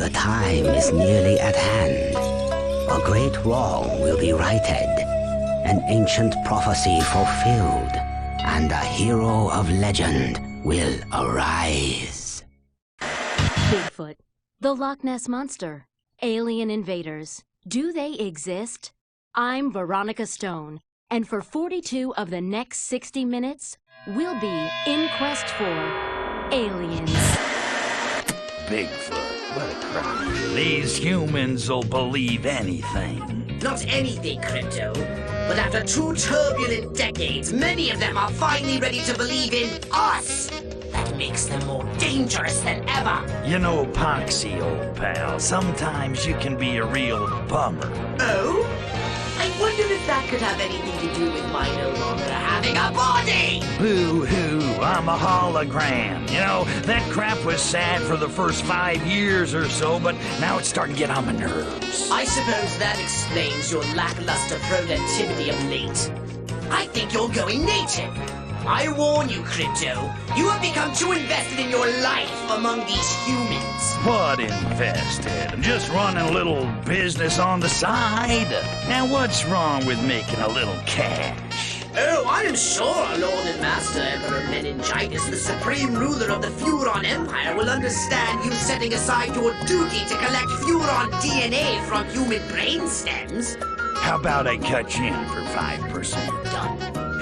The time is nearly at hand. A great wrong will be righted, an ancient prophecy fulfilled, and a hero of legend will arise. Bigfoot, the Loch Ness Monster, alien invaders. Do they exist? I'm Veronica Stone, and for 42 of the next 60 minutes, we'll be in quest for aliens. Bigfoot, what a crowd. These humans'll believe anything. Not anything, Crypto. But after 2 turbulent decades, many of them are finally ready to believe in us. That makes them more dangerous than ever. You know, Poxy, old pal, sometimes you can be a real bummer. Oh? I wonder if that could have anything to do with my no longer having a body! Boo-hoo, I'm a hologram. You know, that crap was sad for the first 5 years or so, but now it's starting to get on my nerves. I suppose that explains your lackluster productivity of late. I think you're going native. I warn you, Crypto. You have become too invested in your life among these humans. What invested? I'm just running a little business on the side. Now what's wrong with making a little cash? Oh, I am sure our Lord and Master Emperor Meningitis, the supreme ruler of the Furon Empire, will understand you setting aside your duty to collect Furon DNA from human brain stems. How about I cut you in for 5%? Done.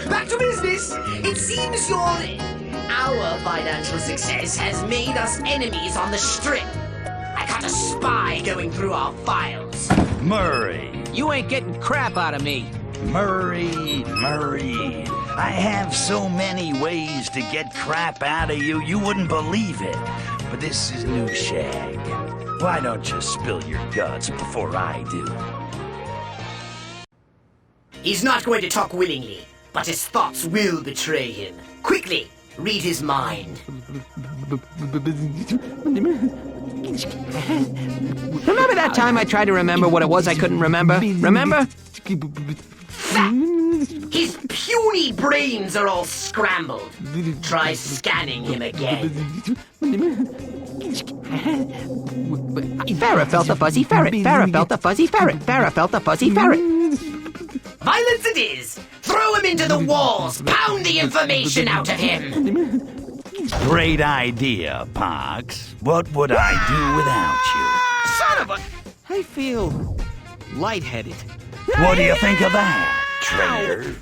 Back to business! It seems our financial success has made us enemies on the Strip. I caught a spy going through our files. Murray. You ain't getting crap out of me. Murray. I have so many ways to get crap out of you, you wouldn't believe it. But this is new shag. Why don't you spill your guts before I do? He's not going to talk willingly, but his thoughts will betray him. Quickly, read his mind. Remember that time I tried to remember what it was I couldn't remember? Remember? His puny brains are all scrambled. Try scanning him again. Farrah felt a fuzzy ferret. Farrah felt a fuzzy ferret. Farrah felt a fuzzy ferret. Violence it is! Throw him into the walls! Pound the information out of him! Great idea, Pox. What would I do without you? Son of a... I feel... lightheaded. What do you think of that, traitor?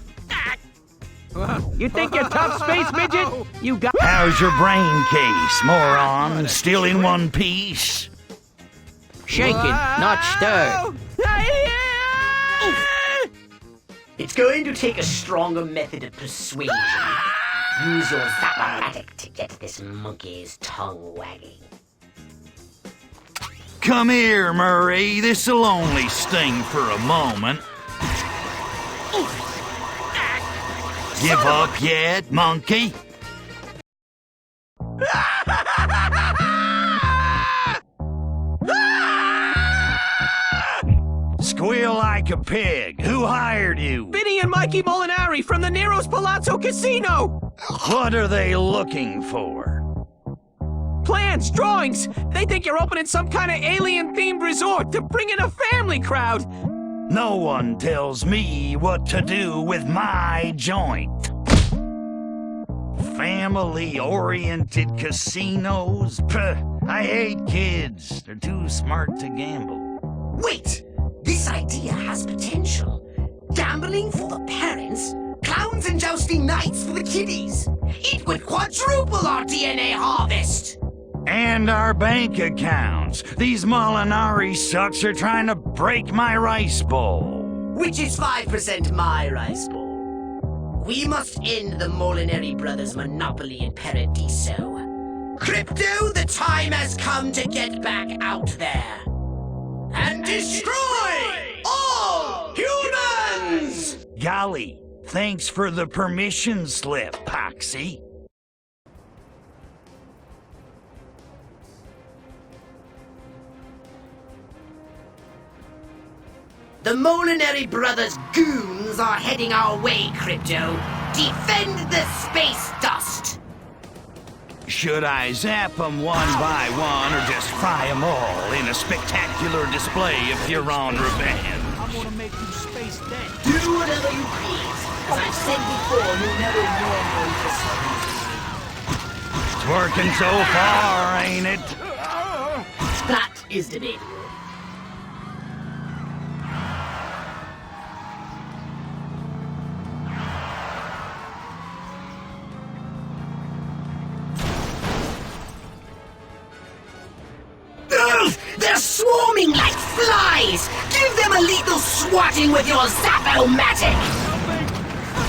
You think you're tough, space midget? You got... How's your brain case, moron? Still in one piece? Shaken, not stirred. It's going to take a stronger method of persuasion. Use your zaparatic to get this monkey's tongue wagging. Come here, Murray. This'll only sting for a moment. Give up yet, monkey? Squeal like a pig. Who hired you? Vinny and Mikey Molinari from the Nero's Palazzo Casino! What are they looking for? Plans, drawings! They think you're opening some kind of alien-themed resort to bring in a family crowd! No one tells me what to do with my joint. Family-oriented casinos? Puh, I hate kids. They're too smart to gamble. Wait! This idea has potential. Gambling for the parents, clowns and jousting knights for the kiddies. It would quadruple our DNA harvest! And our bank accounts. These Molinari sucks are trying to break my rice bowl. Which is 5% my rice bowl. We must end the Molinari brothers' monopoly in Paradiso. Crypto, the time has come to get back out there. And destroy all humans! Golly, thanks for the permission slip, Poxy. The Molinari brothers' goons are heading our way, Crypto. Defend the space dust! Should I zap them one by one or just fry them all in a spectacular display of Furon revenge? I'm gonna make you space dead. Do whatever you please. As I've said before, you'll never normally disagree. It's working so far, ain't it? That is debatable. They're swarming like flies! Give them a lethal swatting with your Zap-O-Matic!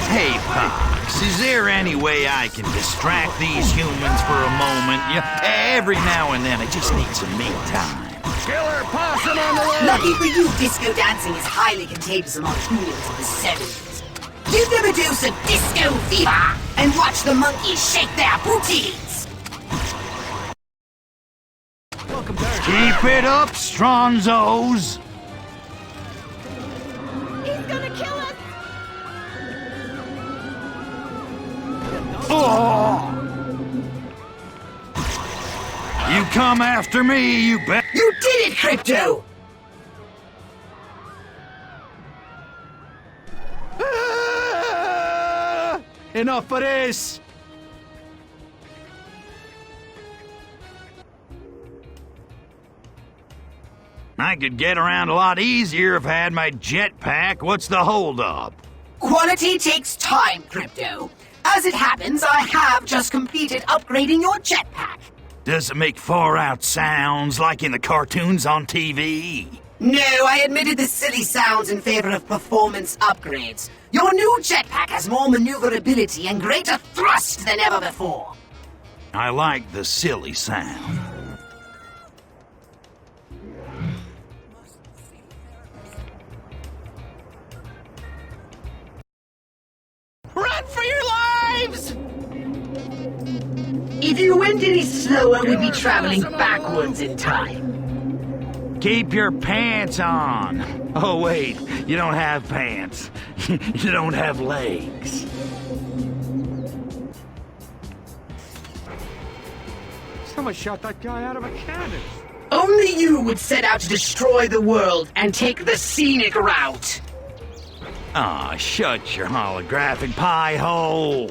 Hey, Pox, is there any way I can distract these humans for a moment? Every now and then I just need some me time. Killer possum on the way! Lucky for you, disco dancing is highly contagious among humans of the 70s. Give them a dose of disco fever and watch the monkeys shake their booties! Keep it up, Stronzos! He's gonna kill us! Oh! You come after me, you bet. You did it, Crypto! Enough of this! I could get around a lot easier if I had my jetpack. What's the holdup? Quality takes time, Crypto. As it happens, I have just completed upgrading your jetpack. Does it make far-out sounds like in the cartoons on TV? No, I admitted the silly sounds in favor of performance upgrades. Your new jetpack has more maneuverability and greater thrust than ever before. I like the silly sound. Run for your lives! If you went any slower, we'd be traveling backwards in time. Keep your pants on. Oh, wait, you don't have pants. You don't have legs. Someone shot that guy out of a cannon. Only you would set out to destroy the world and take the scenic route. Aw, shut your holographic pie hole.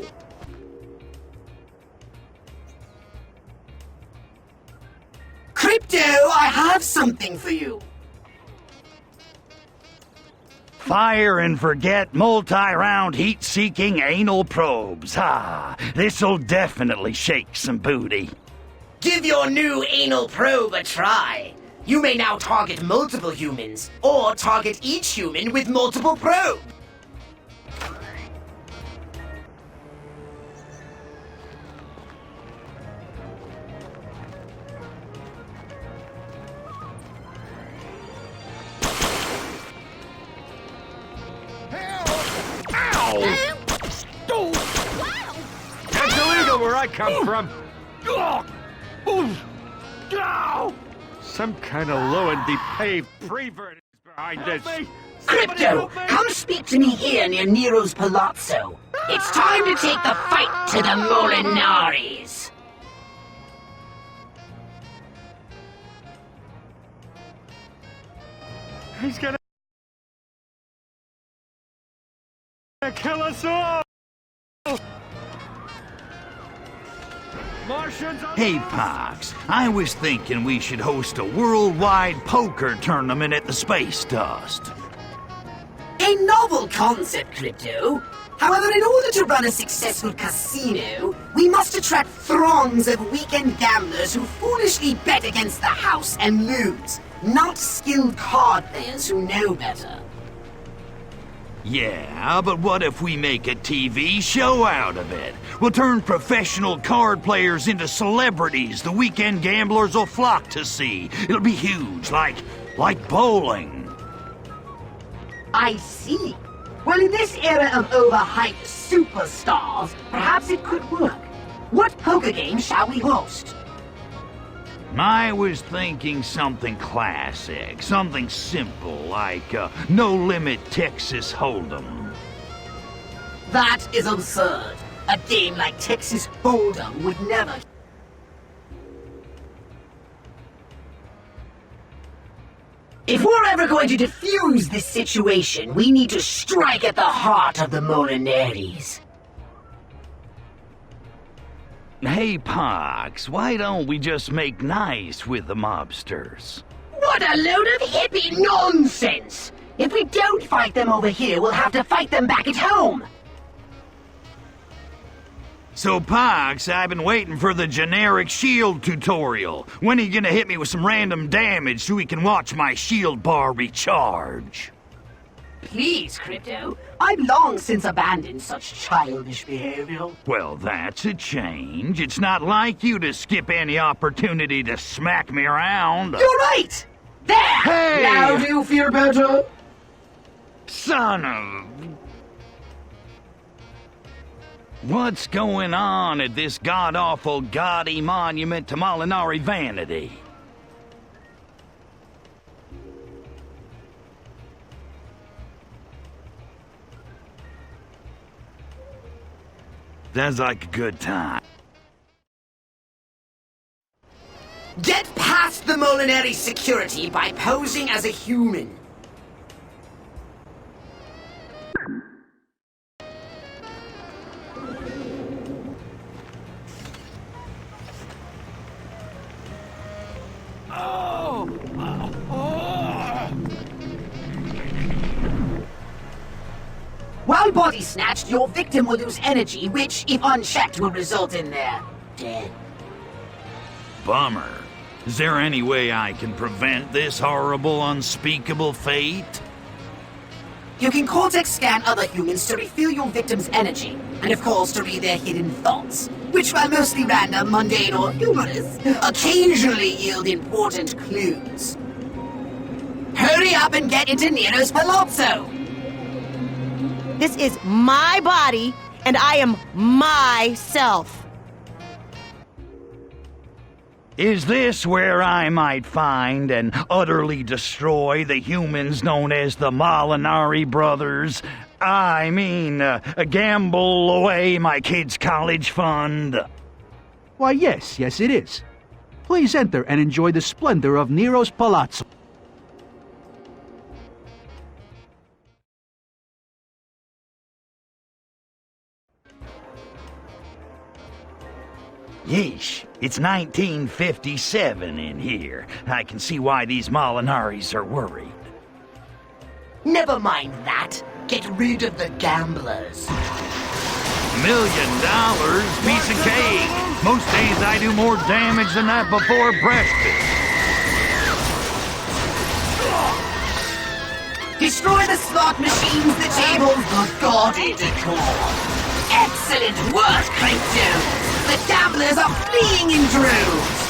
Crypto, I have something for you. Fire and forget multi-round heat-seeking anal probes. This'll definitely shake some booty. Give your new anal probe a try. You may now target multiple humans, or target each human with multiple probes. That's illegal where I come from. Some kind of low and depraved prevert is behind this. Crypto, come speak to me here near Nero's Palazzo. It's time to take the fight to the Molinaris. He's gonna kill us all. Martians on Hey, Pox, I was thinking we should host a worldwide poker tournament at the Space Dust. A novel concept, Crypto. However, in order to run a successful casino, we must attract throngs of weekend gamblers who foolishly bet against the house and lose, not skilled card players who know better. Yeah, but what if we make a TV show out of it? We'll turn professional card players into celebrities the weekend gamblers will flock to see. It'll be huge, like bowling. I see. Well, in this era of overhyped superstars, perhaps it could work. What poker game shall we host? I was thinking something classic, something simple, like No Limit Texas Hold'em. That is absurd. A game like Texas Hold'em would never... If we're ever going to defuse this situation, we need to strike at the heart of the Molinares. Hey, Pox, why don't we just make nice with the mobsters? What a load of hippie nonsense! If we don't fight them over here, we'll have to fight them back at home! So, Pox, I've been waiting for the generic shield tutorial. When are you gonna hit me with some random damage so we can watch my shield bar recharge? Please, Crypto. I've long since abandoned such childish behavior. Well, that's a change. It's not like you to skip any opportunity to smack me around. You're right! There! Hey! Now do you feel better? Son of... What's going on at this god-awful, gaudy monument to Molinari vanity? Sounds like a good time. Get past the Molinari security by posing as a human. While body snatched, your victim will lose energy, which, if unchecked, will result in their death. Bummer. Is there any way I can prevent this horrible, unspeakable fate? You can cortex scan other humans to refill your victim's energy, and of course to read their hidden thoughts, which, while mostly random, mundane, or humorous, occasionally yield important clues. Hurry up and get into Nero's Palazzo! This is my body, and I am myself. Is this where I might find and utterly destroy the humans known as the Molinari brothers? I mean, gamble away my kids' college fund? Why, yes, it is. Please enter and enjoy the splendor of Nero's Palazzo. Yeesh, it's 1957 in here. I can see why these Molinaris are worried. Never mind that. Get rid of the gamblers. $1 million? Piece of cake. Most days I do more damage than that before breakfast. Destroy the slot machines, the tables, the gaudy decor. Excellent work, Crypto! The gamblers are fleeing in droves!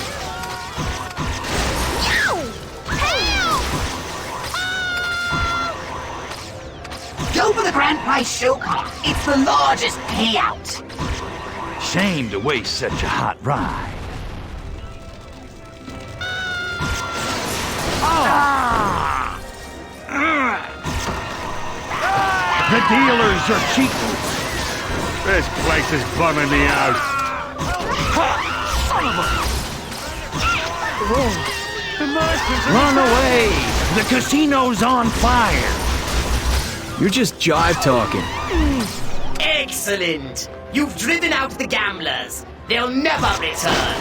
Go for the grand prize show car. It's the largest payout. Shame to waste such a hot ride. The dealers are cheating. This place is bumming me out. Run away! The casino's on fire! You're just jive talking. Excellent! You've driven out the gamblers. They'll never return.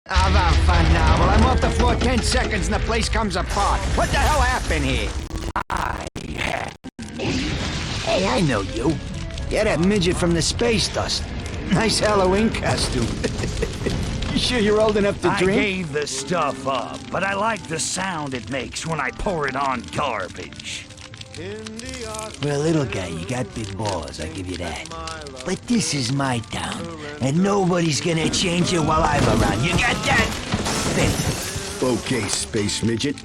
I've had fun now. Well, I'm off the floor 10 seconds and the place comes apart. What the hell happened here? Hey, I know you. You're that midget from the space dust. Nice Halloween costume. You sure you're old enough to I drink? gave the stuff up, but I like the sound it makes when I pour it on garbage. Well, little guy, you got big balls, I'll give you that. But this is my town, and nobody's gonna change it while I'm around. You got that? Then. Okay, space midget.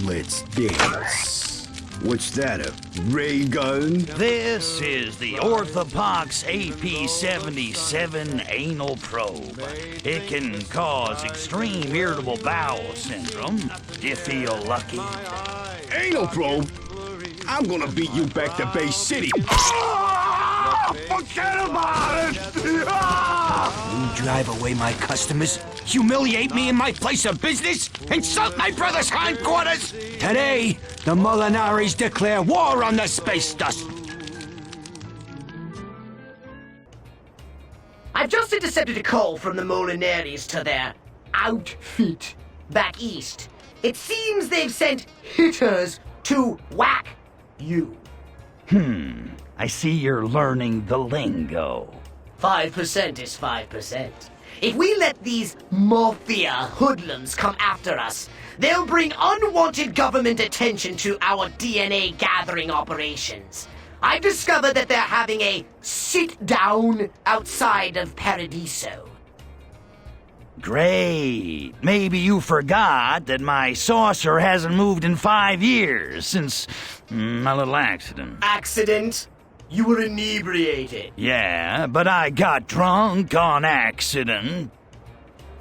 Let's dance. What's that, a ray gun? This is the Orthopox AP-77 anal probe. It can cause extreme irritable bowel syndrome. Do you feel lucky? Anal probe? I'm gonna beat you back to Bay City. Forget about it! Ah! You drive away my customers, humiliate me in my place of business, insult my brother's hindquarters! Today, the Molinaris declare war on the space dust! I've just intercepted a call from the Molinaris to their outfit back east. It seems they've sent hitters to whack you. I see you're learning the lingo. 5% is 5%. If we let these mafia hoodlums come after us, they'll bring unwanted government attention to our DNA gathering operations. I've discovered that they're having a sit-down outside of Paradiso. Great. Maybe you forgot that my saucer hasn't moved in 5 years since my little accident. Accident? You were inebriated. Yeah, but I got drunk on accident.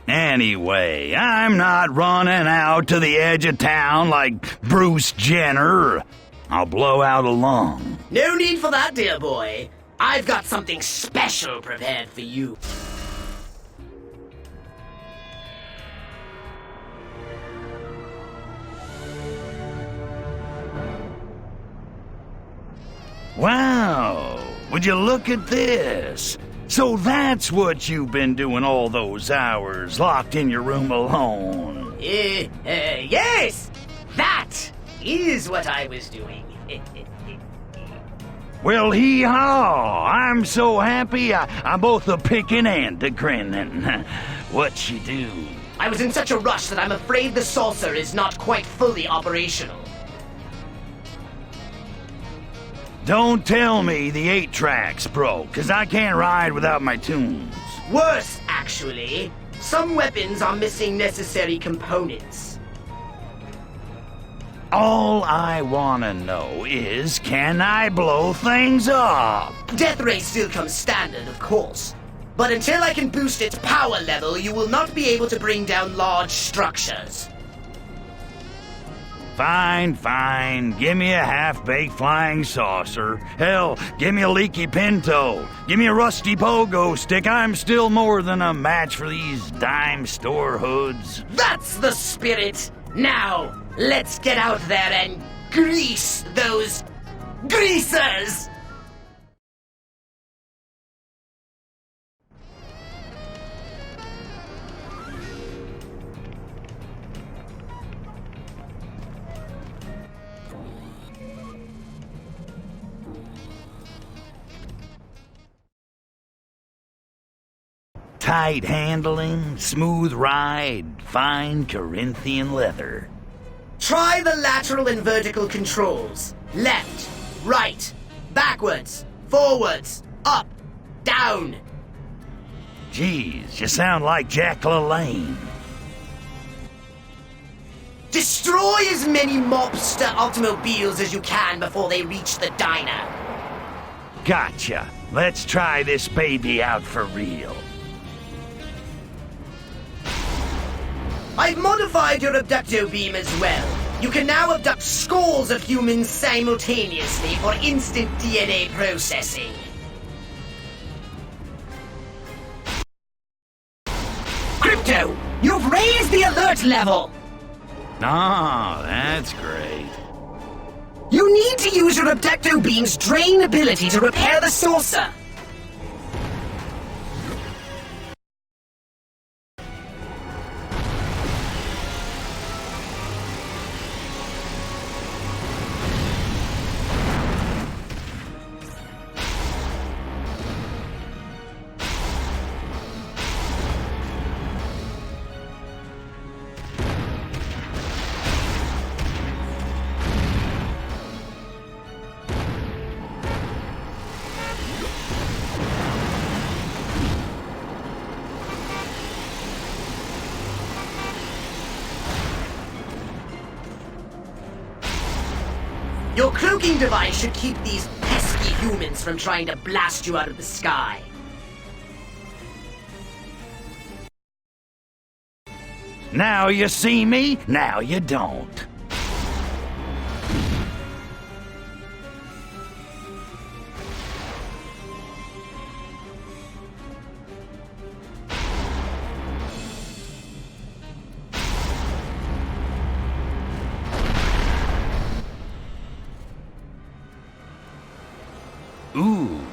Anyway, I'm not running out to the edge of town like Bruce Jenner. I'll blow out a lung. No need for that, dear boy. I've got something special prepared for you. Wow, would you look at this? So that's what you've been doing all those hours, locked in your room alone. Yes! That is what I was doing. Well, hee-haw! I'm so happy I'm both a picking and a grinning. What'd you do? I was in such a rush that I'm afraid the saucer is not quite fully operational. Don't tell me the 8-track's broke, 'cause I can't ride without my tunes. Worse, actually. Some weapons are missing necessary components. All I wanna know is, can I blow things up? Death ray still comes standard, of course. But until I can boost its power level, you will not be able to bring down large structures. Fine. Give me a half-baked flying saucer. Hell, give me a leaky pinto. Give me a rusty pogo stick. I'm still more than a match for these dime store hoods. That's the spirit! Now, let's get out there and grease those greasers! Tight handling, smooth ride, fine Corinthian leather. Try the lateral and vertical controls. Left, right, backwards, forwards, up, down. Geez, you sound like Jack LaLanne. Destroy as many mobster automobiles as you can before they reach the diner. Gotcha. Let's try this baby out for real. I've modified your abducto beam as well. You can now abduct scores of humans simultaneously for instant DNA processing. Crypto, you've raised the alert level! Ah, that's great. You need to use your abducto beam's drain ability to repair the saucer. Your cloaking device should keep these pesky humans from trying to blast you out of the sky. Now you see me, now you don't.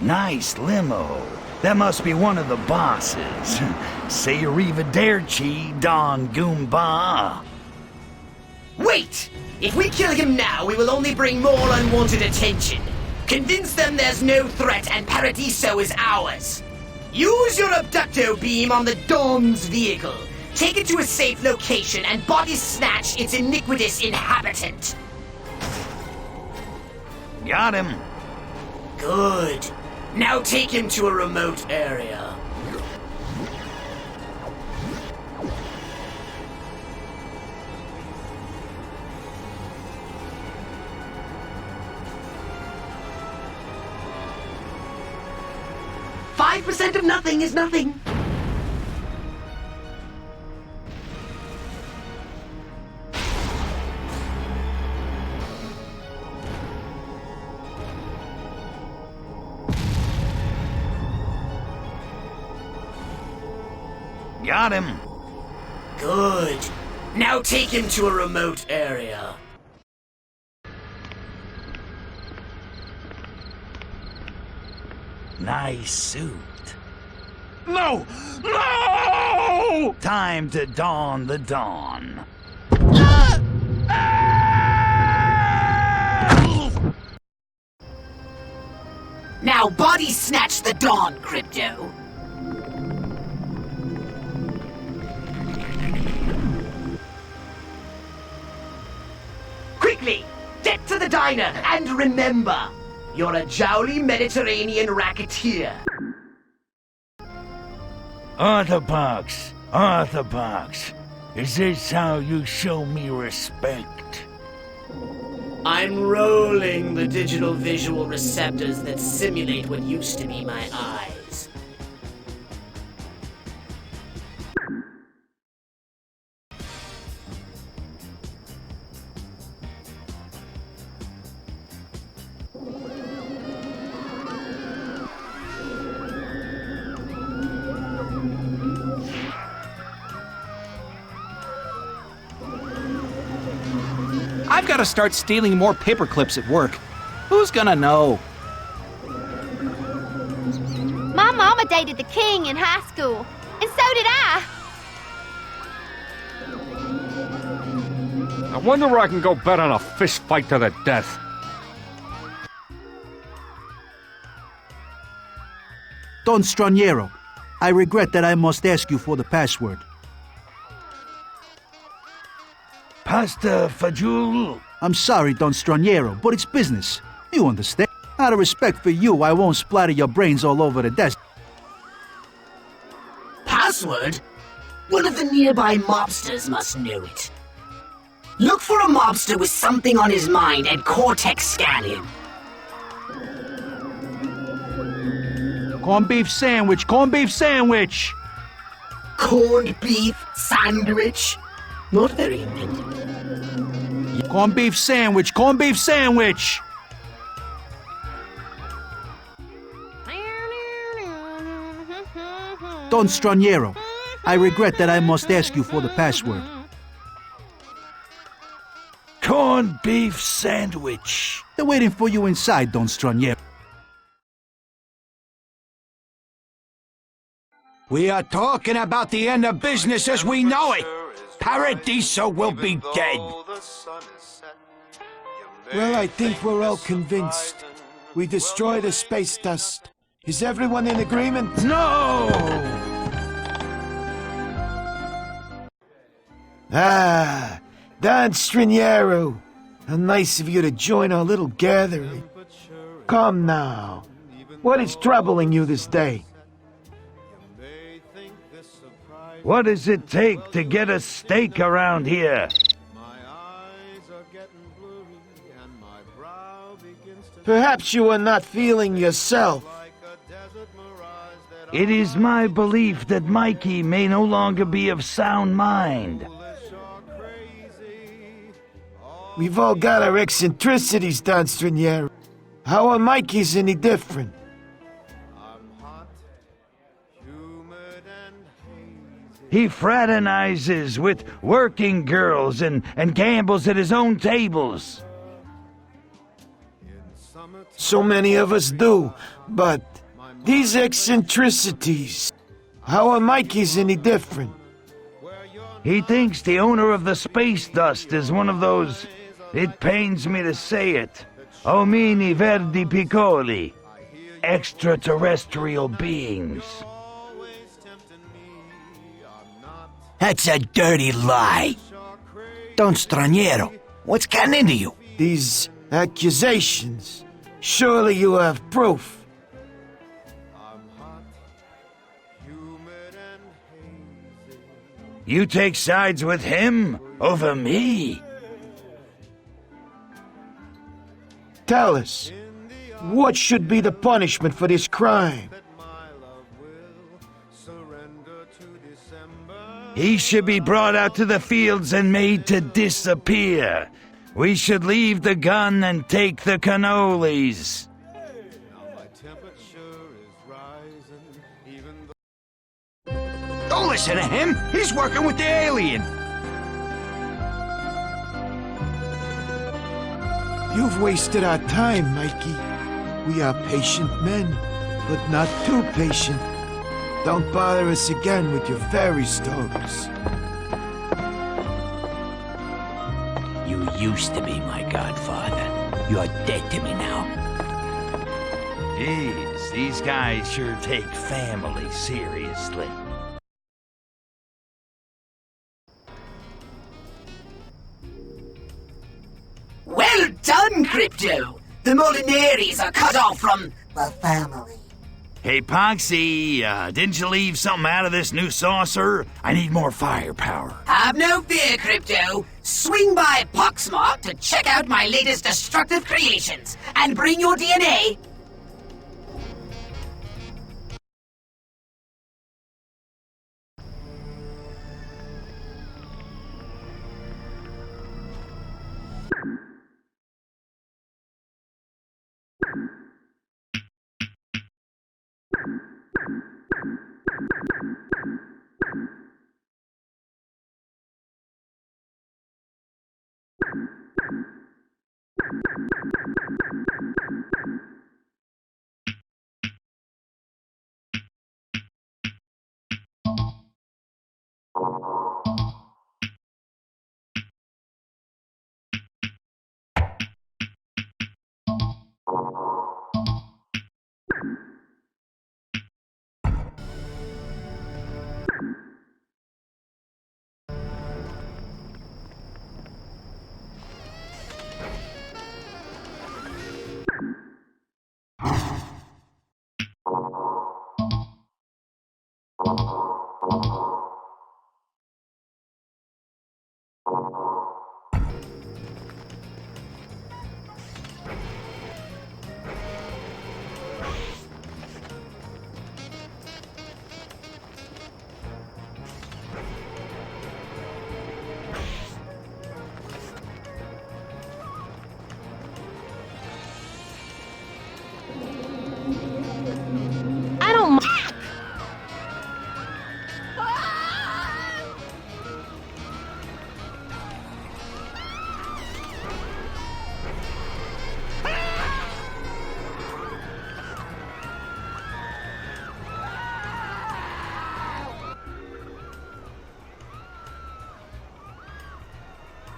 Nice limo. That must be one of the bosses. Say arrivederci, Don Goomba. Wait! If we kill him now, we will only bring more unwanted attention. Convince them there's no threat and Paradiso is ours. Use your abducto beam on the Don's vehicle. Take it to a safe location and body snatch its iniquitous inhabitant. Got him. Good. Now take him to a remote area. % of nothing is nothing. Got him. Good. Now take him to a remote area. Nice suit. No! No! Time to dawn the dawn. Now body snatch the Dawn, Crypto. Quickly, get to the diner and remember, you're a jowly Mediterranean racketeer. Orthopox, Orthopox. Is this how you show me respect? I'm rolling the digital visual receptors that simulate what used to be my eyes. I've got to start stealing more paper clips at work. Who's gonna know? My mama dated the king in high school, and so did I. I wonder where I can go bet on a fist fight to the death. Don Straniero, I regret that I must ask you for the password. Pasta fagioli? I'm sorry, Don Straniero, but it's business. You understand? Out of respect for you, I won't splatter your brains all over the desk. Password? One of the nearby mobsters must know it. Look for a mobster with something on his mind and Cortex scan him. Corned beef sandwich, corned beef sandwich! Corned beef sandwich? Not very inventive. Corned beef sandwich, corned beef sandwich! Don Straniero, I regret that I must ask you for the password. Corned beef sandwich. They're waiting for you inside, Don Straniero. We are talking about the end of business as we know it. Paradiso will be dead. Well, I think we're all convinced. We destroy the space dust. Is everyone in agreement? No! Ah, Don Straniero. How nice of you to join our little gathering. Come now. What is troubling you this day? What does it take to get a steak around here? Perhaps you are not feeling yourself. It is my belief that Mikey may no longer be of sound mind. We've all got our eccentricities, Don Straniero. How are Mikey's any different? He fraternizes with working girls and gambles at his own tables. So many of us do, but these eccentricities, how are Mikey's any different? He thinks the owner of the space dust is one of those, it pains me to say it, omini verdi piccoli, extraterrestrial beings. That's a dirty lie. Don Straniero, what's gotten into you? These accusations. Surely you have proof. You take sides with him over me? Tell us, what should be the punishment for this crime? He should be brought out to the fields and made to disappear. We should leave the gun and take the cannolis. Don't listen to him. He's working with the alien. You've wasted our time, Mikey. We are patient men, but not too patient. Don't bother us again with your fairy stories. You used to be my godfather. You're dead to me now. Jeez, these guys sure take family seriously. Well done, Crypto! The Molinaries are cut off from the family. Hey, Poxy, didn't you leave something out of this new saucer? I need more firepower. Have no fear, Crypto. Swing by Poxmark to check out my latest destructive creations, and bring your DNA.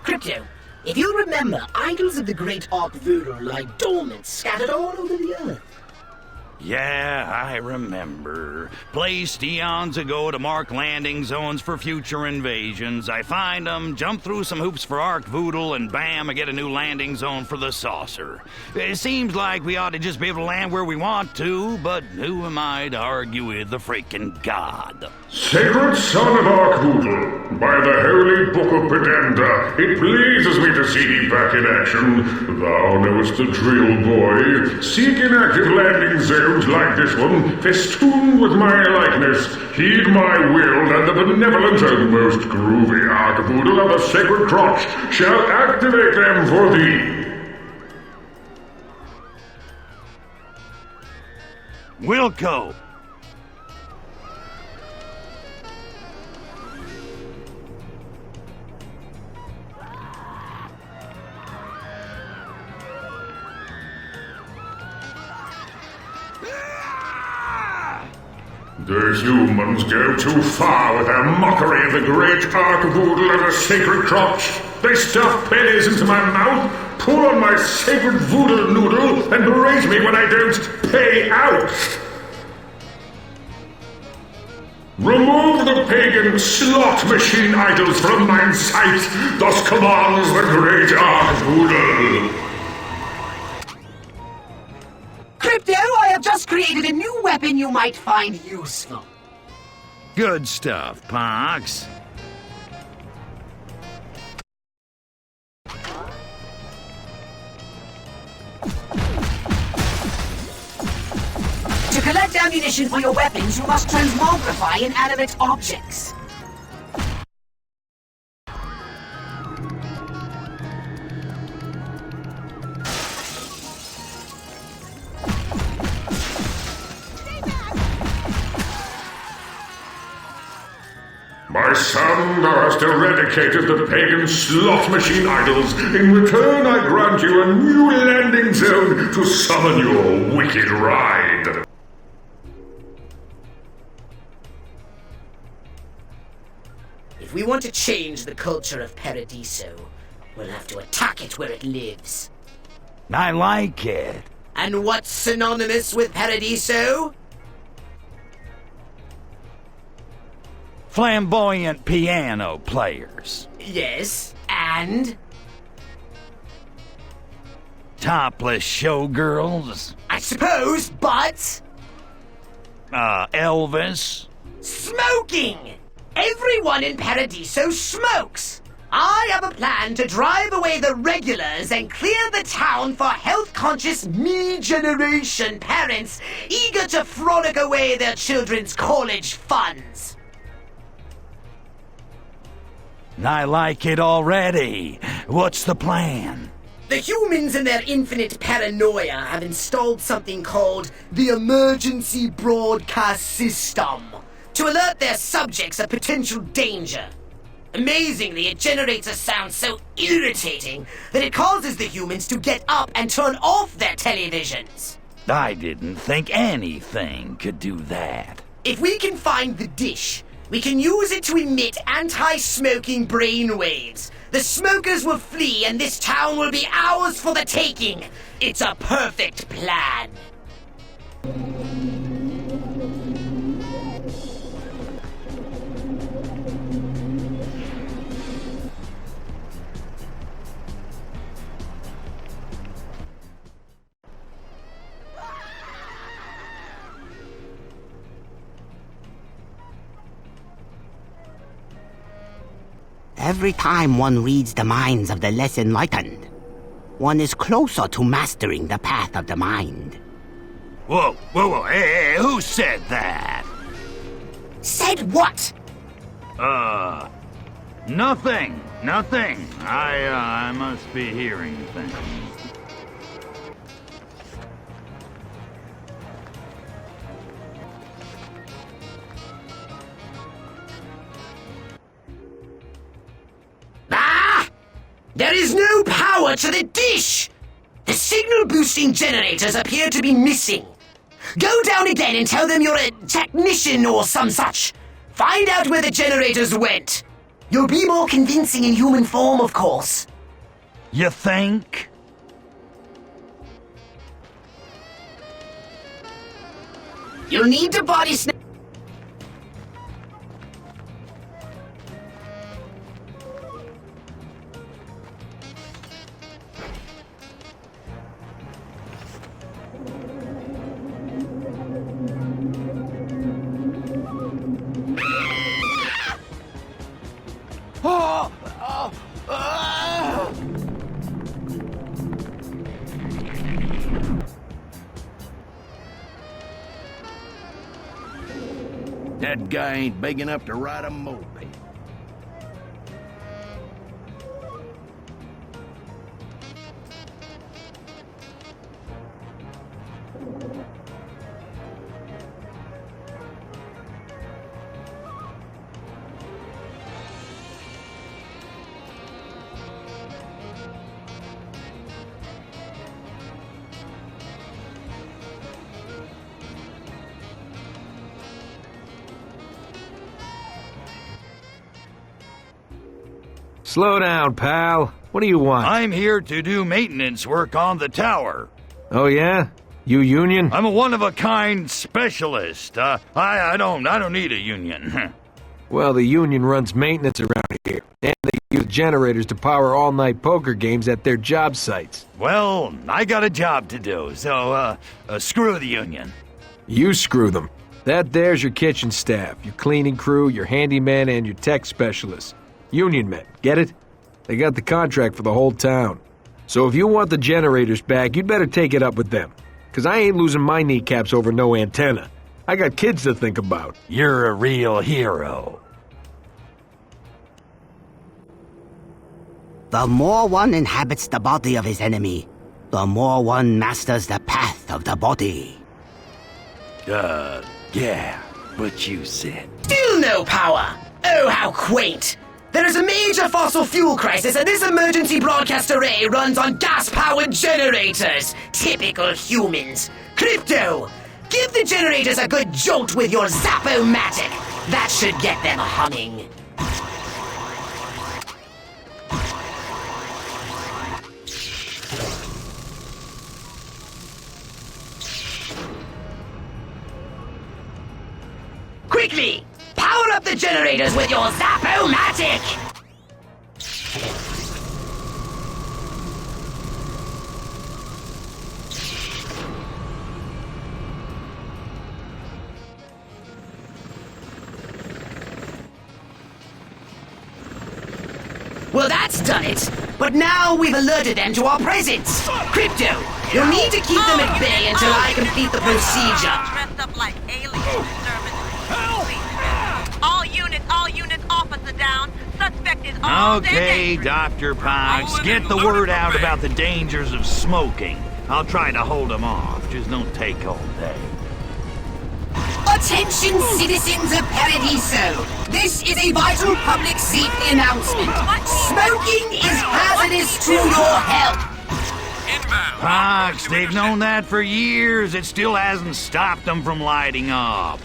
Crypto, if you remember, idols of the great Ark-Voodoo lie dormant, scattered all over the earth. Yeah, I remember. Placed eons ago to mark landing zones for future invasions. I find them, jump through some hoops for Ark-Voodoo, and bam, I get a new landing zone for the saucer. It seems like we ought to just be able to land where we want to, but who am I to argue with the freaking god? Sacred son of Ark-Voodoo, by the holy book of Pedenda, it pleases me to see thee back in action. Thou knowest the drill, boy. Seek inactive landing zones like this one, festooned with my likeness. Heed my will, and the benevolent and most groovy Ark-Voodoo of the Sacred Crotch shall activate them for thee. Wilco! The humans go too far with their mockery of the great archvoodle and the sacred crotch. They stuff pennies into my mouth, pull on my sacred voodoo noodle, and berate me when I don't pay out. Remove the pagan slot machine idols from mine sight, thus commands the great archvoodle. Crypto, I have just created a new weapon you might find useful. Good stuff, Pox. To collect ammunition for your weapons, you must transmogrify inanimate objects. My son, thou hast eradicated the pagan slot machine idols. In return, I grant you a new landing zone to summon your wicked ride. If we want to change the culture of Paradiso, we'll have to attack it where it lives. I like it. And what's synonymous with Paradiso? Flamboyant piano players. Yes, and? Topless showgirls. I suppose, but? Elvis. Smoking! Everyone in Paradiso smokes! I have a plan to drive away the regulars and clear the town for health-conscious me-generation parents eager to frolic away their children's college funds. I like it already. What's the plan? The humans in their infinite paranoia have installed something called the Emergency Broadcast System to alert their subjects of potential danger. Amazingly, it generates a sound so irritating that it causes the humans to get up and turn off their televisions. I didn't think anything could do that. If we can find the dish, we can use it to emit anti-smoking brainwaves. The smokers will flee and this town will be ours for the taking. It's a perfect plan. Every time one reads the minds of the less enlightened, one is closer to mastering the path of the mind. Whoa, hey, who said that? Said what? Nothing. I must be hearing things. There is no power to the dish! The signal-boosting generators appear to be missing. Go down again and tell them you're a technician or some such. Find out where the generators went. You'll be more convincing in human form, of course. You think? You'll need to body snap. That guy ain't big enough to ride a moped. Slow down, pal. What do you want? I'm here to do maintenance work on the tower. Oh, yeah? You union? I'm a one-of-a-kind specialist. I don't need a union. Well, the union runs maintenance around here, and they use generators to power all-night poker games at their job sites. Well, I got a job to do, so, screw the union. You screw them. That there's your kitchen staff, your cleaning crew, your handyman, and your tech specialists. Union men, get it? They got the contract for the whole town. So if you want the generators back, you'd better take it up with them. 'Cause I ain't losing my kneecaps over no antenna. I got kids to think about. You're a real hero. The more one inhabits the body of his enemy, the more one masters the path of the body. Yeah, but you said. Still no power! Oh, how quaint! There is a major fossil fuel crisis, and this emergency broadcast array runs on gas-powered generators. Typical humans. Crypto! Give the generators a good jolt with your Zap-O-Matic. That should get them humming. Quickly! Power up the generators with your Zap-O-Matic! Well, that's done it. But now we've alerted them to our presence. Crypto, you'll need to keep them at bay until I complete the procedure. Dressed up like aliens, all units, officer down. Suspect is all Okay, Dr. Pox, get the word out about the dangers of smoking. I'll try to hold them off. Just don't take all day. Attention, citizens of Paradiso! This is a vital public safety announcement. Smoking is hazardous to your health. Pox, they've known that for years. It still hasn't stopped them from lighting up.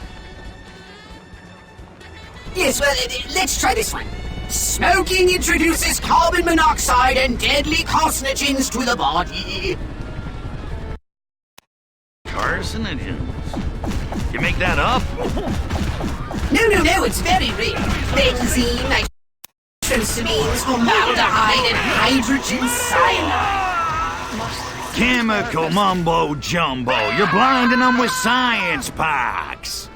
Yes, well, let's try this one. Smoking introduces carbon monoxide and deadly carcinogens to the body. Carcinogens? You make that up? No, it's very real. Benzene, nitrosamines, formaldehyde, and hydrogen cyanide. Chemical mumbo jumbo. You're blinding them with science, Pox.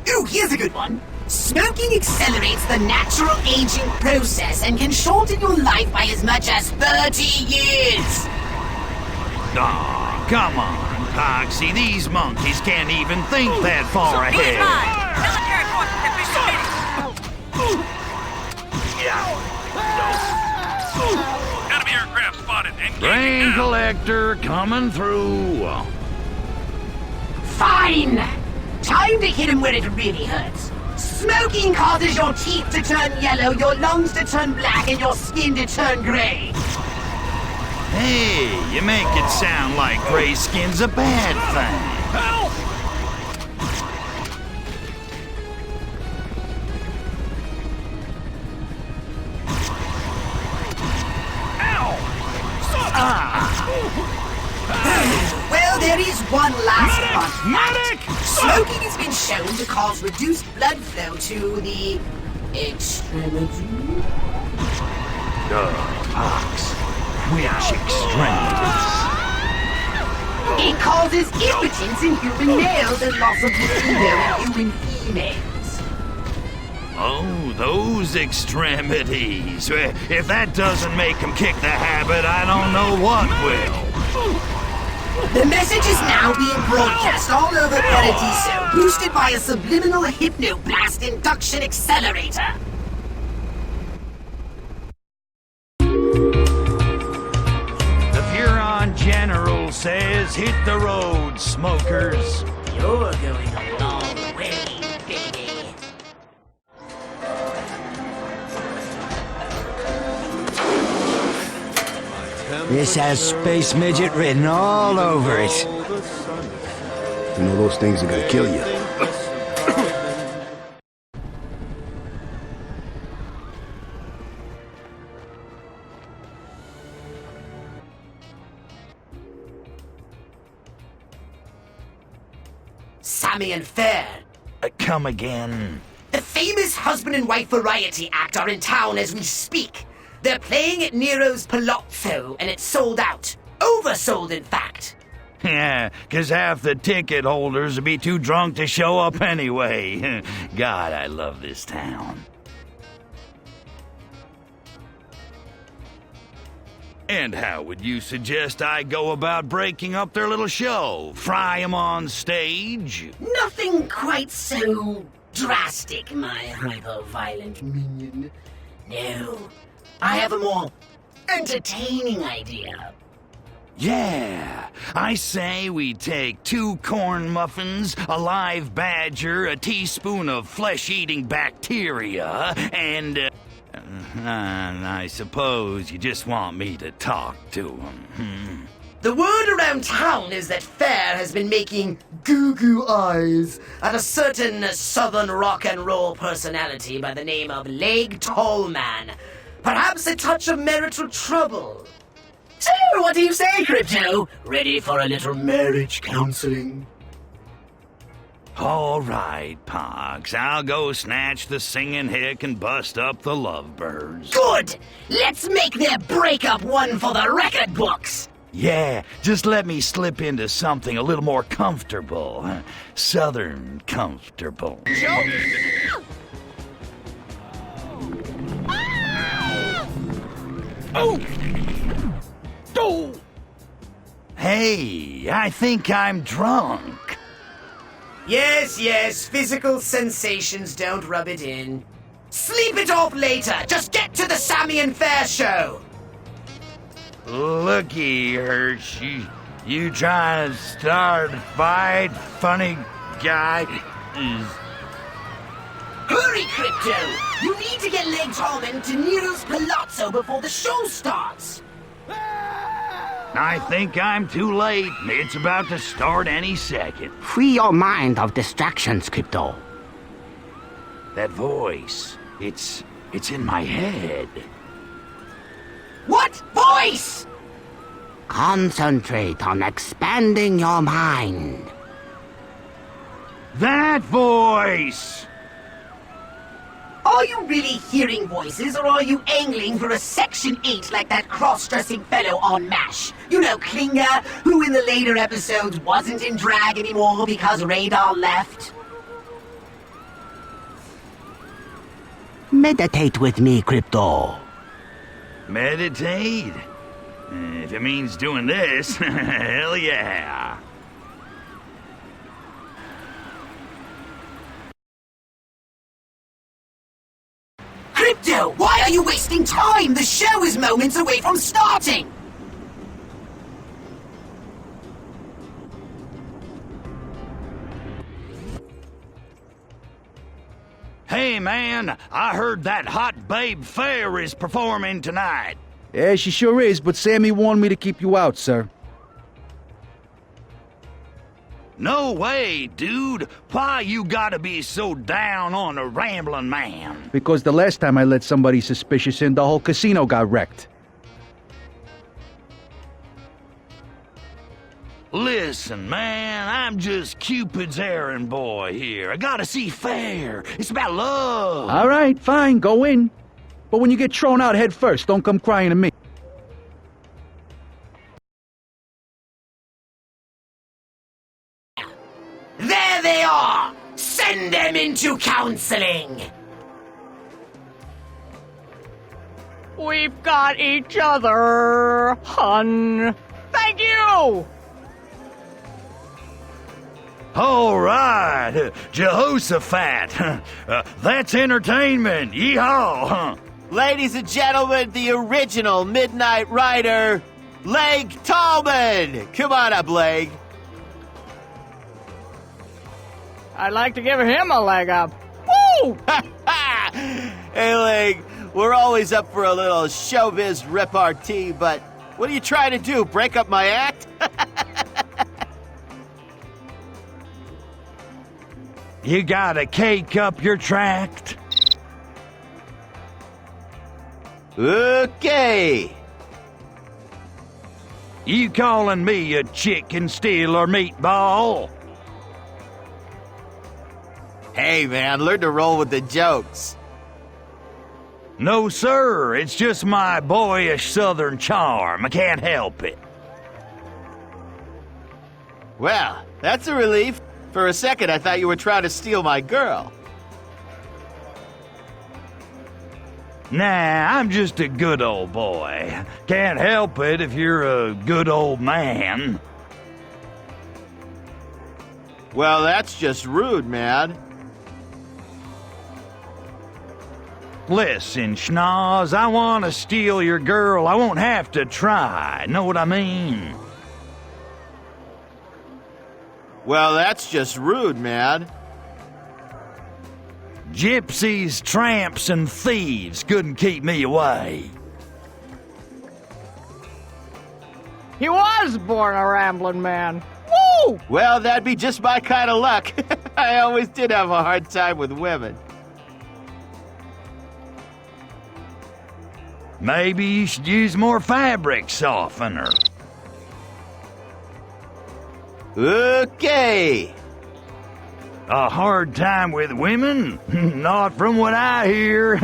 Ooh, here's a good one. Smoking accelerates the natural aging process and can shorten your life by as much as 30 years. Aw, come on. Poxy, these monkeys can't even think that far ahead. Military forces have been Enemy aircraft spotted. Brain collector coming through. Fine! Time to hit him where it really hurts. Smoking causes your teeth to turn yellow, your lungs to turn black, and your skin to turn gray. Hey, you make it sound like gray skin's a bad thing. Help! Well, there is one last one. Medic! Smoking has been shown to cause reduced blood flow to the extremity. Pox. Which extremities? It causes impotence in human males and loss of libido in human females. Oh, those extremities. If that doesn't make them kick the habit, I don't know what will. The message is now being broadcast all over Paradiso, boosted by a subliminal hypnoblast induction accelerator. The Furon General says hit the road, smokers. You're going a long way, baby. This has Space Midget written all over it. You know those things are gonna kill you. Samian Fair. Come again? The famous husband and wife variety act are in town as we speak. They're playing at Nero's Palazzo, and it's sold out. Oversold, in fact. Yeah, 'cause half the ticket holders would be too drunk to show up anyway. God, I love this town. And how would you suggest I go about breaking up their little show? Fry 'em on stage? Nothing quite so drastic, my hyper-violent minion. No, I have a more entertaining idea. Yeah, I say we take 2 corn muffins, a live badger, a teaspoon of flesh-eating bacteria, and... I suppose you just want me to talk to him. The word around town is that Fair has been making goo-goo eyes at a certain southern rock and roll personality by the name of Leg Tallman. Perhaps a touch of marital trouble. So, what do you say, Crypto? Ready for a little marriage counseling? All right, Pox. I'll go snatch the singing hick and bust up the lovebirds. Good! Let's make their breakup one for the record books! Yeah, just let me slip into something a little more comfortable. Southern comfortable. Oh! Oh! Hey, I think I'm drunk. Yes, physical sensations, don't rub it in. Sleep it off later, just get to the Samian Fair show! Looky, Hirsch, you trying to start a fight, funny guy? Hurry, Crypto! You need to get Leg Tallman to Nero's Palazzo before the show starts! I think I'm too late. It's about to start any second. Free your mind of distractions, Crypto. That voice, it's in my head. What voice? Concentrate on expanding your mind. That voice! Are you really hearing voices, or are you angling for a Section 8 like that cross-dressing fellow on MASH? You know, Klinger, who in the later episodes wasn't in drag anymore because Radar left? Meditate with me, Crypto. Meditate? If it means doing this, hell yeah. Crypto, why are you wasting time? The show is moments away from starting! Hey man, I heard that hot babe Fair is performing tonight. Yeah, she sure is, but Sammy warned me to keep you out, sir. No way, dude. Why you gotta be so down on a rambling man? Because the last time I let somebody suspicious in, the whole casino got wrecked. Listen, man, I'm just Cupid's errand boy here. I gotta see Fair. It's about love. All right, fine, go in. But when you get thrown out head first, don't come crying to me. There they are! Send them into counseling! We've got each other, hun. Thank you! All right, Jehoshaphat. That's entertainment. Yeehaw! Ladies and gentlemen, the original Midnight Rider, Leg Tallman! Come on up, Leg. I'd like to give him a leg up. Woo! Hey, Leg, we're always up for a little showbiz repartee, but what are you trying to do, break up my act? You gotta cake up your tract. Okay. You calling me a chicken stealer meatball? Hey, man, learn to roll with the jokes. No, sir. It's just my boyish southern charm. I can't help it. Well, that's a relief. For a second, I thought you were trying to steal my girl. Nah, I'm just a good old boy. Can't help it if you're a good old man. Well, that's just rude, man. Listen, Schnoz, I want to steal your girl. I won't have to try. Know what I mean? Well, that's just rude, man. Gypsies, tramps, and thieves couldn't keep me away. He was born a rambling man. Woo! Well, that'd be just my kind of luck. I always did have a hard time with women. Maybe you should use more fabric softener. Okay. A hard time with women? Not from what I hear.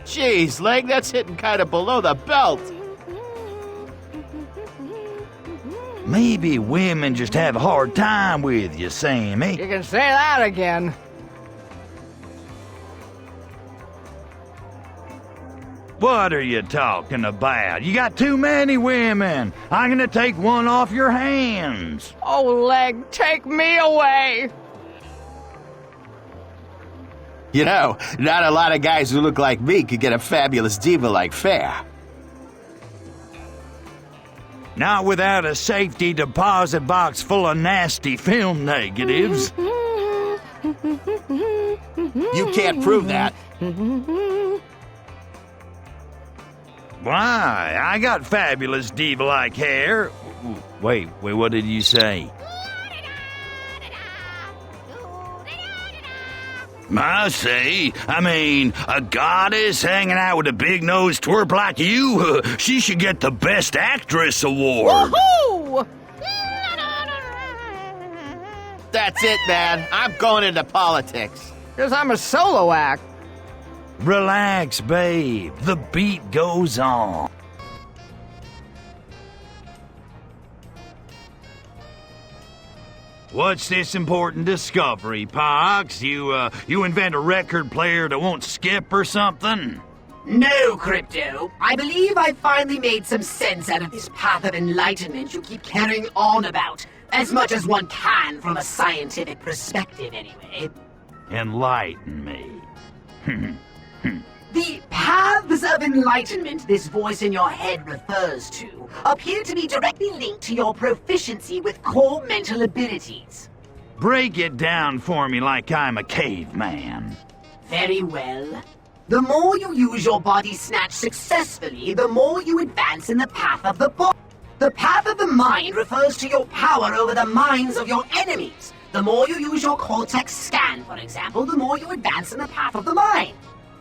Jeez, Leg, that's hitting kind of below the belt. Maybe women just have a hard time with you, Sammy. You can say that again. What are you talking about? You got too many women. I'm gonna take one off your hands. Oh, Leg, take me away. You know, not a lot of guys who look like me could get a fabulous diva like Fair. Not without a safety deposit box full of nasty film negatives. You can't prove that. Why? I got fabulous diva-like hair. Wait, what did you say? I say, a goddess hanging out with a big-nosed twerp like you, she should get the Best Actress award. Woohoo! That's it, man. I'm going into politics. Because I'm a solo act. Relax, babe. The beat goes on. What's this important discovery, Pox? You invent a record player that won't skip or something? No, Crypto. I believe I've finally made some sense out of this path of enlightenment you keep carrying on about. As much as one can from a scientific perspective, anyway. Enlighten me. The paths of enlightenment this voice in your head refers to appear to be directly linked to your proficiency with core mental abilities. Break it down for me like I'm a caveman. Very well. The more you use your body snatch successfully, the more you advance in the path of the body. The path of the mind refers to your power over the minds of your enemies. The more you use your cortex scan, for example, the more you advance in the path of the mind.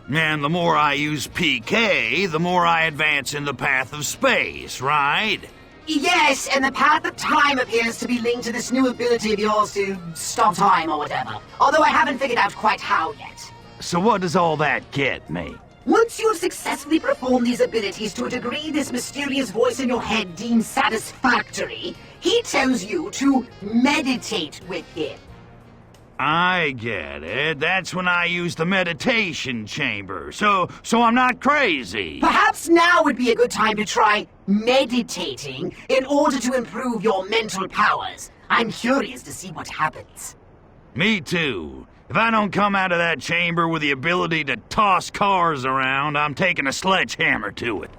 And the more I use PK, the more I advance in the path of space, right? Yes, and the path of time appears to be linked to this new ability of yours to stop time or whatever. Although I haven't figured out quite how yet. So what does all that get me? Once you've successfully performed these abilities to a degree this mysterious voice in your head deems satisfactory, he tells you to meditate with him. I get it. That's when I use the meditation chamber. So I'm not crazy. Perhaps now would be a good time to try meditating in order to improve your mental powers. I'm curious to see what happens. Me too. If I don't come out of that chamber with the ability to toss cars around, I'm taking a sledgehammer to it.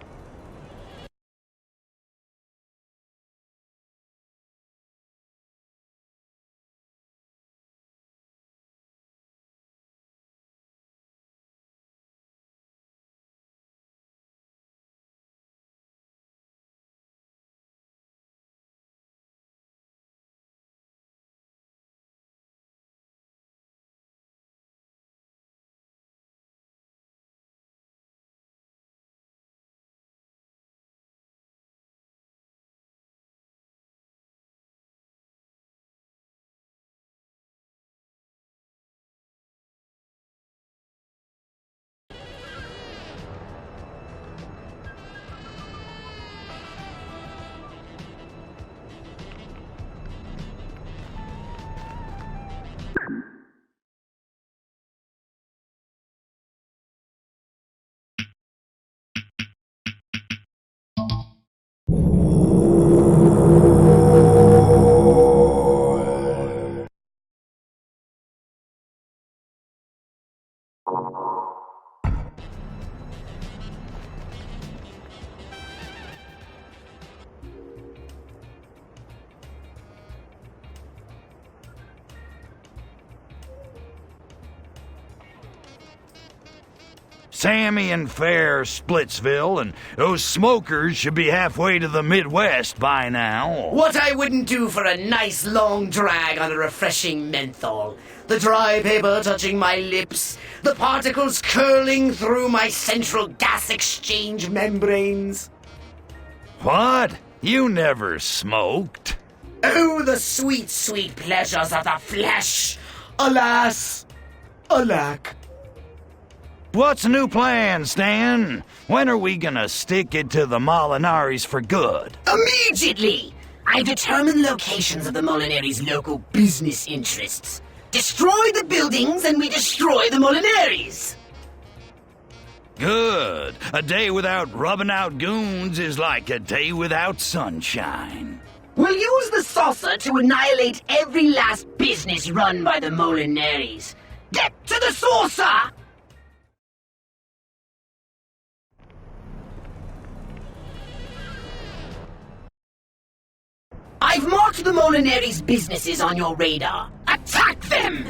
Sammy and Fair Splitsville, and those smokers should be halfway to the Midwest by now. What I wouldn't do for a nice long drag on a refreshing menthol. The dry paper touching my lips, the particles curling through my central gas exchange membranes. What? You never smoked? Oh, the sweet, sweet pleasures of the flesh! Alas! Alack! What's the new plan, Stan? When are we gonna stick it to the Molinaris for good? Immediately! I've determined locations of the Molinaris' local business interests. Destroy the buildings and we destroy the Molinaris! Good. A day without rubbing out goons is like a day without sunshine. We'll use the saucer to annihilate every last business run by the Molinaris. Get to the saucer! I've marked the Molinaris' businesses on your radar. Attack them!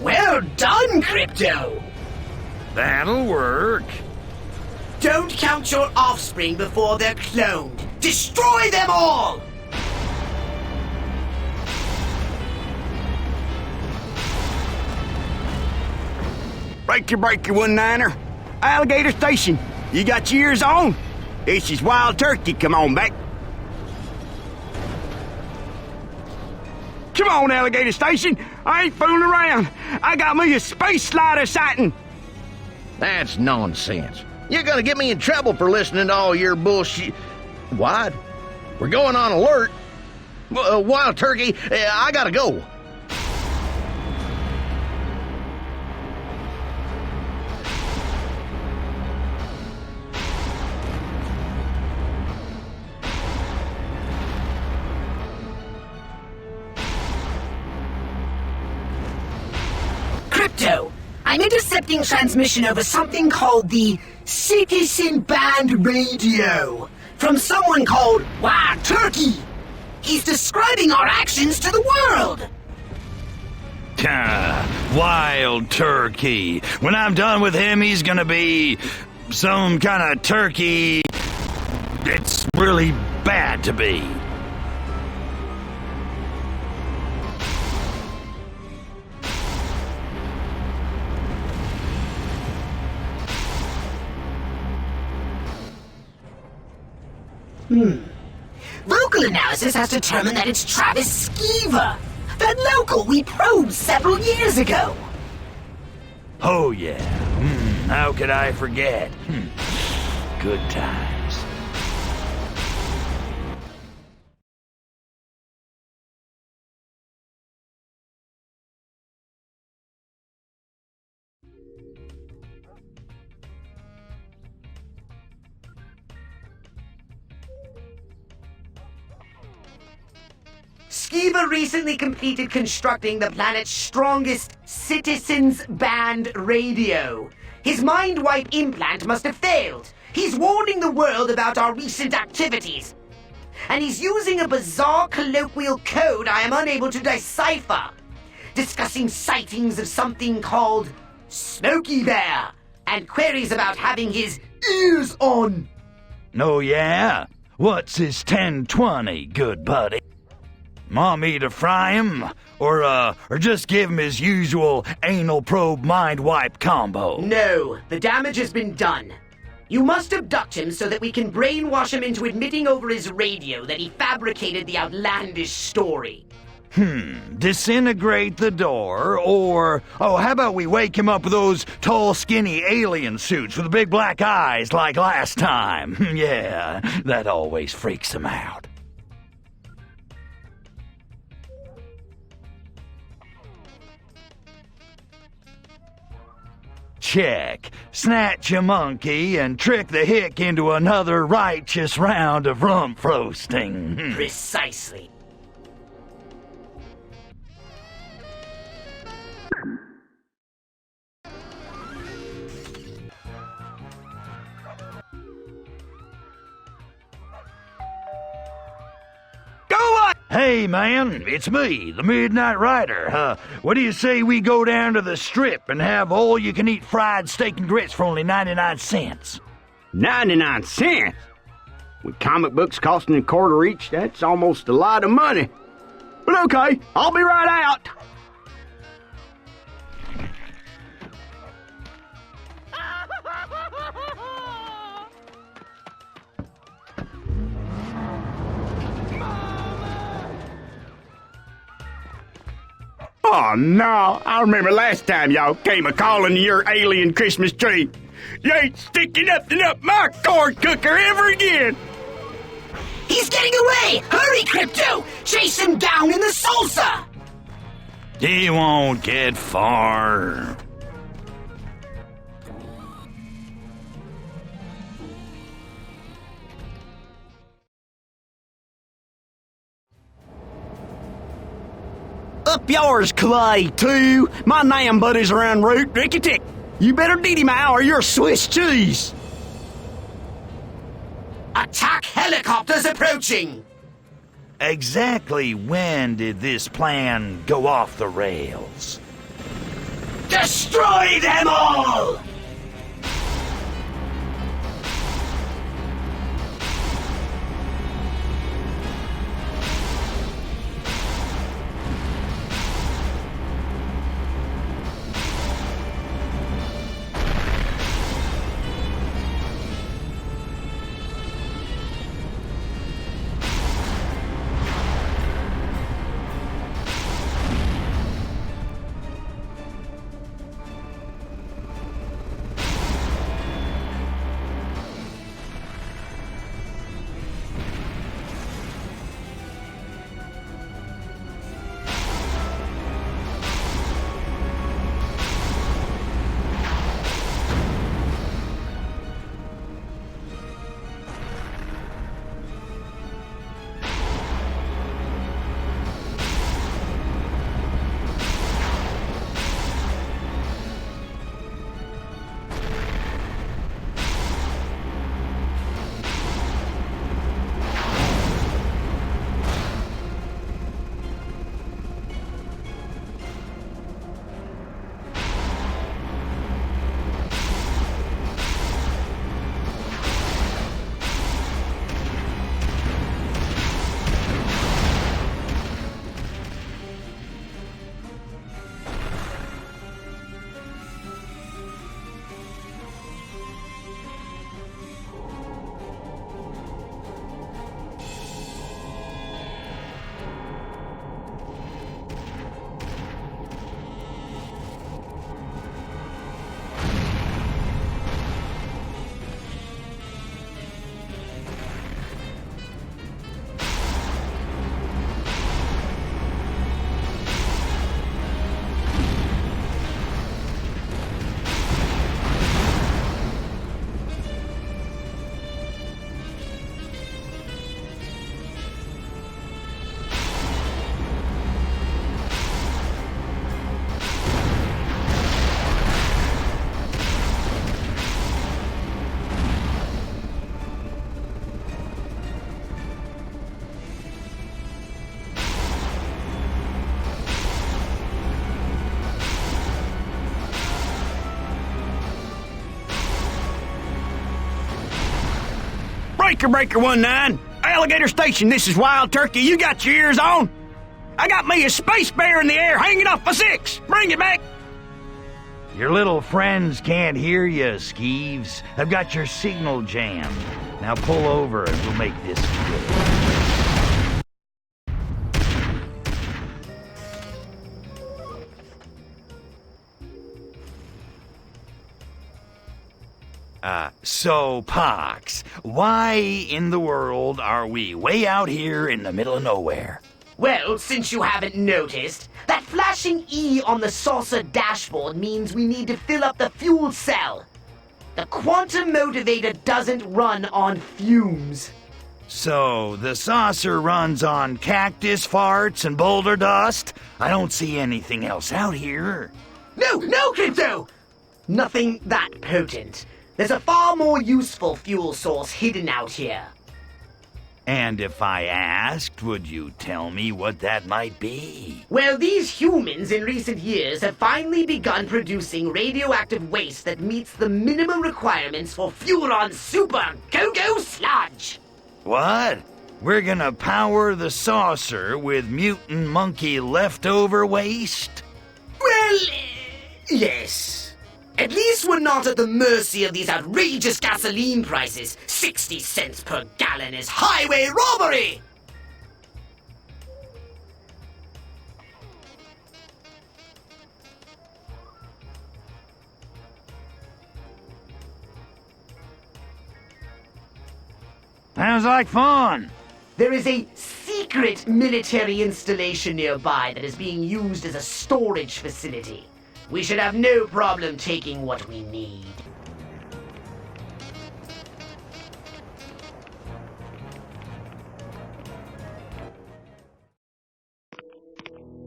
Well done, Crypto! That'll work. Don't count your offspring before they're cloned. Destroy them all! Break your one-niner. Alligator Station, you got your ears on? This is Wild Turkey, come on back. Come on, Alligator Station, I ain't fooling around. I got me a space slider sighting. That's nonsense. You're gonna get me in trouble for listening to all your bullshit. What? We're going on alert. Wild Turkey, I gotta go. Crypto, I'm intercepting transmission over something called the Citizen Band Radio from someone called Wild Turkey. He's describing our actions to the world. Wild Turkey. When I'm done with him, he's gonna be some kind of turkey. It's really bad to be. Vocal analysis has determined that it's Travis Skeever, that local we probed several years ago. Oh yeah. How could I forget? Good times. Skeever recently completed constructing the planet's strongest Citizens Band radio. His mind wipe implant must have failed. He's warning the world about our recent activities. And he's using a bizarre colloquial code I am unable to decipher, discussing sightings of something called Smokey Bear and queries about having his ears on. Oh yeah? What's his 1020, good buddy? Want me to fry him? Or just give him his usual anal probe mind wipe combo? No, the damage has been done. You must abduct him so that we can brainwash him into admitting over his radio that he fabricated the outlandish story. Disintegrate the door, or... how about we wake him up with those tall, skinny alien suits with the big black eyes like last time? Yeah, that always freaks him out. Check. Snatch a monkey and trick the hick into another righteous round of rump roasting. Precisely. Hey, man, it's me, the Midnight Rider. What do you say we go down to the Strip and have all-you-can-eat fried steak and grits for only 99 cents? 99 cents? With comic books costing a quarter each, that's almost a lot of money. But okay, I'll be right out. Oh, no. I remember last time y'all came a-calling your alien Christmas tree. You ain't sticking nothing up my corn cooker ever again. He's getting away! Hurry, Crypto! Chase him down in the salsa! He won't get far. Up yours, Clay, too. My damn buddies are en route. Ricky-tick. You better deed him out or you're Swiss cheese. Attack helicopters approaching! Exactly when did this plan go off the rails? Destroy them all! Breaker 19, Alligator Station, this is Wild Turkey. You got your ears on? I got me a space bear in the air hanging off a 6. Bring it back. Your little friends can't hear you, Skeeves. I've got your signal jammed. Now pull over and we'll make this good. So, Pox, why in the world are we way out here in the middle of nowhere? Well, since you haven't noticed, that flashing E on the saucer dashboard means we need to fill up the fuel cell. The quantum motivator doesn't run on fumes. So, the saucer runs on cactus farts and boulder dust? I don't see anything else out here. No, Crypto! Nothing that potent. There's a far more useful fuel source hidden out here. And if I asked, would you tell me what that might be? Well, these humans in recent years have finally begun producing radioactive waste that meets the minimum requirements for Furon Super Go-Go Sludge. What? We're gonna power the saucer with mutant monkey leftover waste? Well, yes. At least we're not at the mercy of these outrageous gasoline prices. 60 cents per gallon is highway robbery! Sounds like fun. There is a secret military installation nearby that is being used as a storage facility. We should have no problem taking what we need.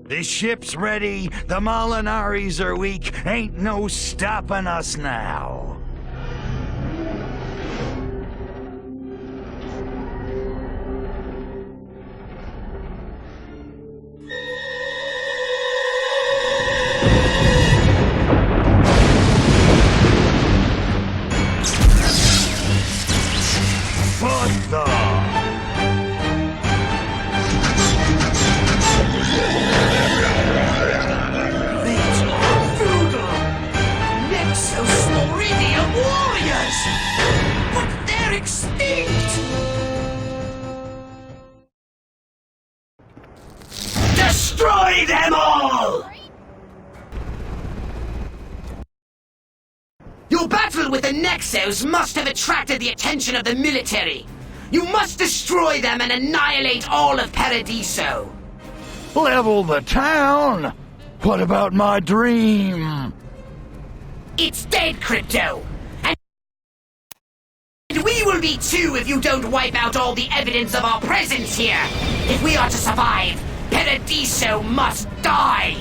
The ship's ready, the Molinaris are weak, ain't no stopping us now. What the? Nexus Meridian Warriors! But they're extinct! Destroy them all! Your battle with the Nexos must have attracted the attention of the military. You must destroy them and annihilate all of Paradiso. Level the town? What about my dream? It's dead, Crypto! And we will be too if you don't wipe out all the evidence of our presence here! If we are to survive, Paradiso must die!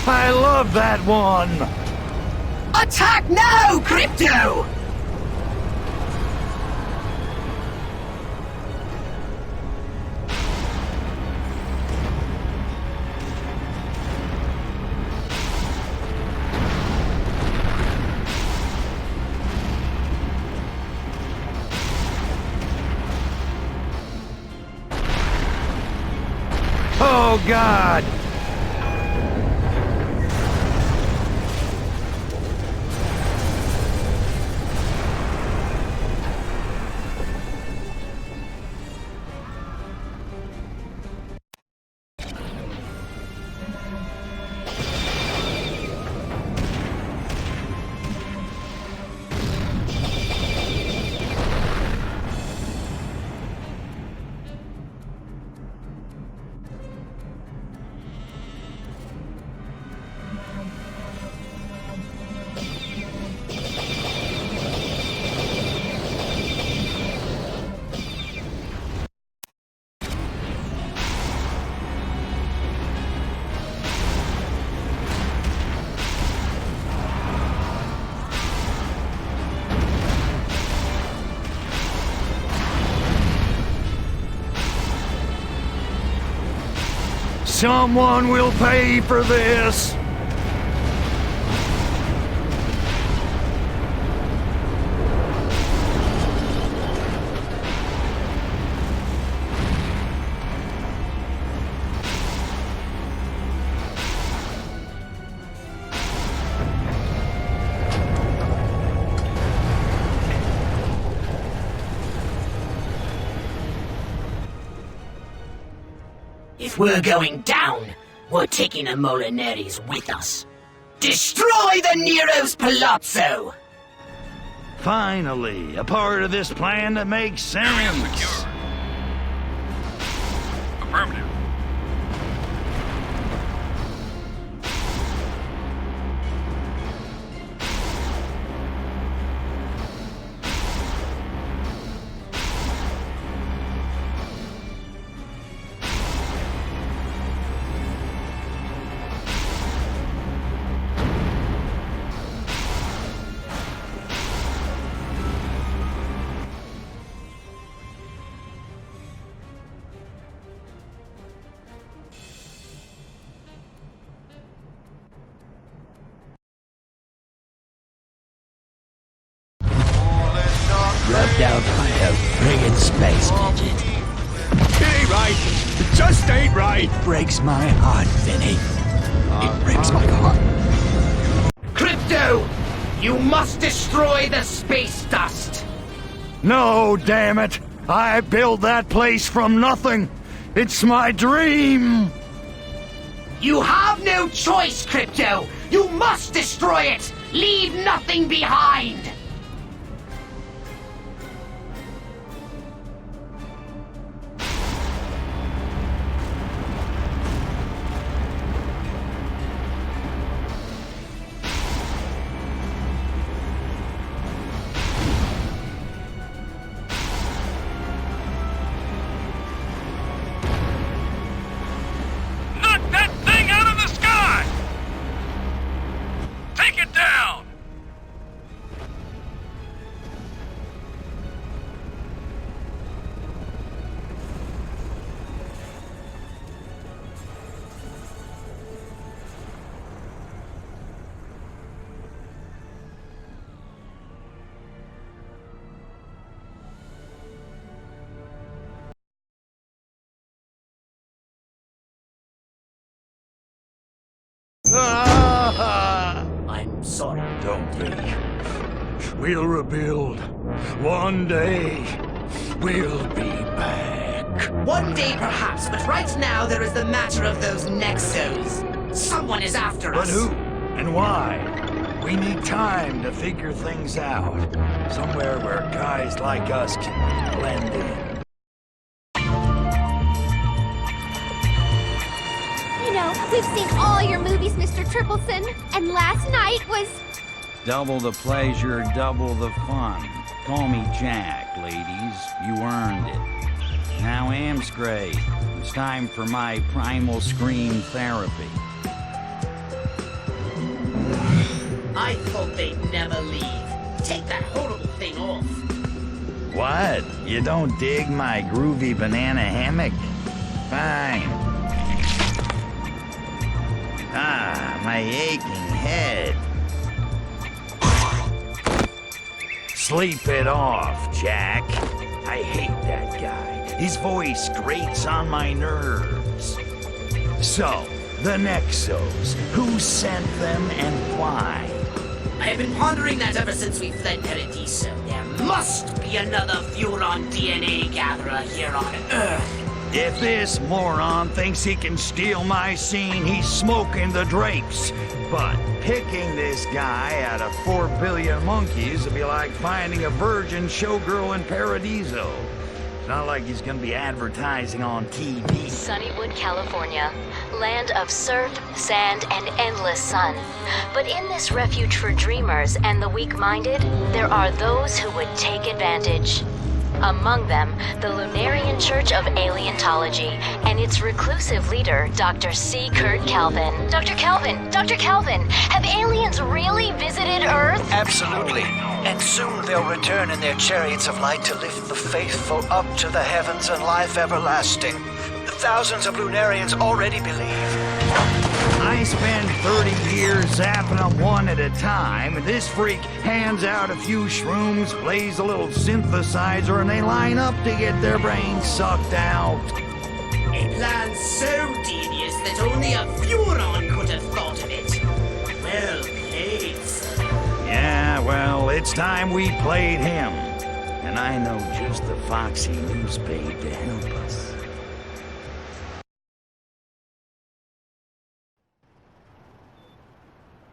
I love that one! Attack now, Crypto! Oh, God! Someone will pay for this! If we're going down, we're taking the Molineris with us. Destroy the Nero's Palazzo! Finally, a part of this plan that makes sense. Affirmative. Rubbed out by a friggin' space midget. It ain't right. It just ain't right. It breaks my heart, Vinny. It breaks my heart. Crypto! You must destroy the space dust! No, damn it! I built that place from nothing! It's my dream! You have no choice, Crypto! You must destroy it! Leave nothing behind! I'm sorry. Don't be. We'll rebuild. One day, we'll be back. One day perhaps, but right now there is the matter of those Nexos. Someone is after us. But who? And why? We need time to figure things out. Somewhere where guys like us can blend in. We've seen all your movies, Mr. Tripleson, and last night was... Double the pleasure, double the fun. Call me Jack, ladies. You earned it. Now, Amscray, it's time for my primal scream therapy. I thought they'd never leave. Take that horrible thing off. What? You don't dig my groovy banana hammock? Fine. Ah, my aching head. Sleep it off, Jack. I hate that guy. His voice grates on my nerves. So, the Nexos. Who sent them and why? I have been pondering that ever since we fled Paradiso. There must be another Furon DNA gatherer here on Earth. If this moron thinks he can steal my scene, he's smoking the drapes. But picking this guy out of 4 billion monkeys would be like finding a virgin showgirl in Paradiso. It's not like he's gonna be advertising on TV. Sunnywood, California. Land of surf, sand, and endless sun. But in this refuge for dreamers and the weak-minded, there are those who would take advantage. Among them, the Lunarian Church of Alientology and its reclusive leader, Dr. C. Kurt Calvin. Dr. Calvin, have aliens really visited Earth? Absolutely. And soon they'll return in their chariots of light to lift the faithful up to the heavens and life everlasting. Thousands of Lunarians already believe. I spend 30 years zapping them one at a time, and this freak hands out a few shrooms, plays a little synthesizer, and they line up to get their brains sucked out. A plan so devious that only a Furon could have thought of it. Well played, sir. Yeah, well, it's time we played him. And I know just the foxy news babe to help us.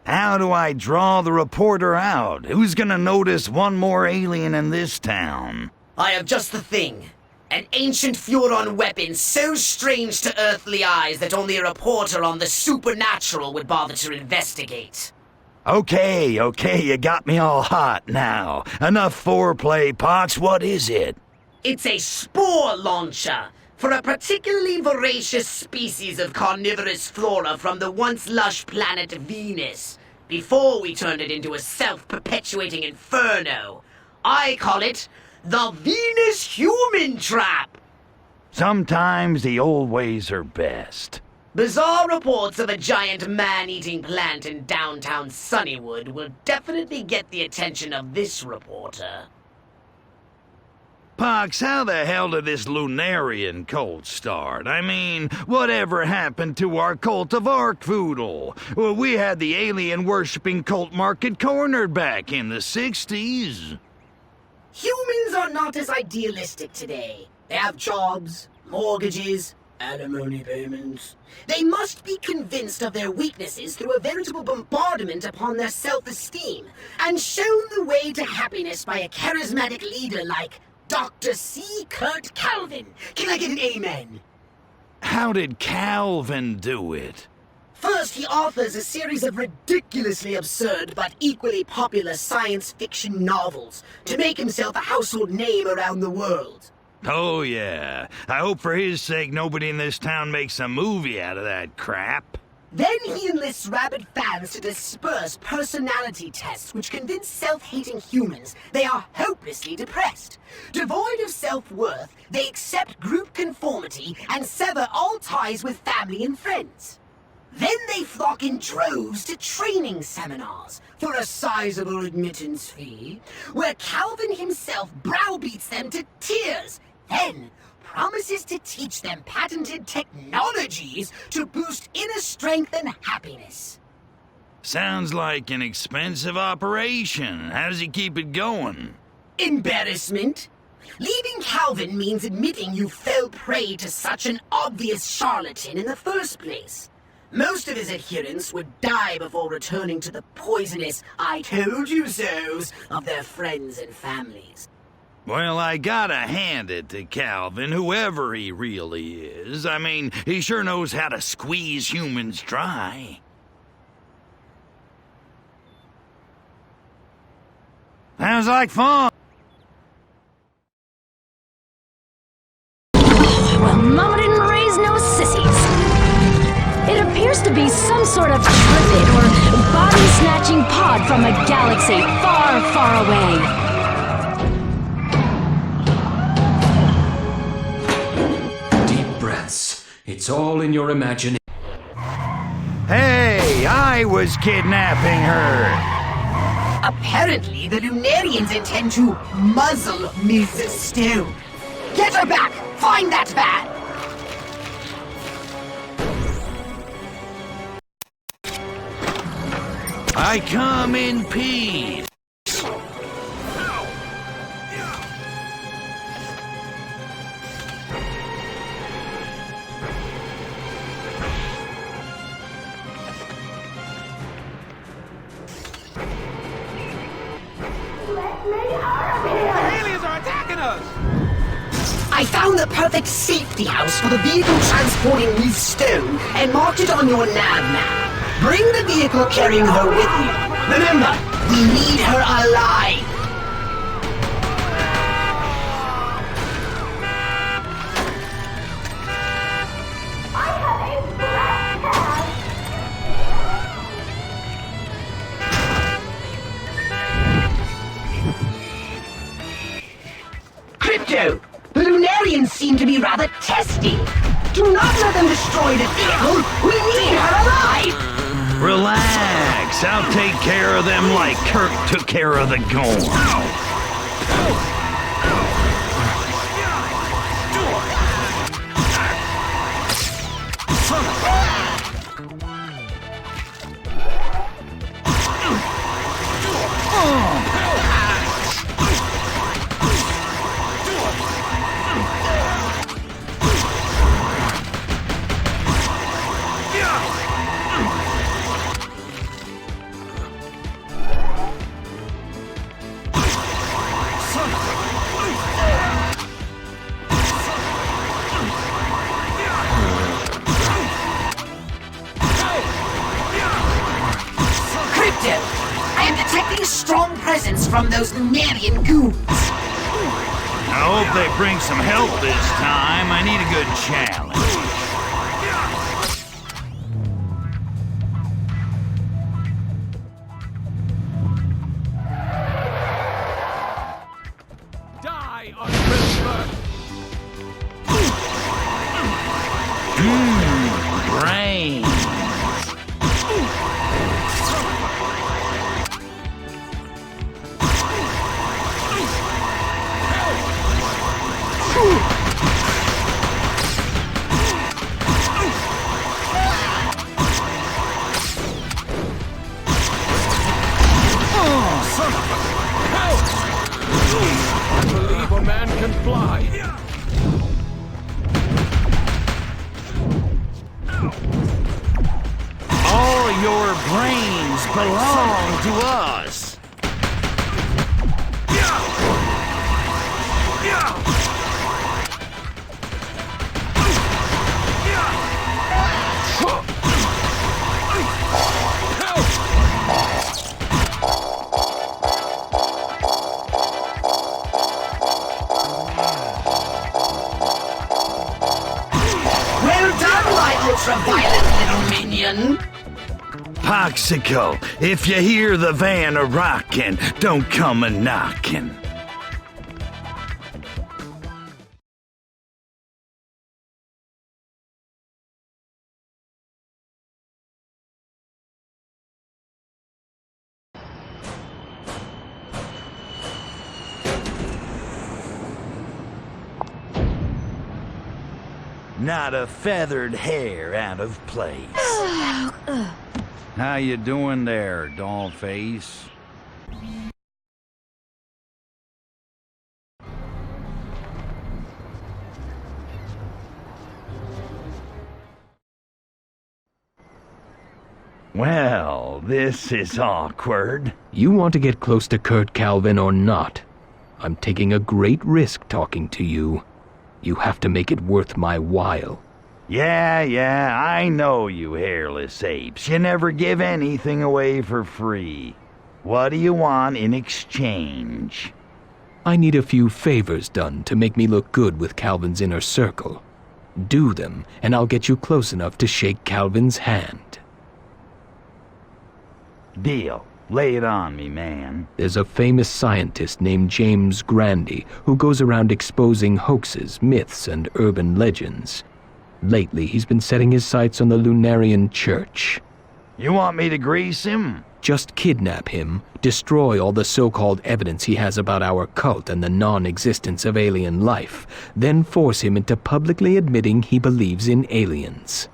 How do I draw the reporter out? Who's gonna notice one more alien in this town? I have just the thing. An ancient Furon weapon so strange to earthly eyes that only a reporter on the supernatural would bother to investigate. Okay, you got me all hot now. Enough foreplay, Pox. What is it? It's a spore launcher for a particularly voracious species of carnivorous flora from the once lush planet Venus, before we turned it into a self-perpetuating inferno. I call it the Venus Human Trap. Sometimes the old ways are best. Bizarre reports of a giant man-eating plant in downtown Sunnywood will definitely get the attention of this reporter. Pox, how the hell did this Lunarian cult start? I mean, whatever happened to our cult of Arkvoodle? Well, we had the alien-worshipping cult market cornered back in the 60s. Humans are not as idealistic today. They have jobs, mortgages, alimony payments. They must be convinced of their weaknesses through a veritable bombardment upon their self-esteem, and shown the way to happiness by a charismatic leader like Dr. C. Kurt Calvin. Can I get an amen? How did Calvin do it? First, he authors a series of ridiculously absurd but equally popular science fiction novels to make himself a household name around the world. Oh, yeah. I hope for his sake nobody in this town makes a movie out of that crap. Then he enlists rabid fans to disperse personality tests which convince self-hating humans they are hopelessly depressed. Devoid of self-worth, they accept group conformity and sever all ties with family and friends. Then they flock in droves to training seminars for a sizable admittance fee, where Calvin himself browbeats them to tears, then promises to teach them patented technologies to boost inner strength and happiness. Sounds like an expensive operation. How does he keep it going? Embarrassment. Leaving Calvin means admitting you fell prey to such an obvious charlatan in the first place. Most of his adherents would die before returning to the poisonous "I told you so's" of their friends and families. Well, I gotta hand it to Calvin, whoever he really is. I mean, he sure knows how to squeeze humans dry. Sounds like fun. Well, Mama didn't raise no sissies. It appears to to be some sort of Turbid or body-snatching pod from a galaxy far, far away. Deep breaths. It's all in your imagination. Hey, I was kidnapping her. Apparently, the Lunarians intend to muzzle Ms. Stone. Get her back! Find that van! I come in peace. Aliens are attacking us! I found the perfect safety house for the vehicle transporting Ms. Stone and marked it on your nav map. Bring the vehicle carrying her with you. Remember, we need her alive. Crypto, the Lunarians seem to be rather testy. Do not let them destroy the vehicle. We need her alive. Relax, I'll take care of them like Kirk took care of the Gorn. Strong presence from those Lunarian goons. I hope they bring some help this time. I need a good challenge. Die on Christmas! Brains. I believe a man can fly. All your brains belong to us. Ultra-violent little minion. Poxico, if you hear the van a-rockin', don't come a-knockin'. Not a feathered hair out of place. How you doing there, dollface? Well, this is awkward. You want to get close to Kurt Calvin or not? I'm taking a great risk talking to you. You have to make it worth my while. Yeah, I know you hairless apes. You never give anything away for free. What do you want in exchange? I need a few favors done to make me look good with Calvin's inner circle. Do them, and I'll get you close enough to shake Calvin's hand. Deal. Lay it on me, man. There's a famous scientist named James Grandy who goes around exposing hoaxes, myths, and urban legends. Lately, he's been setting his sights on the Lunarian Church. You want me to grease him? Just kidnap him, destroy all the so-called evidence he has about our cult and the non-existence of alien life, then force him into publicly admitting he believes in aliens.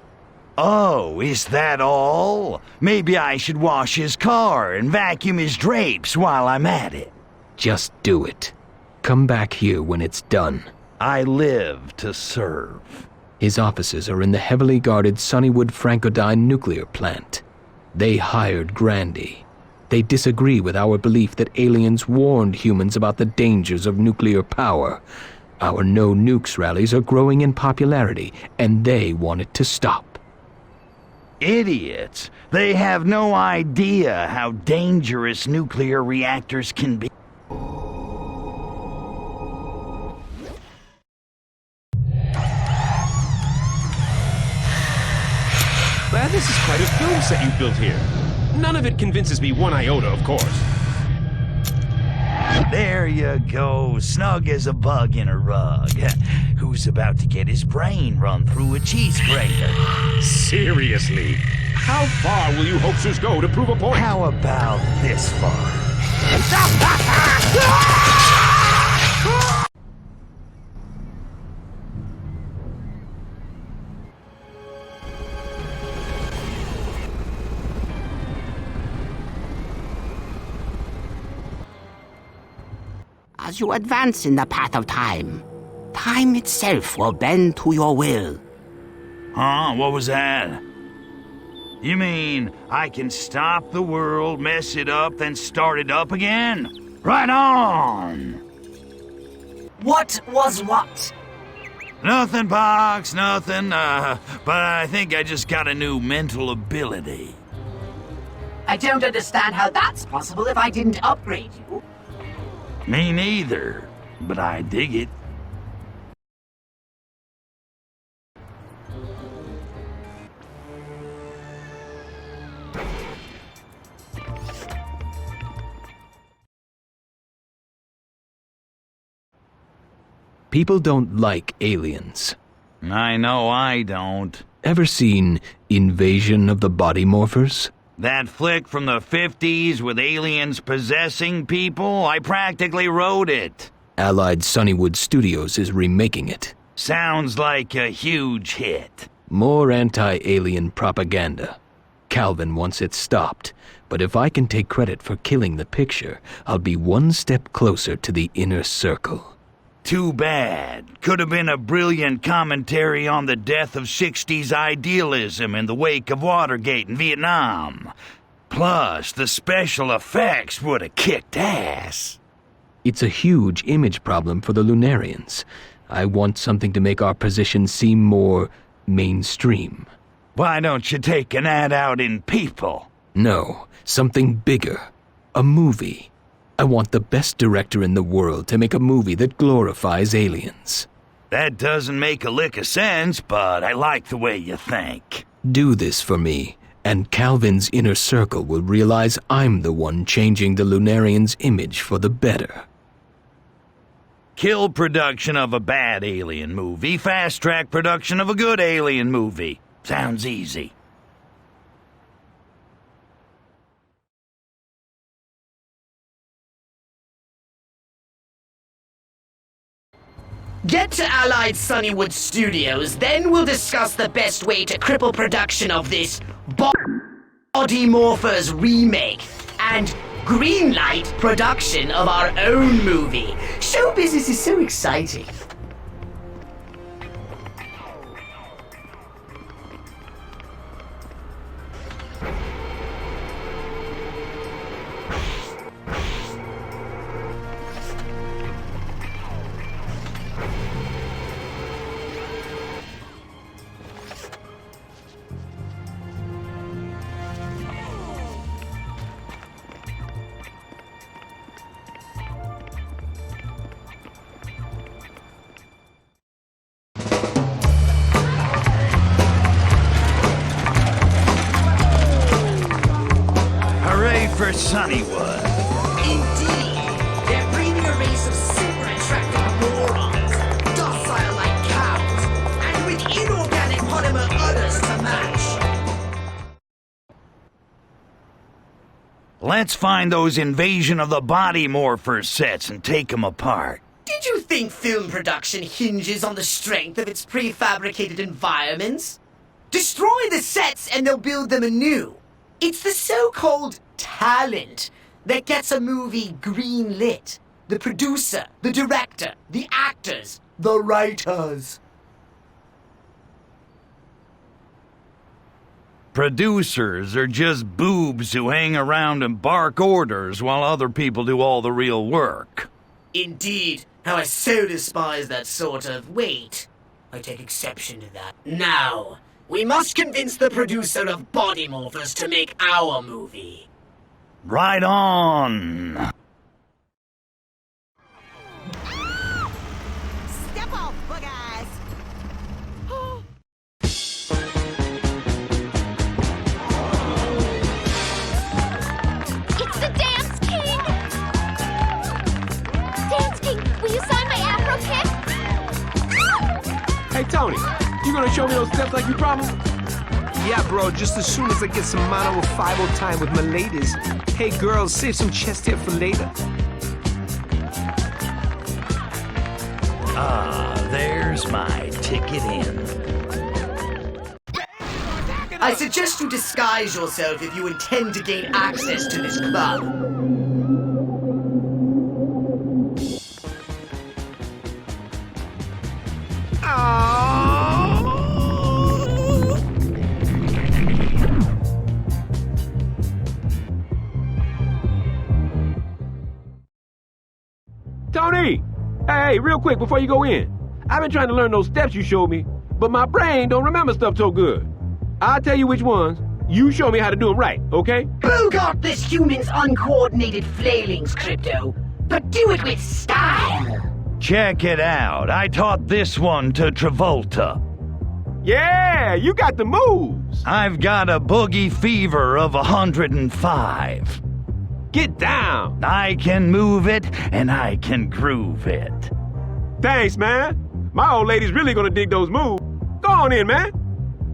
Oh, is that all? Maybe I should wash his car and vacuum his drapes while I'm at it. Just do it. Come back here when it's done. I live to serve. His offices are in the heavily guarded Sunnywood Francodyne nuclear plant. They hired Grandy. They disagree with our belief that aliens warned humans about the dangers of nuclear power. Our no nukes rallies are growing in popularity, and they want it to stop. Idiots. They have no idea how dangerous nuclear reactors can be. Glad this is quite a film set you built here. None of it convinces me one iota, of course. There you go, snug as a bug in a rug. Who's about to get his brain run through a cheese grater? Seriously? How far will you hoaxers go to prove a point? How about this far? As you advance in the path of time, time itself will bend to your will. Huh? What was that? You mean I can stop the world, mess it up, then start it up again? Right on! What was what? Nothing, Pox, nothing. But I think I just got a new mental ability. I don't understand how that's possible if I didn't upgrade you. Me neither, but I dig it. People don't like aliens. I know I don't. Ever seen Invasion of the Body Morphers? That flick from the 50s with aliens possessing people? I practically wrote it. Allied Sunnywood Studios is remaking it. Sounds like a huge hit. More anti-alien propaganda. Calvin wants it stopped, but if I can take credit for killing the picture, I'll be one step closer to the inner circle. Too bad. Could have been a brilliant commentary on the death of 60s idealism in the wake of Watergate in Vietnam. Plus, the special effects would have kicked ass. It's a huge image problem for the Lunarians. I want something to make our position seem more mainstream. Why don't you take an ad out in People? No, something bigger. A movie. I want the best director in the world to make a movie that glorifies aliens. That doesn't make a lick of sense, but I like the way you think. Do this for me, and Calvin's inner circle will realize I'm the one changing the Lunarians' image for the better. Kill production of a bad alien movie, fast-track production of a good alien movie. Sounds easy. Get to Allied Sunnywood Studios, then we'll discuss the best way to cripple production of this Body Morphers remake and greenlight production of our own movie. Show business is so exciting. for Sunnywood. Indeed. They're breeding a race of super attractive morons, docile like cows, and with inorganic polymer udders to match. Let's find those Invasion of the Body Morphers sets and take them apart. Did you think film production hinges on the strength of its prefabricated environments? Destroy the sets and they'll build them anew. It's the so-called talent that gets a movie green-lit. The producer, the director, the actors, the writers. Producers are just boobs who hang around and bark orders while other people do all the real work. Indeed. How I so despise that sort of... Wait. I take exception to that. Now, we must convince the producer of Body Morphers to make our movie. Right on! Step off, bug eyes. It's the Dance King! Dance King, will you sign my Afro kick? Hey, Tony, you gonna show me those steps like you promised? Yeah, bro, just as soon as I get some mono with 5 time with my ladies. Hey, girls, save some chest hair for later. Ah, there's my ticket in. I suggest you disguise yourself if you intend to gain access to this club. Tony! Hey, real quick before you go in. I've been trying to learn those steps you showed me, but my brain don't remember stuff so good. I'll tell you which ones. You show me how to do them right, okay? Bogart this human's uncoordinated flailings, Crypto, but do it with style. Check it out. I taught this one to Travolta. Yeah, you got the moves. I've got a boogie fever of 105. Get down. I can move it, and I can groove it. Thanks, man. My old lady's really gonna dig those moves. Go on in, man.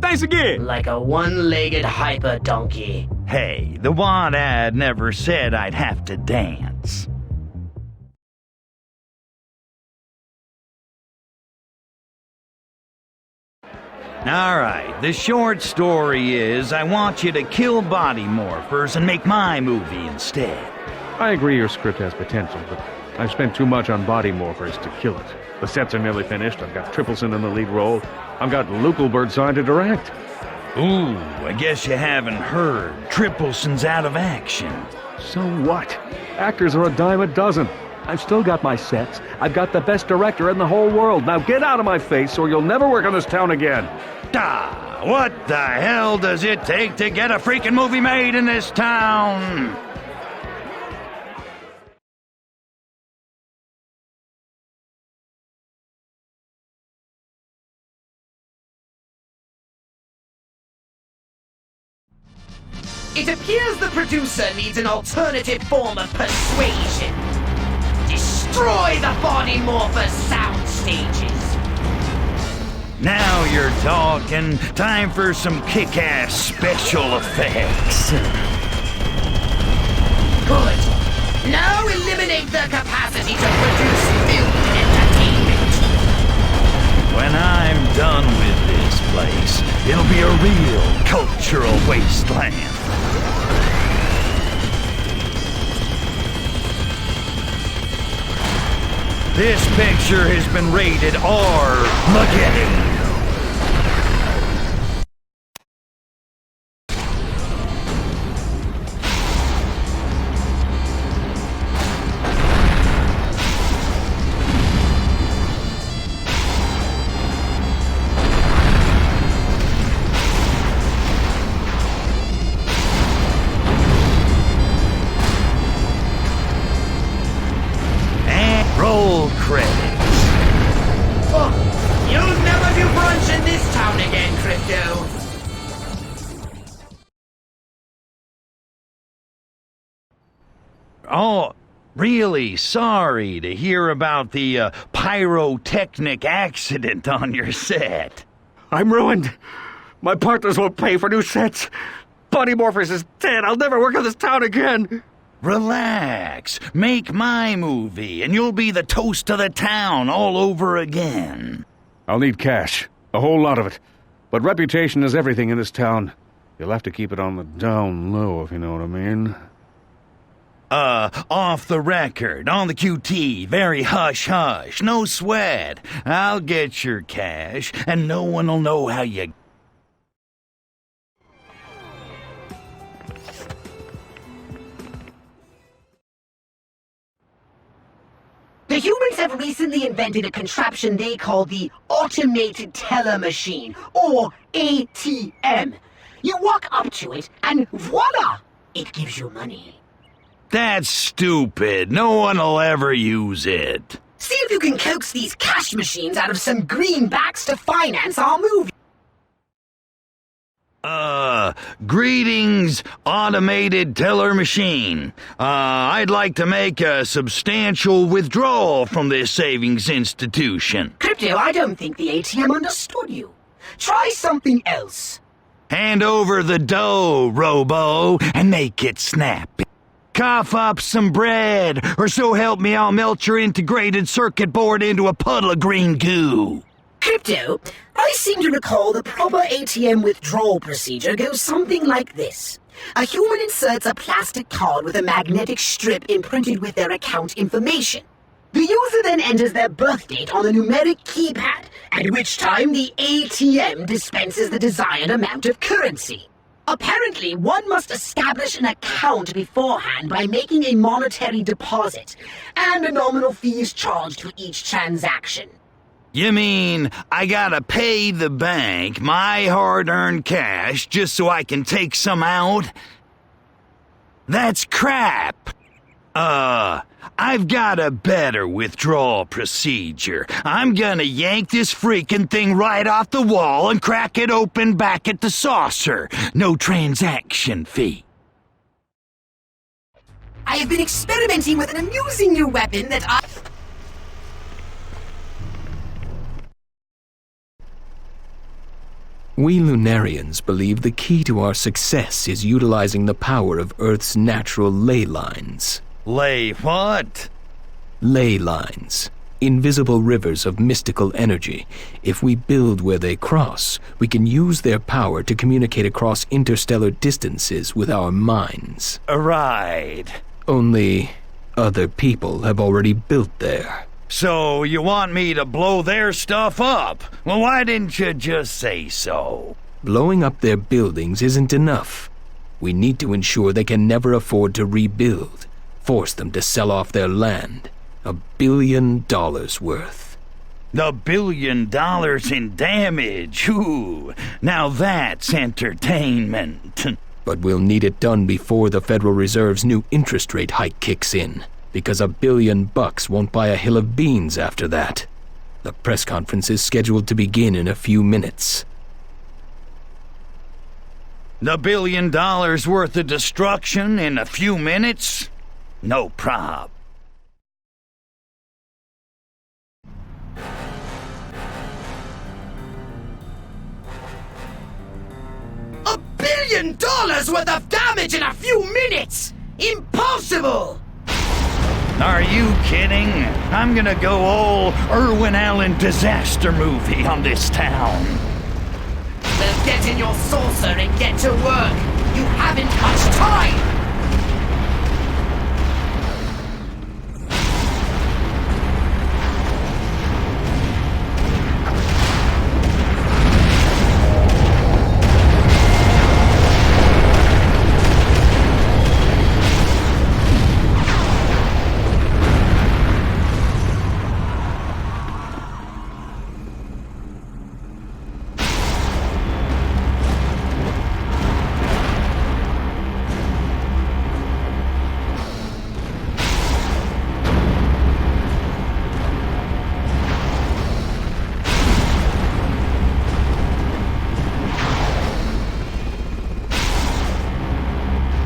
Thanks again. Like a one-legged hyper donkey. Hey, the want ad never said I'd have to dance. Alright, the short story is I want you to kill body morphers and make my movie instead. I agree your script has potential, but I've spent too much on body morphers to kill it. The sets are nearly finished, I've got Trippleson in the lead role, I've got Lukelbert signed to direct. Ooh, I guess you haven't heard. Tripleson's out of action. So what? Actors are a dime a dozen. I've still got my sets. I've got the best director in the whole world. Now get out of my face or you'll never work on this town again. Ah, what the hell does it take to get a freaking movie made in this town? It appears the producer needs an alternative form of persuasion. Destroy the body morpher sound stages. Now you're talking. Time for some kick-ass special effects. Good. Now eliminate their capacity to produce film entertainment. When I'm done with this place, it'll be a real cultural wasteland. This picture has been rated R-Mageddon. Roll credits. Oh, you'll never do Oh, really sorry to hear about the pyrotechnic accident on your set. I'm ruined. My partners won't pay for new sets. Buddy Morphers is dead. I'll never work on this town again. Relax. Make my movie, and you'll be the toast of the town all over again. I'll need cash. A whole lot of it. But reputation is everything in this town. You'll have to keep it on the down low, if you know what I mean. Off the record, on the QT, very hush-hush, no sweat. I'll get your cash, and no one will know how you... The humans have recently invented a contraption they call the Automated Teller Machine, or ATM. You walk up to it, and voila! It gives you money. That's stupid. No one will ever use it. See if you can coax these cash machines out of some greenbacks to finance our movie. Greetings, Automated Teller Machine. I'd like to make a substantial withdrawal from this savings institution. Crypto, I don't think the ATM understood you. Try something else. Hand over the dough, Robo, and make it snappy. Cough up some bread, or so help me I'll melt your integrated circuit board into a puddle of green goo. Crypto, I seem to recall the proper ATM withdrawal procedure goes something like this. A human inserts a plastic card with a magnetic strip imprinted with their account information. The user then enters their birth date on the numeric keypad, at which time the ATM dispenses the desired amount of currency. Apparently, one must establish an account beforehand by making a monetary deposit, and a nominal fee is charged for each transaction. You mean I gotta pay the bank my hard-earned cash just so I can take some out? That's crap! I've got a better withdrawal procedure. I'm gonna yank this freaking thing right off the wall and crack it open back at the saucer. No transaction fee. I have been experimenting with an amusing new weapon that I... We Lunarians believe the key to our success is utilizing the power of Earth's natural ley lines. Ley what? Ley lines. Invisible rivers of mystical energy. If we build where they cross, we can use their power to communicate across interstellar distances with our minds. Right. Only other people have already built there. So you want me to blow their stuff up? Well, why didn't you just say so? Blowing up their buildings isn't enough. We need to ensure they can never afford to rebuild. Force them to sell off their land. $1 billion worth. $1 billion in damage. Ooh, now that's entertainment. But we'll need it done before the Federal Reserve's new interest rate hike kicks in. Because $1 billion won't buy a hill of beans after that. The press conference is scheduled to begin in a few minutes. $1 billion worth of destruction in a few minutes? No prob. $1 billion worth of damage in a few minutes! Impossible! Are you kidding? I'm gonna go all Irwin Allen disaster movie on this town. Well, get in your saucer and get to work. You haven't much time.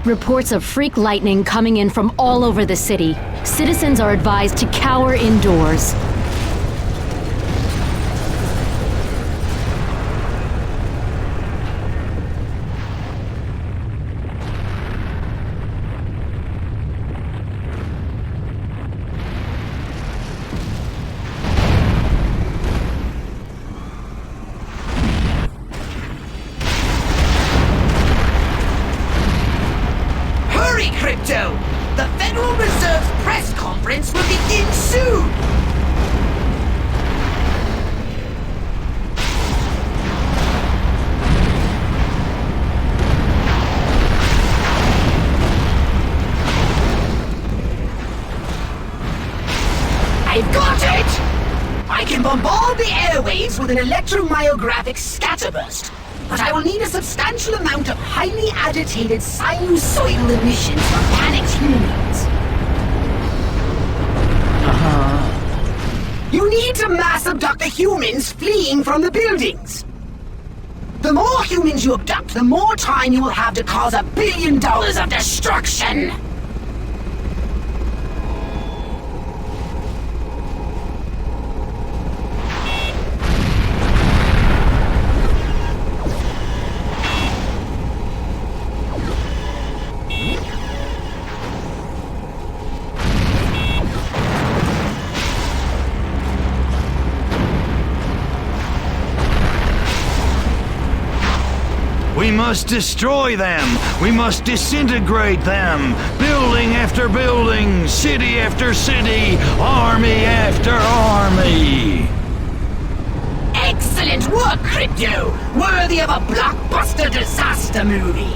Reports of freak lightning coming in from all over the city. Citizens are advised to cower indoors. Crypto! The Federal Reserve's press conference will begin soon! I've got it! I can bombard the airwaves with an electromyographic scatterburst. But I will need a substantial amount of highly agitated sinusoidal emissions from panicked humans. You need to mass abduct the humans fleeing from the buildings. The more humans you abduct, the more time you will have to cause $1 billion of destruction. We must destroy them. We must disintegrate them. Building after building, city after city, army after army. Excellent work, Crypto! Worthy of a blockbuster disaster movie.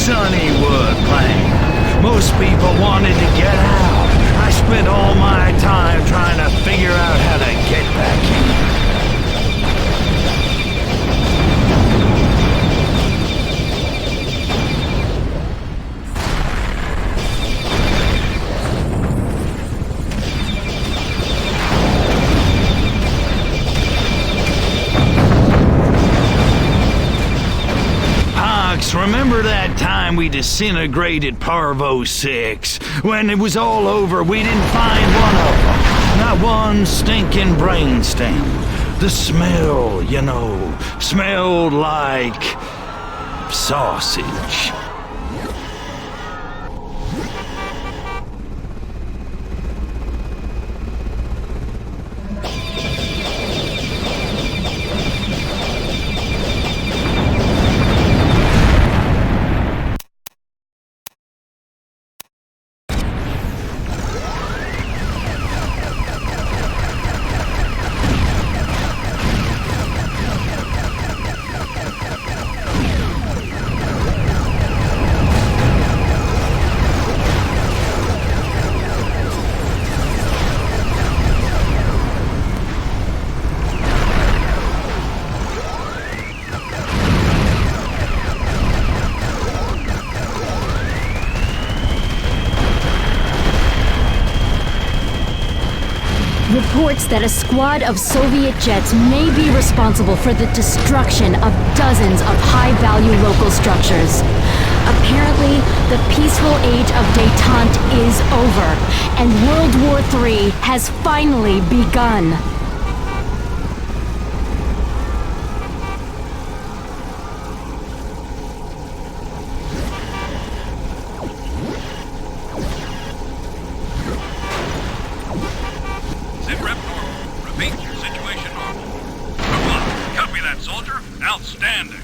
Sunnywood Lane. Most people wanted to get out. I spent all my time trying to figure out how to get back in. Remember that time we disintegrated Parvo 6? When it was all over, we didn't find one of them. Not one stinking brainstem. The smell, you know, smelled like sausage. reports that a squad of Soviet jets may be responsible for the destruction of dozens of high-value local structures. Apparently, the peaceful age of détente is over, and World War III has finally begun. Sitrep normal. Repeat, your situation normal. Come on, copy that, soldier. Outstanding.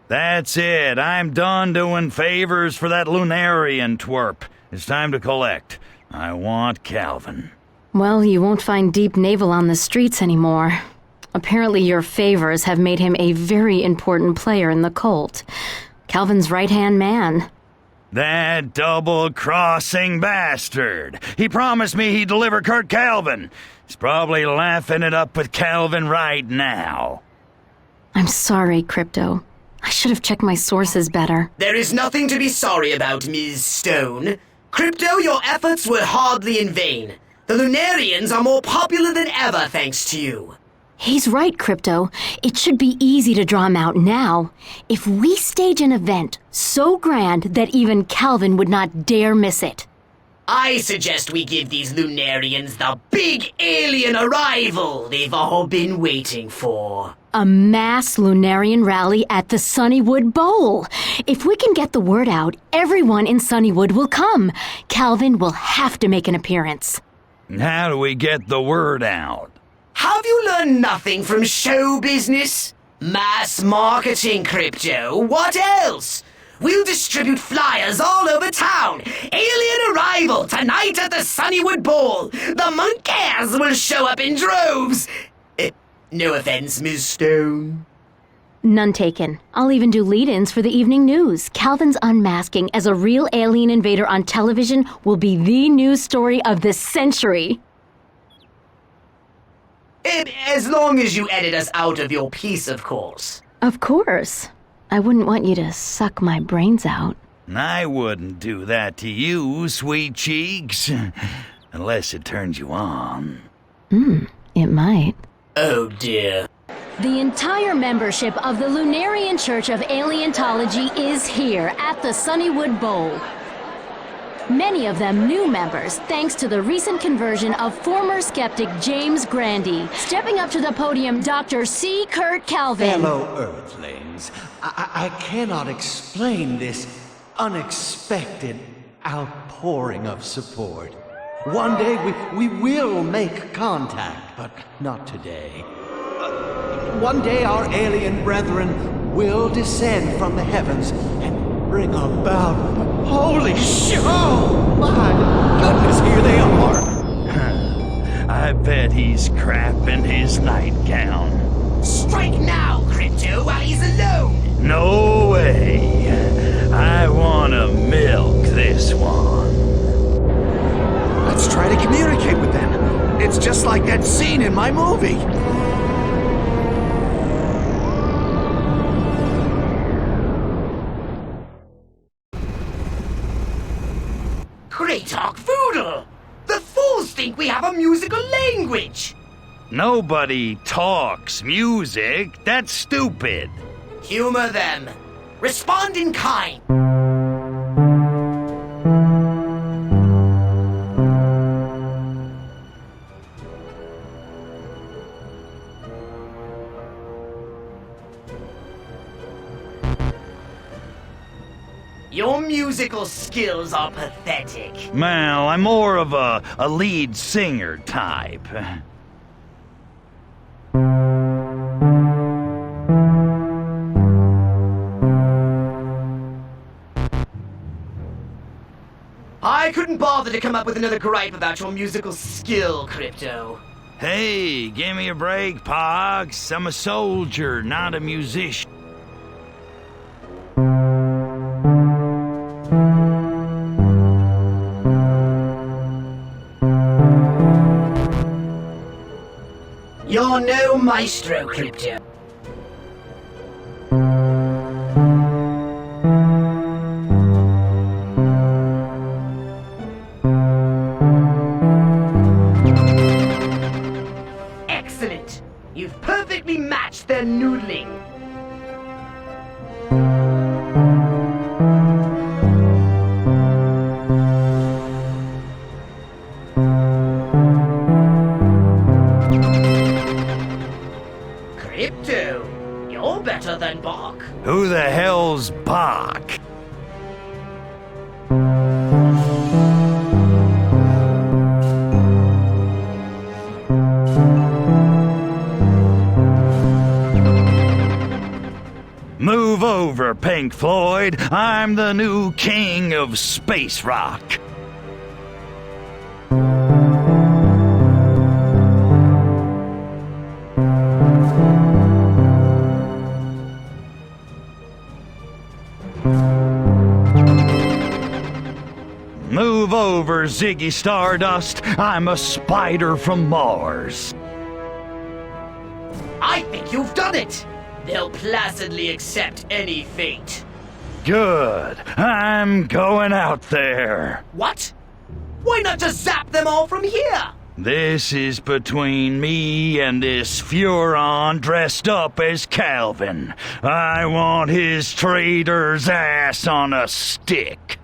That's it. I'm done doing favors for that Lunarian twerp. It's time to collect. I want Calvin. Well, you won't find Deep Naval on the streets anymore. Apparently your favors have made him a very important player in the cult. Calvin's right-hand man. That double-crossing bastard. He promised me he'd deliver Kurt Calvin. He's probably laughing it up with Calvin right now. I'm sorry, Crypto. I should have checked my sources better. There is nothing to be sorry about, Ms. Stone. Crypto, your efforts were hardly in vain. The Lunarians are more popular than ever thanks to you. He's right, Crypto. It should be easy to draw him out now. If we stage an event so grand that even Calvin would not dare miss it. I suggest we give these Lunarians the big alien arrival they've all been waiting for. A mass Lunarian rally at the Sunnywood Bowl. If we can get the word out, everyone in Sunnywood will come. Calvin will have to make an appearance. How do we get the word out? Have you learned nothing from show business? Mass marketing, Crypto. What else? We'll distribute flyers all over town. Alien arrival tonight at the Sunnywood Bowl. The monkeys will show up in droves. No offense, Ms. Stone. None taken. I'll even do lead-ins for the evening news. Calvin's unmasking as a real alien invader on television will be the news story of the century. As long as you edit us out of your piece, of course. Of course. I wouldn't want you to suck my brains out. I wouldn't do that to you, sweet cheeks. Unless it turns you on. It might. Oh dear. The entire membership of the Lunarian Church of Alientology is here at the Sunnywood Bowl. Many of them new members, thanks to the recent conversion of former skeptic James Grandy. Stepping up to the podium, Dr. C. Kurt Calvin. Fellow Earthlings, I cannot explain this unexpected outpouring of support. One day we will make contact, but not today. One day our alien brethren will descend from the heavens, and bring about a holy show! My goodness, here they are! I bet he's crapping his nightgown. Strike now, Crypto, while he's alone! No way! I wanna milk this one. Let's try to communicate with them. It's just like that scene in my movie. Great Voodle! The fools think we have a musical language! Nobody talks music. That's stupid. Humor them. Respond in kind. Your musical skills are pathetic. Well, I'm more of a lead singer type. I couldn't bother to come up with another gripe about your musical skill, Crypto. Hey, give me a break, Pogs. I'm a soldier, not a musician. You're no maestro, Crypto. Excellent. You've perfectly matched their noodling. Crypto, you're better than Bach. Who the hell's Bach? Move over, Pink Floyd. I'm the new king of space rock. Move over, Ziggy Stardust. I'm a spider from Mars. I think you've done it. They'll placidly accept any fate. Good. I'm going out there. What? Why not just zap them all from here? This is between me and this Furon dressed up as Calvin. I want his traitor's ass on a stick.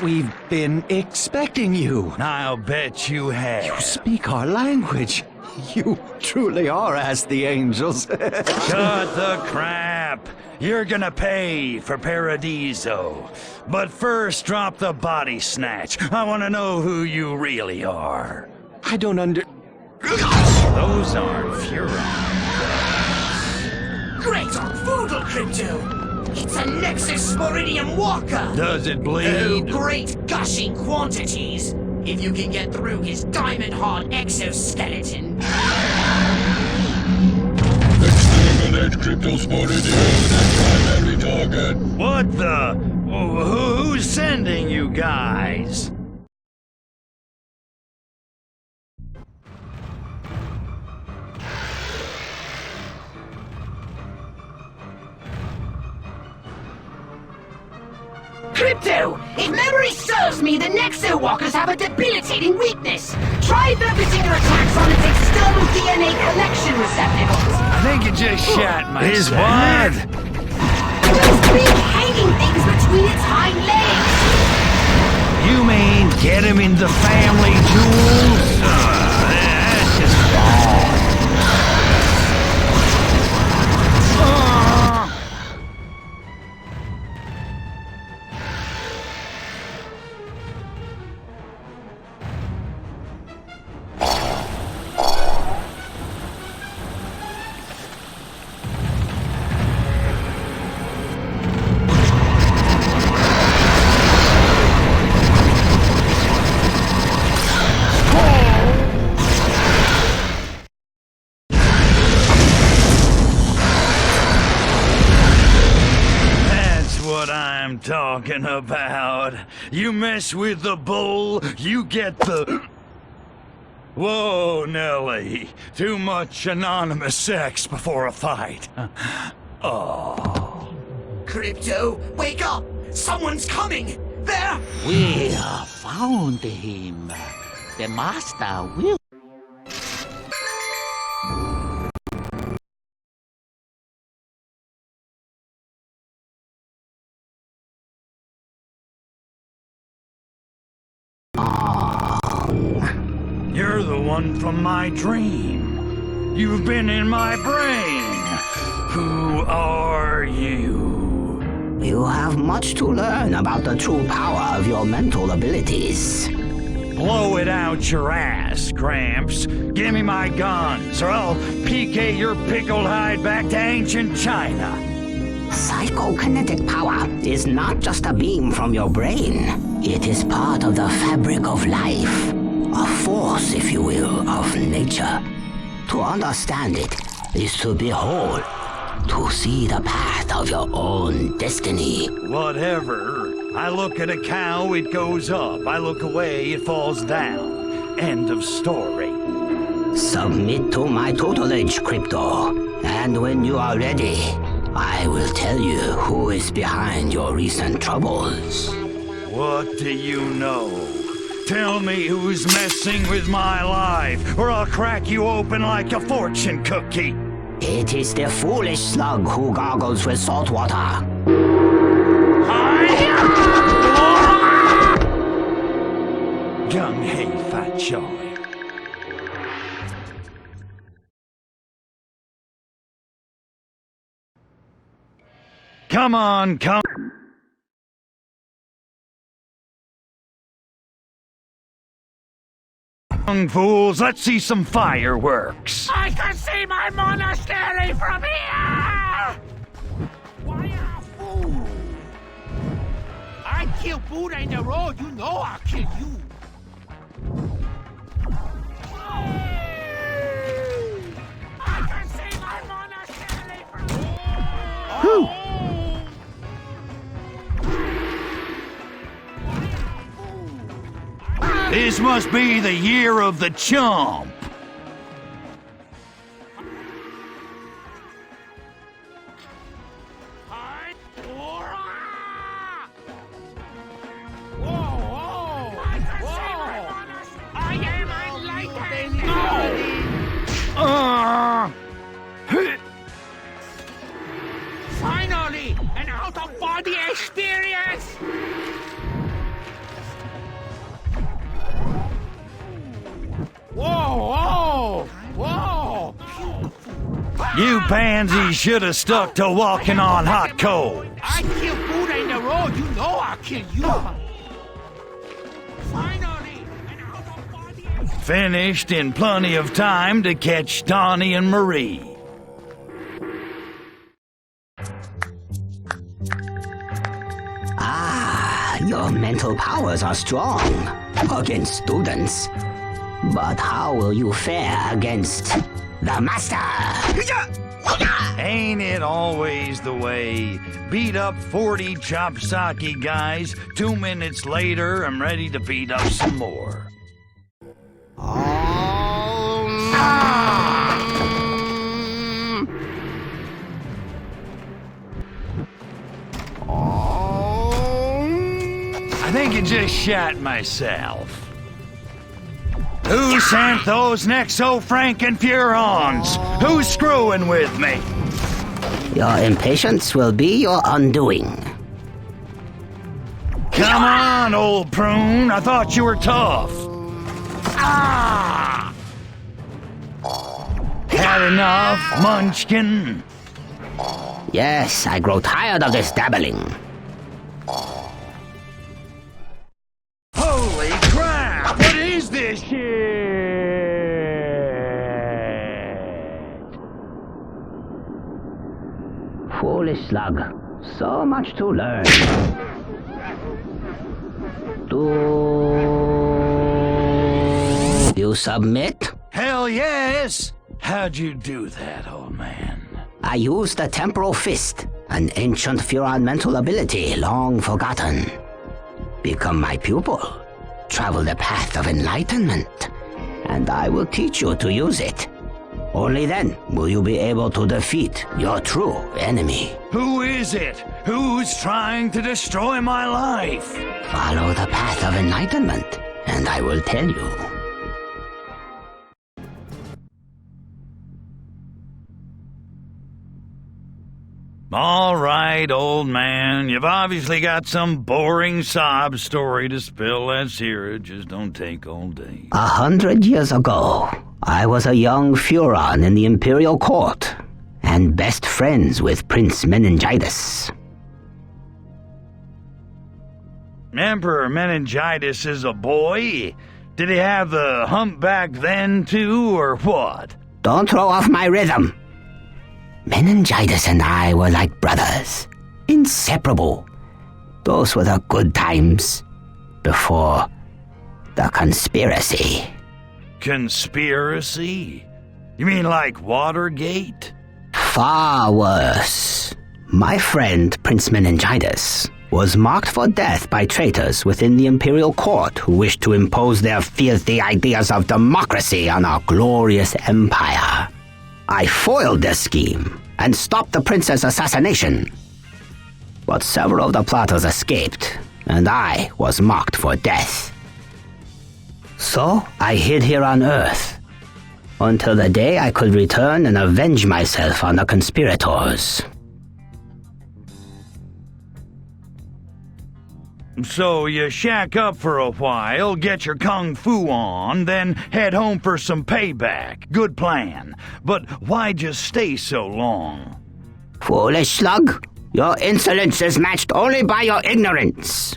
We've been expecting you. I'll bet you have. You speak our language. You truly are as the angels. Cut the crap. You're gonna pay for Paradiso. But first, drop the body snatch. I want to know who you really are. I don't Those aren't Furon. Great Voodle, Crypto! It's a Nexus Sporidium Walker! Does it bleed? Oh, great gushing quantities! If you can get through his diamond-hard exoskeleton. Exterminate Cryptosporidium, primary target. What the? Who's sending you guys? Crypto! If memory serves me, the Nexo Walkers have a debilitating weakness. Try focusing your attacks on its external DNA collection receptacles. I think you just shot myself. His what? Those big hanging things between its hind legs. You mean get him in the family jewels? That's just wrong. I'm talking about. You mess with the bull, you get the... Whoa, Nelly. Too much anonymous sex before a fight. Oh. Crypto, wake up! Someone's coming! There! We have found him. The master will... You're the one from my dream. You've been in my brain. Who are you? You have much to learn about the true power of your mental abilities. Blow it out your ass, Gramps. Give me my guns, or I'll PK your pickled hide back to ancient China. Psychokinetic power is not just a beam from your brain. It is part of the fabric of life. A force, if you will, of nature. To understand it is to behold, to see the path of your own destiny. Whatever. I look at a cow, it goes up. I look away, it falls down. End of story. Submit to my tutelage, Crypto. And when you are ready, I will tell you who is behind your recent troubles. What do you know? Tell me who's messing with my life, or I'll crack you open like a fortune cookie. It is the foolish slug who gargles with salt water. Gung-hey, Fat Charlie. Come on, come. Young fools, let's see some fireworks. I can see my monastery from here! Why a fool? I kill Buddha in the road, you know I'll kill you. I can see my monastery from here! Whew. This must be the year of the chump. Finally, an out-of-body experience! Whoa, whoa, whoa! You pansies should have stuck to walking on hot coals. I kill Buddha in the road, you know I'll kill you. Finally, an out-of-body experience. Finished in plenty of time to catch Donnie and Marie. Your mental powers are strong against students. But how will you fare against the master? Ain't it always the way? Beat up 40 chopsaki guys, 2 minutes later I'm ready to beat up some more. I think I just shot myself. Who sent those Nexo-Franken Furons? Who's screwing with me? Your impatience will be your undoing. Come on, old prune. I thought you were tough. Ah! Had enough, Munchkin? Yes, I grow tired of this dabbling. Holy crap! What is this shit? Foolish slug. So much to learn. Do you submit? Hell yes! How'd you do that, old man? I used the temporal fist. an ancient Furon mental ability long forgotten. Become my pupil, travel the path of enlightenment, and I will teach you to use it. Only then will you be able to defeat your true enemy. Who is it? Who's trying to destroy my life? Follow the path of enlightenment, and I will tell you. All right, old man. You've obviously got some boring sob story to spill. Let's hear it. Just don't take all day. 100 years ago, I was a young Furon in the Imperial Court, and best friends with Prince Meningitis. Emperor Meningitis is a boy? Did he have the humpback then, too, or what? Don't throw off my rhythm. Meningitis and I were like brothers, inseparable. Those were the good times, before the conspiracy. Conspiracy? You mean like Watergate? Far worse. My friend, Prince Meningitis, was marked for death by traitors within the Imperial Court who wished to impose their filthy ideas of democracy on our glorious empire. I foiled their scheme and stopped the prince's assassination. But several of the plotters escaped, and I was marked for death. So I hid here on Earth, until the day I could return and avenge myself on the conspirators. So you shack up for a while, get your kung fu on, then head home for some payback. Good plan. But why'd you stay so long? Foolish slug. Your insolence is matched only by your ignorance.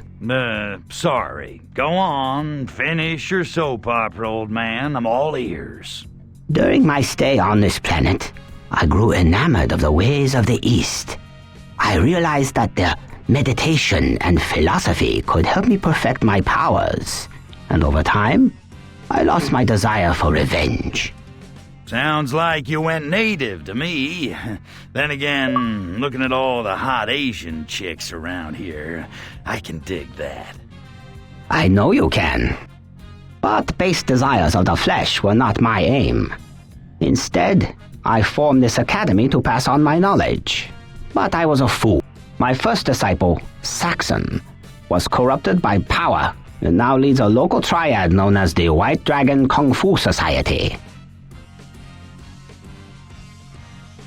Sorry. Go on. Finish your soap opera, old man. I'm all ears. During my stay on this planet, I grew enamored of the ways of the East. I realized that their meditation and philosophy could help me perfect my powers, and over time, I lost my desire for revenge. Sounds like you went native to me. Then again, looking at all the hot Asian chicks around here, I can dig that. I know you can. But base desires of the flesh were not my aim. Instead, I formed this academy to pass on my knowledge. But I was a fool. My first disciple, Saxon, was corrupted by power and now leads a local triad known as the White Dragon Kung Fu Society.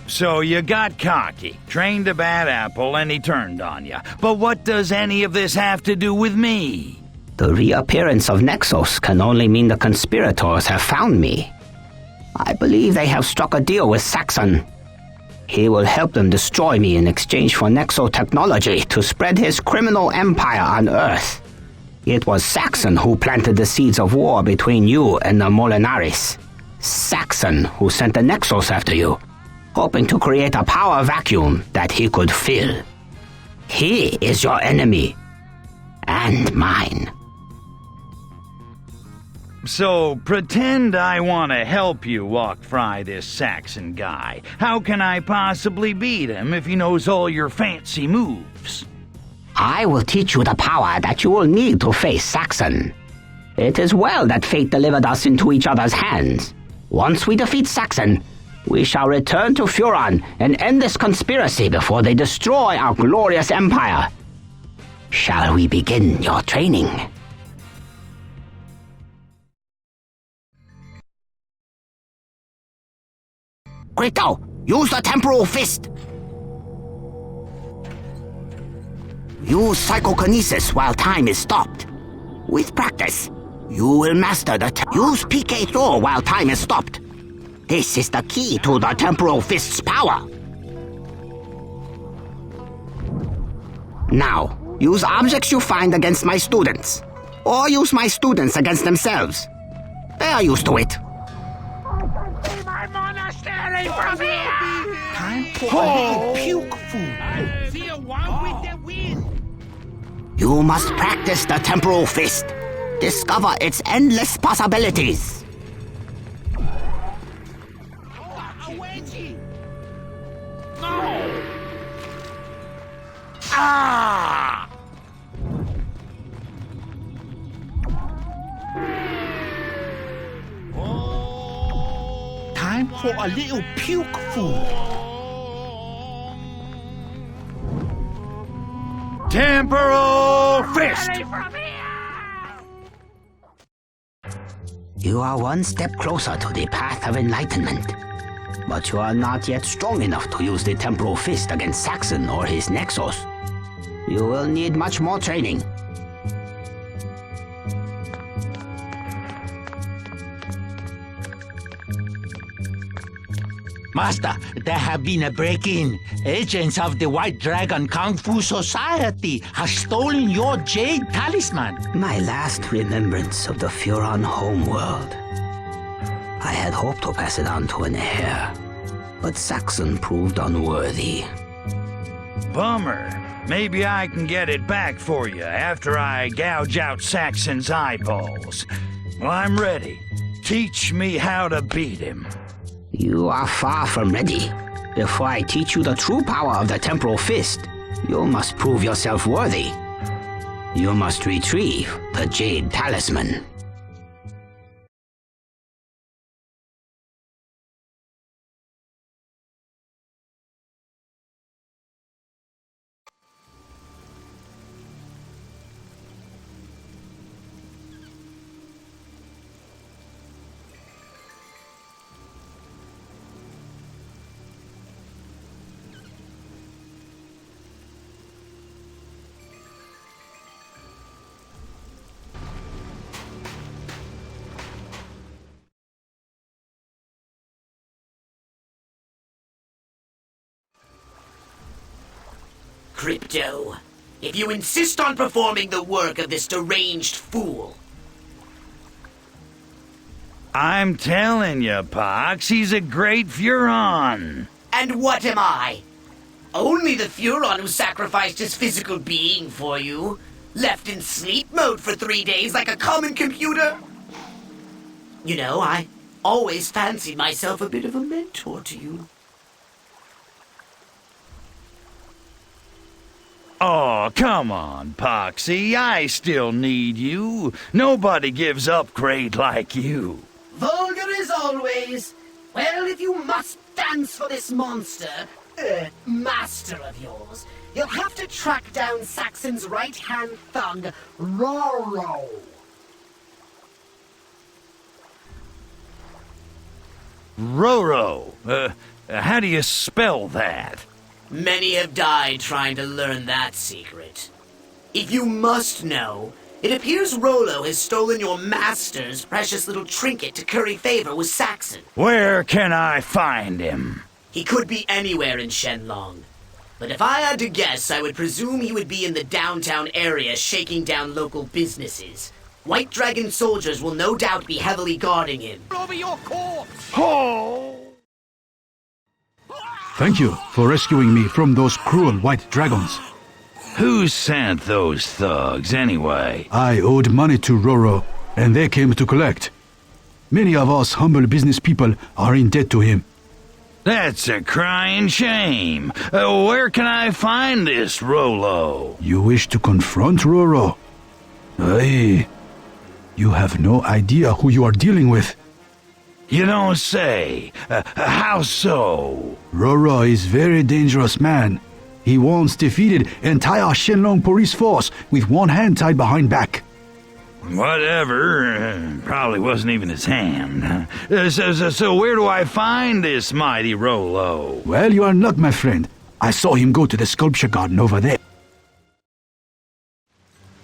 So you got cocky, trained a bad apple, and he turned on you. But what does any of this have to do with me? The reappearance of Nexus can only mean the conspirators have found me. I believe they have struck a deal with Saxon. He will help them destroy me in exchange for Nexo technology to spread his criminal empire on Earth. It was Saxon who planted the seeds of war between you and the Molinaris. Saxon who sent the Nexos after you, hoping to create a power vacuum that he could fill. He is your enemy, and mine. So, pretend I want to help you walk fry this Saxon guy. How can I possibly beat him if he knows all your fancy moves? I will teach you the power that you will need to face Saxon. It is well that fate delivered us into each other's hands. Once we defeat Saxon, we shall return to Furon and end this conspiracy before they destroy our glorious empire. Shall we begin your training? Krito, use the temporal fist! Use psychokinesis while time is stopped. With practice, you will master the use PK Throw while time is stopped. This is the key to the temporal fist's power. Now, use objects you find against my students. Or use my students against themselves. They are used to it. My monastery from here! Time for a puke food. I feel one with the wind. You must practice the temporal fist. Discover its endless possibilities. Ah! Time for a little puke food. Temporal fist! You are one step closer to the path of enlightenment. But you are not yet strong enough to use the temporal fist against Saxon or his Nexus. You will need much more training. Master, there have been a break-in. Agents of the White Dragon Kung Fu Society have stolen your jade talisman. My last remembrance of the Furon homeworld. I had hoped to pass it on to an heir, but Saxon proved unworthy. Bummer. Maybe I can get it back for you after I gouge out Saxon's eyeballs. Well, I'm ready. Teach me how to beat him. You are far from ready. Before I teach you the true power of the temporal fist, you must prove yourself worthy. You must retrieve the jade talisman. Crypto, if you insist on performing the work of this deranged fool... I'm telling you, Pox, he's a great Furon. And what am I? Only the Furon who sacrificed his physical being for you. Left in sleep mode for 3 days like a common computer. You know, I always fancied myself a bit of a mentor to you. Oh, come on, Poxy. I still need you. Nobody gives up great like you. Vulgar as always. Well, if you must dance for this master of yours, you'll have to track down Saxon's right-hand thug, Roro. Roro? How do you spell that? Many have died trying to learn that secret. If you must know, it appears Rolo has stolen your master's precious little trinket to curry favor with Saxon. Where can I find him? He could be anywhere in Shenlong. But if I had to guess, I would presume he would be in the downtown area shaking down local businesses. White Dragon soldiers will no doubt be heavily guarding him. Over your corpse! Oh! Thank you for rescuing me from those cruel white dragons. Who sent those thugs, anyway? I owed money to Roro, and they came to collect. Many of us humble business people are in debt to him. That's a crying shame. Where can I find this Rolo? You wish to confront Roro? Aye. You have no idea who you are dealing with. You don't say. How so? Roro is very dangerous man. He once defeated entire Shenlong police force with one hand tied behind back. Whatever. Probably wasn't even his hand. So where do I find this mighty Rolo? Well, you are not, my friend. I saw him go to the sculpture garden over there.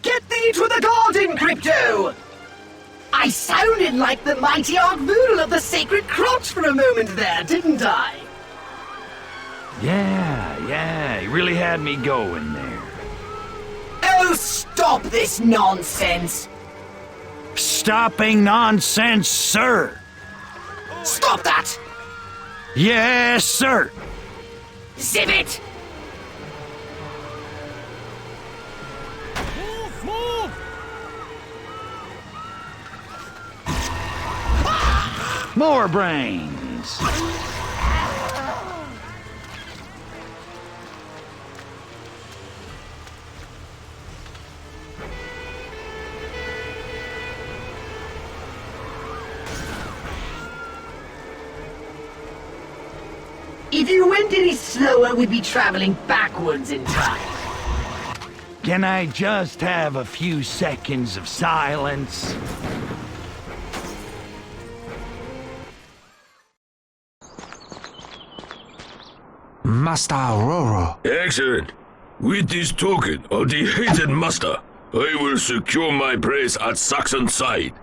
Get thee to the garden, Crypto! I sounded like the mighty Archvoodle of the Sacred Crotch for a moment there, didn't I? Yeah, he really had me going there. Oh, stop this nonsense! Stopping nonsense, sir! Stop that! Yes, sir! Zip it! Move! More brains! If you went any slower, we'd be traveling backwards in time. Can I just have a few seconds of silence? Master Roro. Excellent. With this token of the hated master, I will secure my place at Saxon's side.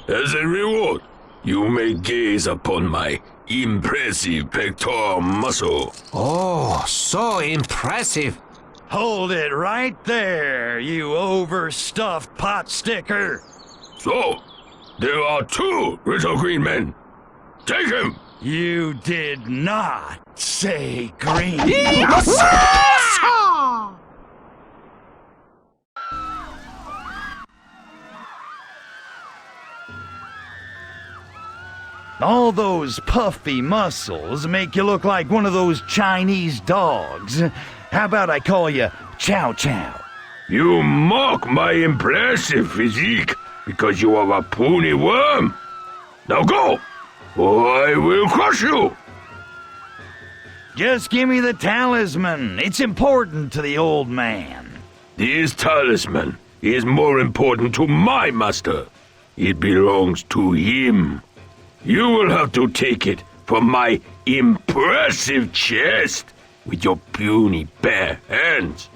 As a reward, you may gaze upon my impressive pectoral muscle. Oh, so impressive. Hold it right there, you overstuffed pot sticker. So, there are 2 little green men. Take him! You did not say green. All those puffy muscles make you look like one of those Chinese dogs. How about I call you Chow Chow? You mock my impressive physique because you are a puny worm. Now go, or I will crush you. Just give me the talisman. It's important to the old man. This talisman is more important to my master. It belongs to him. You will have to take it from my impressive chest with your puny bare hands.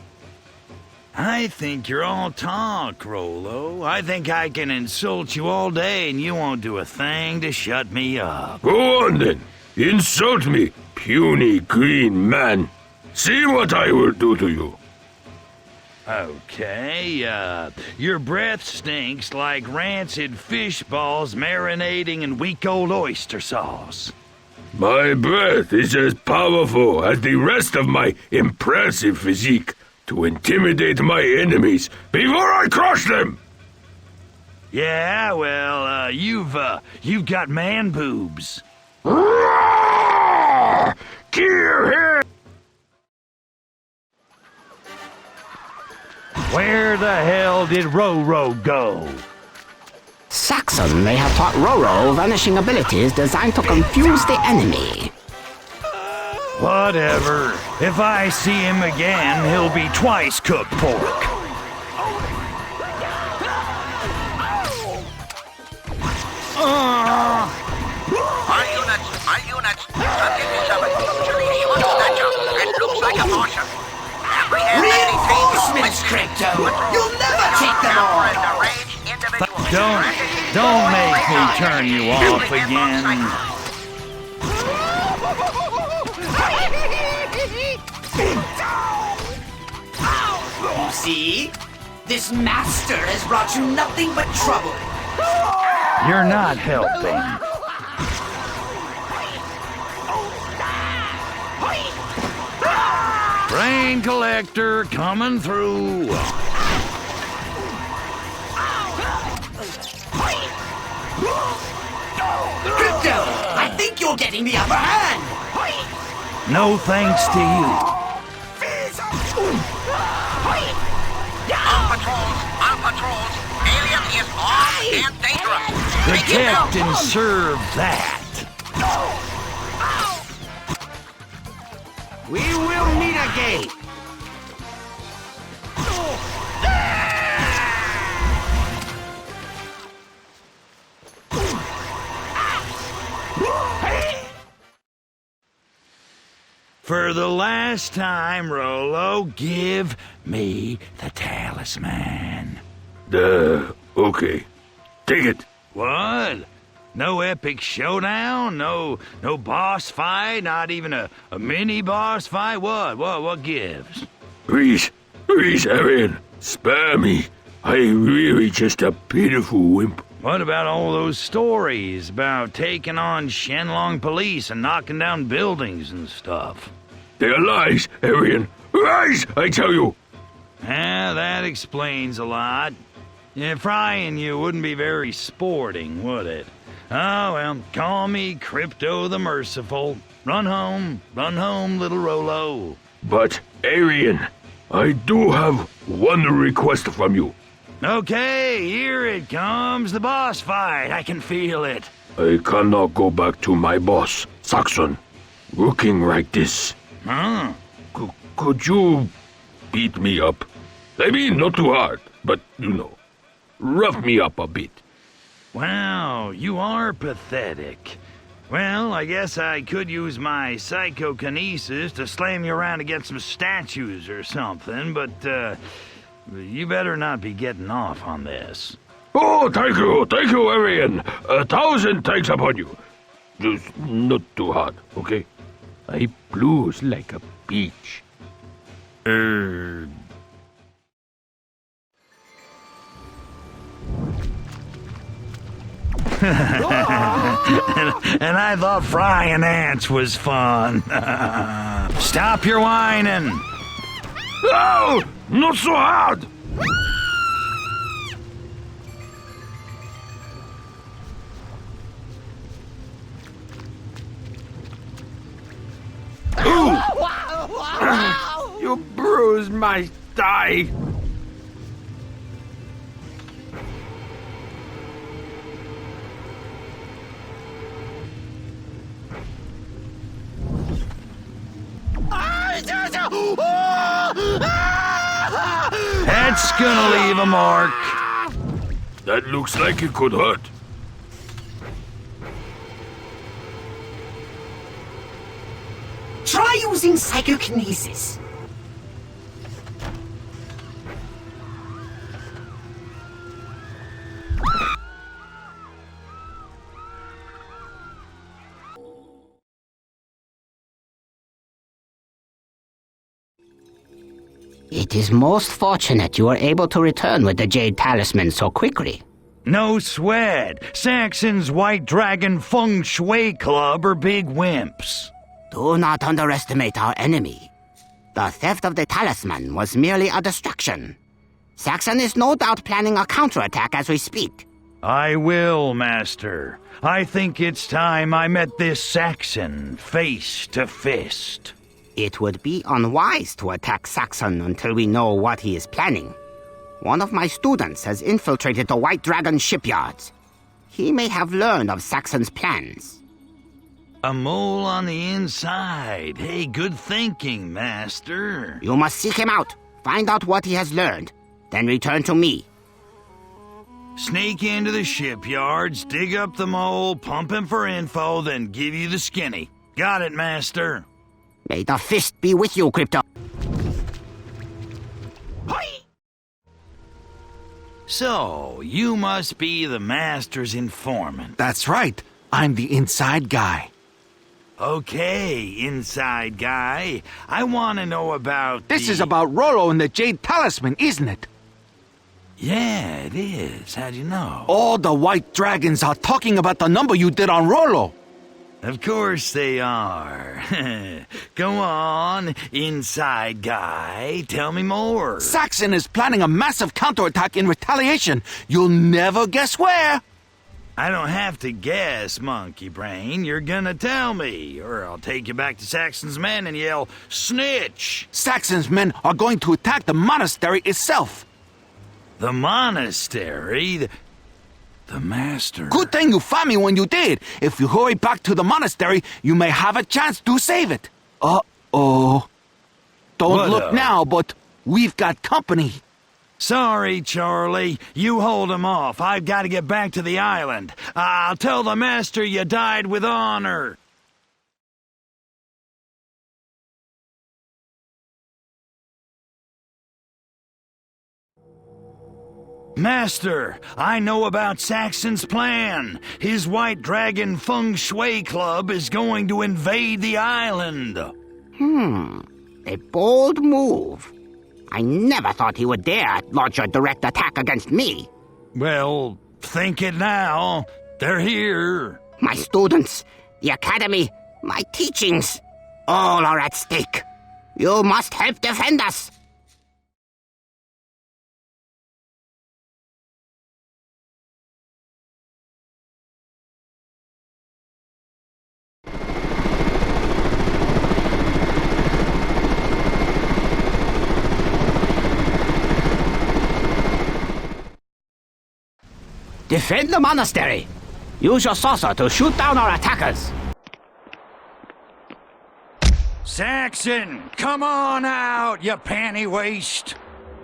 I think you're all talk, Rolo. I think I can insult you all day and you won't do a thing to shut me up. Go on then. Insult me, puny green man. See what I will do to you. Okay, your breath stinks like rancid fish balls marinating in week old oyster sauce. My breath is as powerful as the rest of my impressive physique to intimidate my enemies before I crush them. Yeah, well, you've got man boobs. Kill him! Where the hell did Roro go? Saxon may have taught Roro vanishing abilities designed to confuse the enemy. Whatever. If I see him again, he'll be twice cooked pork. My units, continue 7. Unusual stature. It looks like a Martian. Reinforcements, Crypto! You'll never take them all! Don't make me turn you off again. You see? This master has brought you nothing but trouble. You're not helping. Rain collector coming through. Crypto, I think you're getting the upper hand. No thanks to you. All patrols. Alien is armed and dangerous. Protect and serve that. We will meet again. For the last time, Rolo, give me the talisman. Okay. Take it. What? No epic showdown? No boss fight? Not even a mini boss fight? What gives? Please, Arian, spare me. I'm really just a pitiful wimp. What about all those stories about taking on Shenlong police and knocking down buildings and stuff? They're lies, Arian. Lies, I tell you. That explains a lot. Frying you wouldn't be very sporting, would it? Oh, well, call me Crypto the Merciful. Run home, little Rolo. But, Arian, I do have one request from you. Okay, here it comes, the boss fight. I can feel it. I cannot go back to my boss, Saxon. looking like this. Huh? Could you beat me up? I mean, not too hard, but, you know, rough me up a bit. Wow, you are pathetic. Well, I guess I could use my psychokinesis to slam you around against some statues or something, but, you better not be getting off on this. Oh, thank you, Arian. 1,000 thanks upon you. Just not too hard, okay? I blues like a peach. And I thought frying ants was fun. Stop your whining. Oh, not so hard. You bruised my thigh. That's gonna leave a mark. That looks like it could hurt. Try using psychokinesis. It is most fortunate you were able to return with the Jade Talisman so quickly. No sweat. Saxon's White Dragon Feng Shui Club are big wimps. Do not underestimate our enemy. The theft of the talisman was merely a distraction. Saxon is no doubt planning a counterattack as we speak. I will, Master. I think it's time I met this Saxon face to fist. It would be unwise to attack Saxon until we know what he is planning. One of my students has infiltrated the White Dragon shipyards. He may have learned of Saxon's plans. A mole on the inside. Hey, good thinking, Master. You must seek him out, find out what he has learned, then return to me. Sneak into the shipyards, dig up the mole, pump him for info, then give you the skinny. Got it, Master. May the fist be with you, Crypto. So, you must be the Master's informant. That's right. I'm the inside guy. Okay, inside guy. I want to know about This is about Rollo and the Jade Talisman, isn't it? Yeah, it is. How'd you know? All the White Dragons are talking about the number you did on Rollo. Of course they are. Go on, inside guy. Tell me more. Saxon is planning a massive counterattack in retaliation. You'll never guess where. I don't have to guess, monkey brain. You're gonna tell me, or I'll take you back to Saxon's men and yell, snitch! Saxon's men are going to attack the monastery itself. The monastery? The Master. Good thing you found me when you did. If you hurry back to the monastery, you may have a chance to save it. Uh-oh. Don't look now, but we've got company. Sorry, Charlie. You hold him off. I've got to get back to the island. I'll tell the Master you died with honor. Master, I know about Saxon's plan. His White Dragon Feng Shui Club is going to invade the island. A bold move. I never thought he would dare launch a direct attack against me. Well, think it now. They're here. My students, the academy, my teachings, all are at stake. You must help defend us. Defend the monastery. Use your saucer to shoot down our attackers. Saxon, come on out, you panty waste.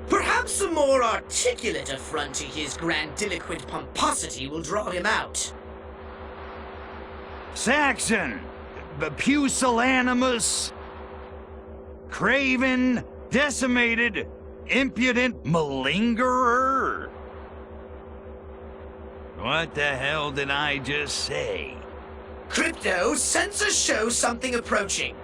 Perhaps a more articulate affront to his grandiloquent pomposity will draw him out. Saxon, pusillanimous, craven, decimated, impudent malingerer. What the hell did I just say? Crypto, sensors show something approaching.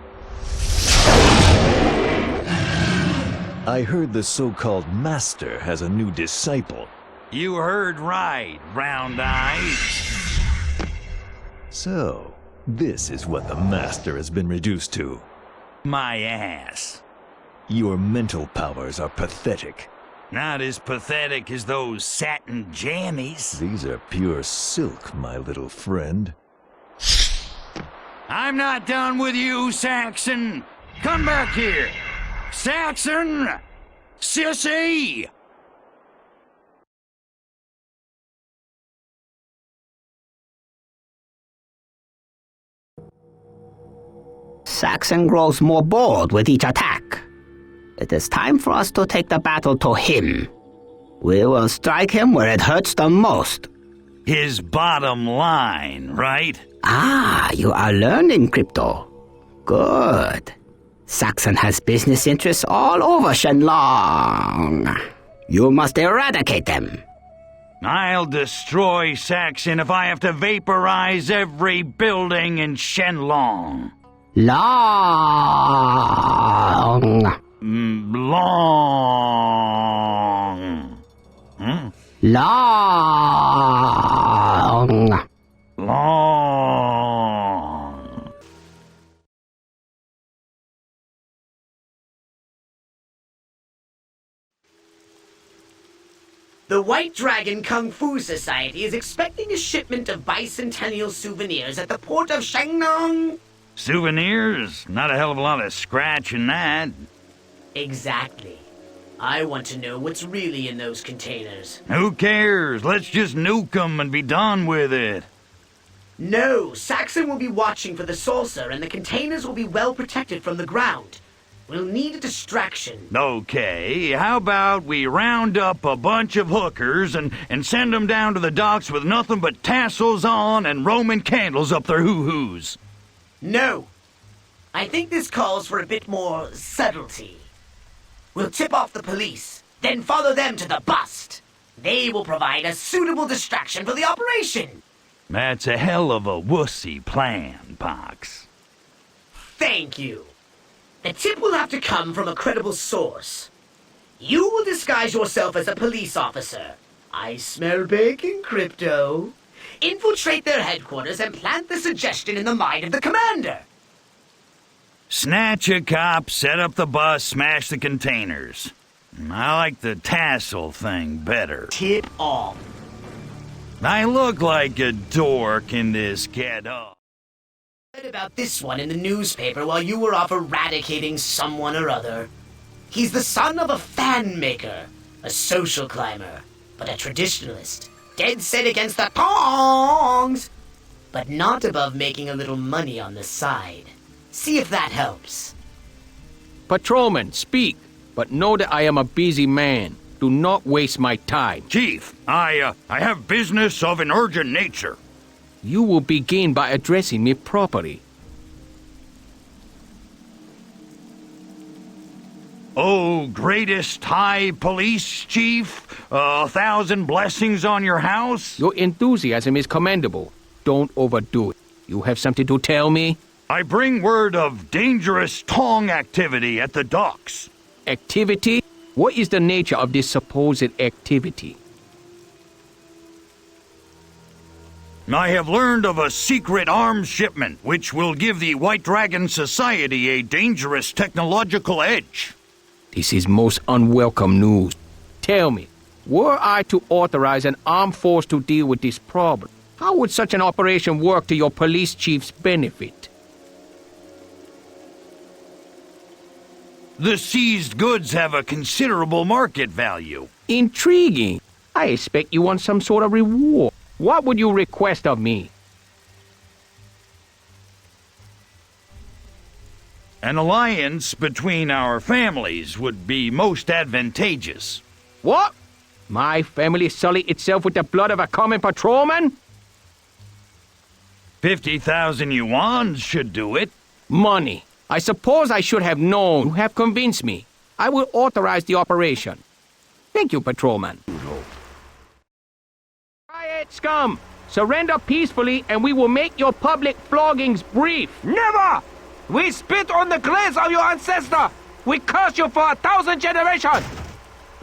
I heard the so-called Master has a new disciple. You heard right, Round Eyes. So, this is what the Master has been reduced to. My ass. Your mental powers are pathetic. Not as pathetic as those satin jammies. These are pure silk, my little friend. I'm not done with you, Saxon. Come back here. Saxon! Sissy! Saxon grows more bold with each attack. It is time for us to take the battle to him. We will strike him where it hurts the most. His bottom line, right? Ah, you are learning, Crypto. Good. Saxon has business interests all over Shenlong. You must eradicate them. I'll destroy Saxon if I have to vaporize every building in Shenlong. Long. Long. Long. Long. The White Dragon Kung Fu Society is expecting a shipment of bicentennial souvenirs at the port of Shenlong. Souvenirs? Not a hell of a lot of scratch in that. Exactly. I want to know what's really in those containers. Who cares? Let's just nuke them and be done with it. No, Saxon will be watching for the saucer and the containers will be well protected from the ground. We'll need a distraction. Okay, how about we round up a bunch of hookers and send them down to the docks with nothing but tassels on and Roman candles up their hoo-hoos? No. I think this calls for a bit more subtlety. We'll tip off the police, then follow them to the bust. They will provide a suitable distraction for the operation. That's a hell of a wussy plan, Pox. Thank you. The tip will have to come from a credible source. You will disguise yourself as a police officer. I smell bacon, Crypto. Infiltrate their headquarters and plant the suggestion in the mind of the commander. Snatch a cop, set up the bus, smash the containers. I like the tassel thing better. Tip off. I look like a dork in this get-up. I read about this one in the newspaper while you were off eradicating someone or other. He's the son of a fan maker, a social climber, but a traditionalist, dead set against the tongs, but not above making a little money on the side. See if that helps. Patrolman, speak, but know that I am a busy man. Do not waste my time. Chief, I have business of an urgent nature. You will begin by addressing me properly. Oh, greatest High Police Chief, 1,000 blessings on your house. Your enthusiasm is commendable. Don't overdo it. You have something to tell me? I bring word of dangerous tong activity at the docks. Activity? What is the nature of this supposed activity? I have learned of a secret arms shipment which will give the White Dragon Society a dangerous technological edge. This is most unwelcome news. Tell me, were I to authorize an armed force to deal with this problem, how would such an operation work to your police chief's benefit? The seized goods have a considerable market value. Intriguing. I expect you want some sort of reward. What would you request of me? An alliance between our families would be most advantageous. What? My family sully itself with the blood of a common patrolman? 50,000 yuan should do it. Money. I suppose I should have known. You have convinced me. I will authorize the operation. Thank you, patrolman. Riot scum! Surrender peacefully and we will make your public floggings brief. Never! We spit on the graves of your ancestor! We curse you for 1,000 generations!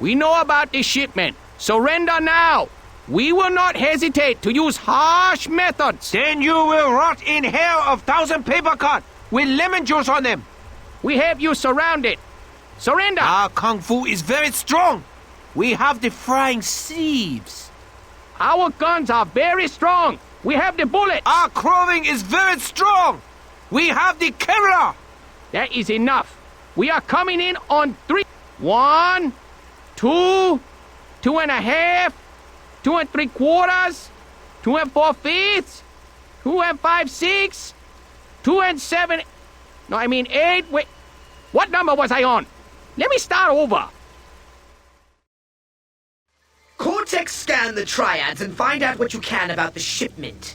We know about this shipment. Surrender now! We will not hesitate to use harsh methods. Then you will rot in hell of 1,000 paper cut with lemon juice on them. We have you surrounded. Surrender! Our kung fu is very strong. We have the frying sieves. Our guns are very strong. We have the bullets. Our clothing is very strong. We have the Kevlar. That is enough. We are coming in on 3. 1, 2, 2.5, 2 3/4, 2 4/5, 2 5/6, 2 7. No, I mean 8. Wait, what number was I on? Let me start over. Cortex scan the triads and find out what you can about the shipment.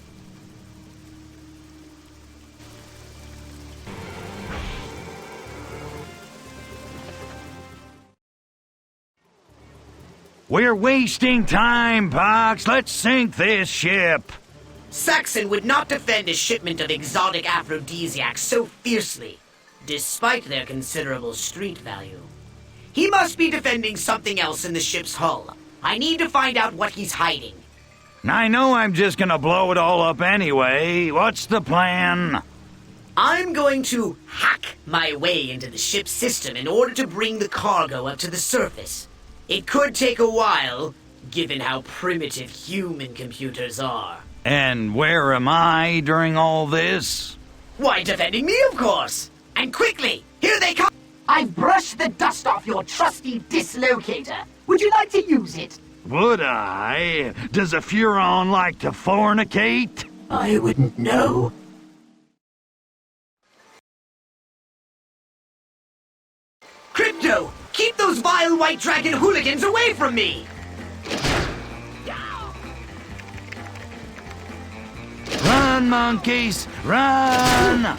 We're wasting time, Pox. Let's sink this ship. Saxon would not defend a shipment of exotic aphrodisiacs so fiercely, despite their considerable street value. He must be defending something else in the ship's hull. I need to find out what he's hiding. I know I'm just gonna blow it all up anyway. What's the plan? I'm going to hack my way into the ship's system in order to bring the cargo up to the surface. It could take a while, given how primitive human computers are. And where am I during all this? Why, defending me, of course! And quickly! Here they come! I've brushed the dust off your trusty dislocator. Would you like to use it? Would I? Does a Furon like to fornicate? I wouldn't know. Crypto! Keep those vile white dragon hooligans away from me! Run, monkeys! Run!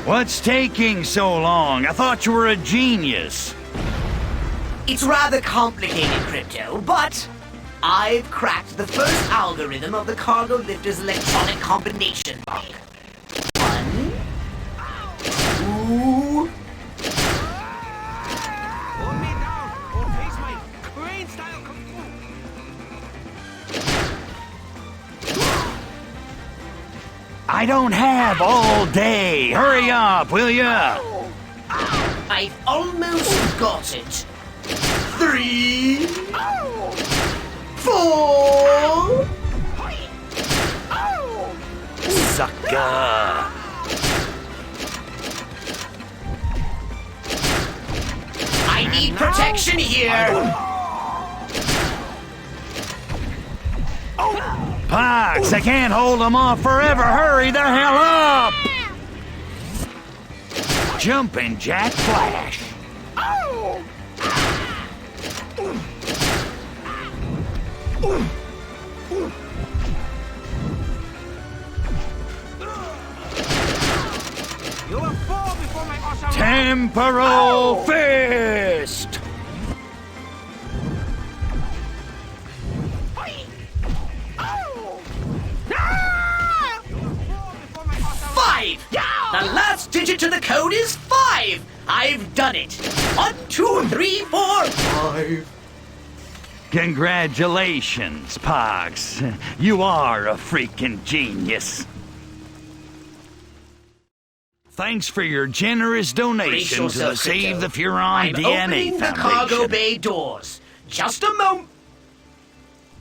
What's taking so long? I thought you were a genius. It's rather complicated, Crypto, but I've cracked the first algorithm of the cargo lifter's electronic combination lock. 1, 2... Hold me down or face my crane-style kung fu. I don't have all day. Hurry up, will ya? I've almost got it. 3... 4... Sucker! I need protection here! Pox, I can't hold them off forever. Hurry the hell up! Jumping Jack Flash. You will fall before my awesome Temporal Fist! The last digit to the code is 5! I've done it! 1, 2, 3, 4, 5. Congratulations, Pox. You are a freaking genius. Thanks for your generous donation to the Save the Furon DNA opening the Foundation. cargo bay doors. Just a moment.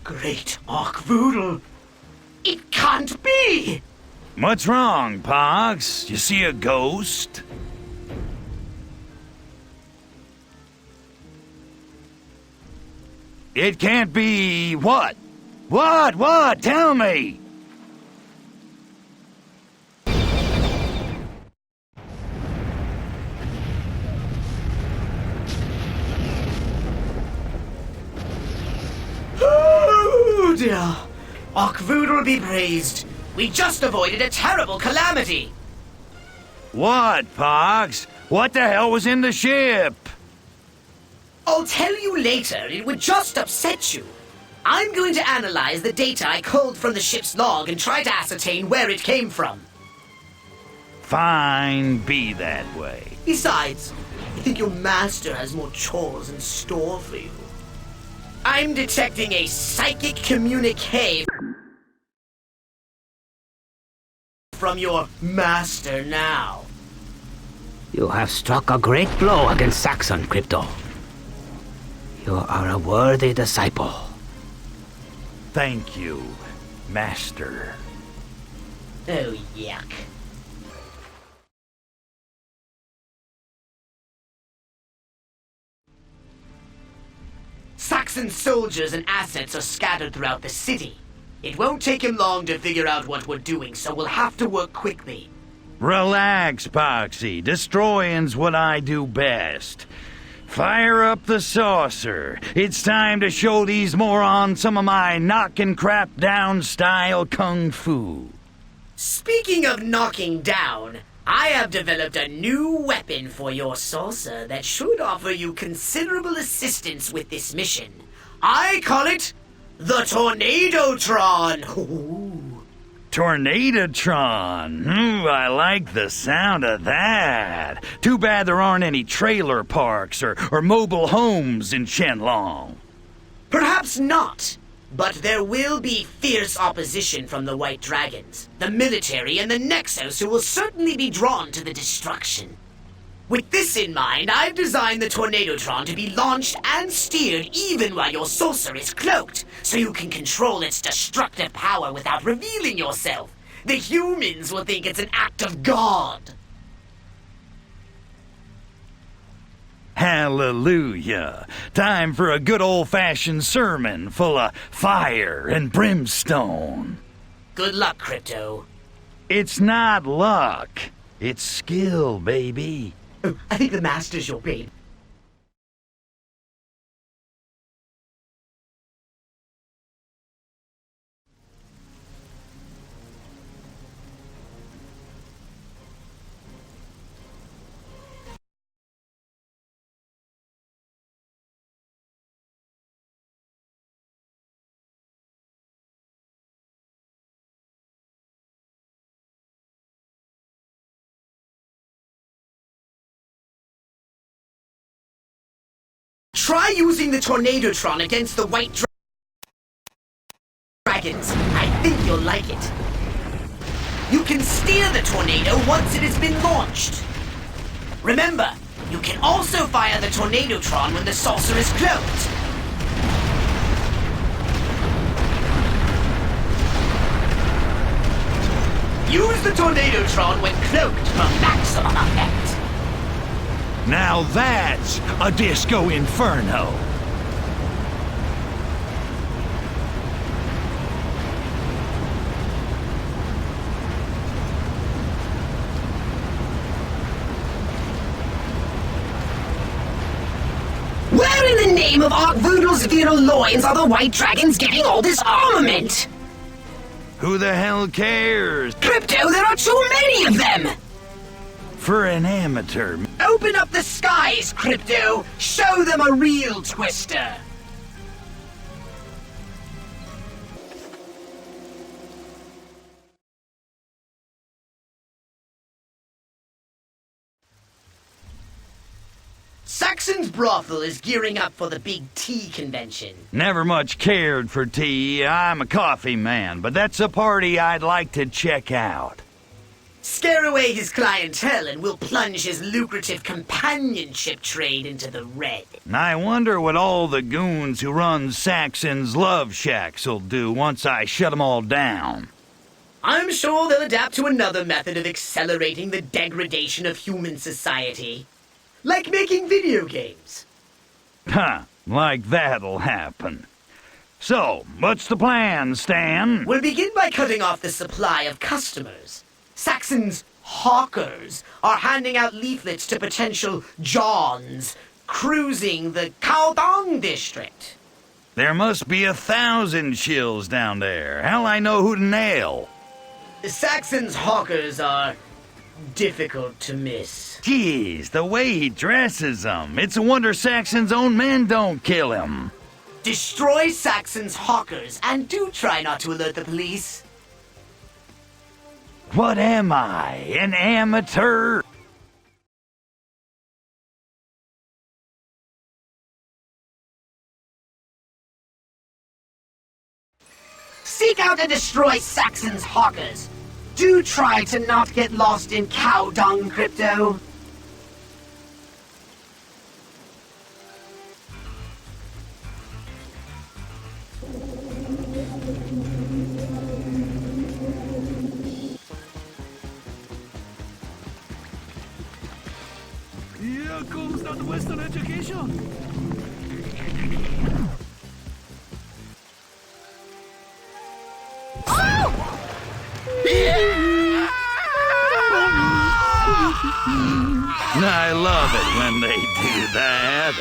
Great Archvoodle. It can't be! What's wrong, Pox? You see a ghost? It can't be what? What? Tell me! Oh dear. Akvoodle be praised. We just avoided a terrible calamity. What, Pogs? What the hell was in the ship? I'll tell you later. It would just upset you. I'm going to analyze the data I culled from the ship's log and try to ascertain where it came from. Fine, be that way. Besides, I think your master has more chores in store for you. I'm detecting a psychic communique from your master now. You have struck a great blow against Saxon, Crypto. You are a worthy disciple. Thank you, Master. Oh, yuck. Saxon soldiers and assets are scattered throughout the city. It won't take him long to figure out what we're doing, so we'll have to work quickly. Relax, Poxy. Destroying's what I do best. Fire up the saucer. It's time to show these morons some of my knockin' crap down style kung fu. Speaking of knocking down, I have developed a new weapon for your saucer that should offer you considerable assistance with this mission. I call it the Tornadotron. Ooh. Tornadotron. I like the sound of that. Too bad there aren't any trailer parks or mobile homes in Shenlong. Perhaps not, but there will be fierce opposition from the White Dragons, the military, and the Nexos, who will certainly be drawn to the destruction. With this in mind, I've designed the Tornadotron to be launched and steered even while your saucer is cloaked, so you can control its destructive power without revealing yourself. The humans will think it's an act of God. Hallelujah. Time for a good old-fashioned sermon full of fire and brimstone. Good luck, Crypto. It's not luck. It's skill, baby. Oh, I think the Master's your babe. Try using the Tornadotron against the White Dragons. I think you'll like it. You can steer the tornado once it has been launched. Remember, you can also fire the Tornadotron when the saucer is closed. Use the Tornadotron when cloaked for maximum effect. Now that's a disco inferno. Where in the name of Arkvoodle's virile loins are the White Dragons getting all this armament? Who the hell cares? Crypto, there are too many of them! For an amateur. Open up the skies, Crypto! Show them a real twister! Saxon's brothel is gearing up for the big tea convention. Never much cared for tea. I'm a coffee man, but that's a party I'd like to check out. Scare away his clientele and we'll plunge his lucrative companionship trade into the red. I wonder what all the goons who run Saxon's Love Shacks will do once I shut them all down. I'm sure they'll adapt to another method of accelerating the degradation of human society. Like making video games. Huh. like that'll happen. So, what's the plan, Stan? We'll begin by cutting off the supply of customers. Saxon's hawkers are handing out leaflets to potential Johns cruising the Caodong district. There must be 1,000 shills down there. Hell, I know who to nail. Saxon's hawkers are difficult to miss. Jeez, the way he dresses them. It's a wonder Saxon's own men don't kill him. Destroy Saxon's hawkers, and do try not to alert the police. What am I, an amateur? Seek out and destroy Saxon's hawkers. Do try to not get lost in cow dung, Crypto. Here comes that Western education. I love it when they do that.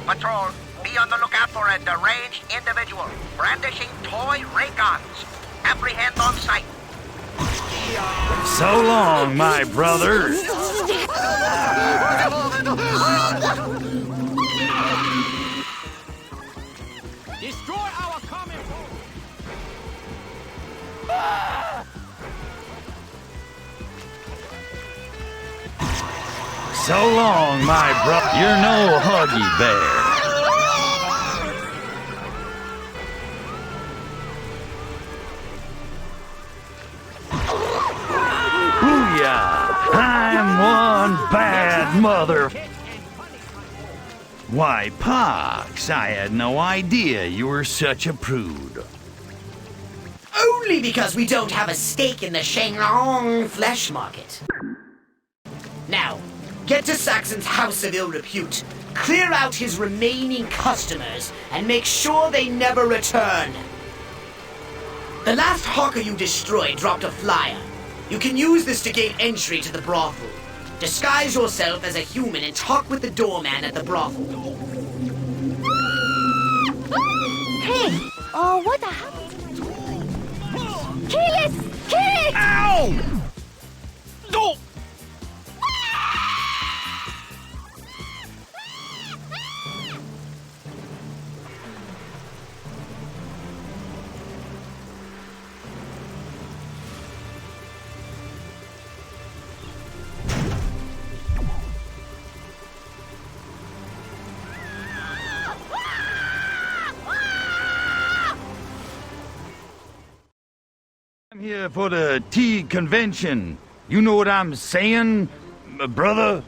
Patrol, be on the lookout for a deranged individual brandishing toy ray guns. Apprehend on sight. So long, my brother. Destroy our common foe. So long, my brother. You're no Huggy Bear. Booyah! I'm one bad mother. Why, Pox, I had no idea you were such a prude. Only because we don't have a stake in the Shenglong flesh market. Now, get to Saxon's House of Ill Repute, clear out his remaining customers, and make sure they never return. The last hawker you destroyed dropped a flyer. You can use this to gain entry to the brothel. Disguise yourself as a human and talk with the doorman at the brothel. Hey! Oh, what the hell? Kill it! Kill it! Ow! No! Here for the tea convention. You know what I'm saying, brother?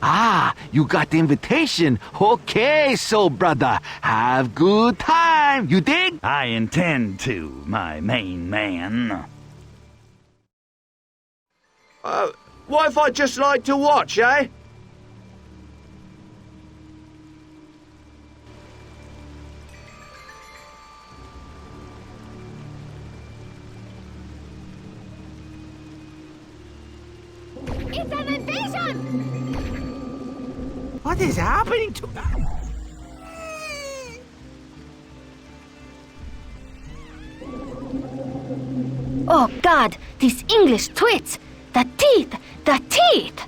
Ah, you got the invitation. Okay, so brother, have good time. You dig? I intend to, my main man. What if I just like to watch, eh? It's an invasion! What is happening to... Oh God, these English twits! The teeth! The teeth!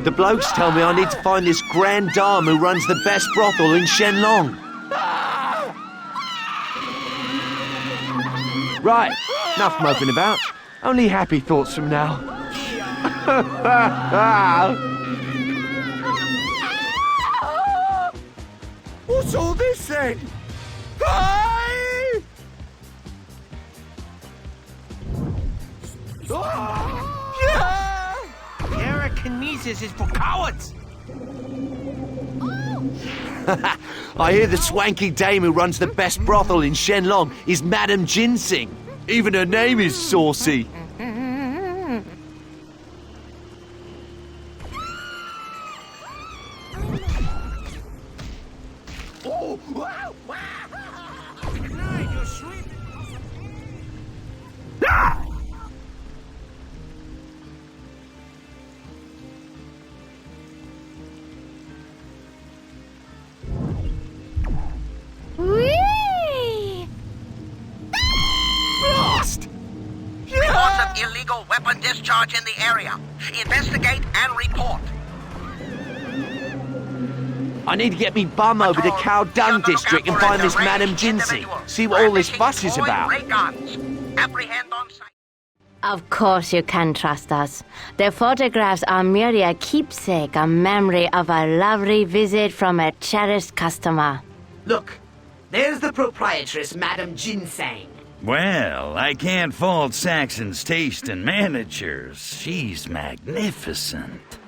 The blokes tell me I need to find this grand dame who runs the best brothel in Shenlong. Right, enough moping about. Only happy thoughts from now. What's all this then? Telekinesis is for cowards! I hear the swanky dame who runs the best brothel in Shenlong is Madame Ginseng. Even her name is saucy. Whee! Blast! Reports of illegal weapon discharge in the area. Investigate and report. I need to get me bum over to Cow Dung District and find this Madame Ginseng. See what all this fuss is about. Apprehend on site. Of course you can trust us. The photographs are merely a keepsake, a memory of a lovely visit from a cherished customer. Look, there's the proprietress, Madame Ginseng. Well, I can't fault Saxon's taste in manicures. She's magnificent.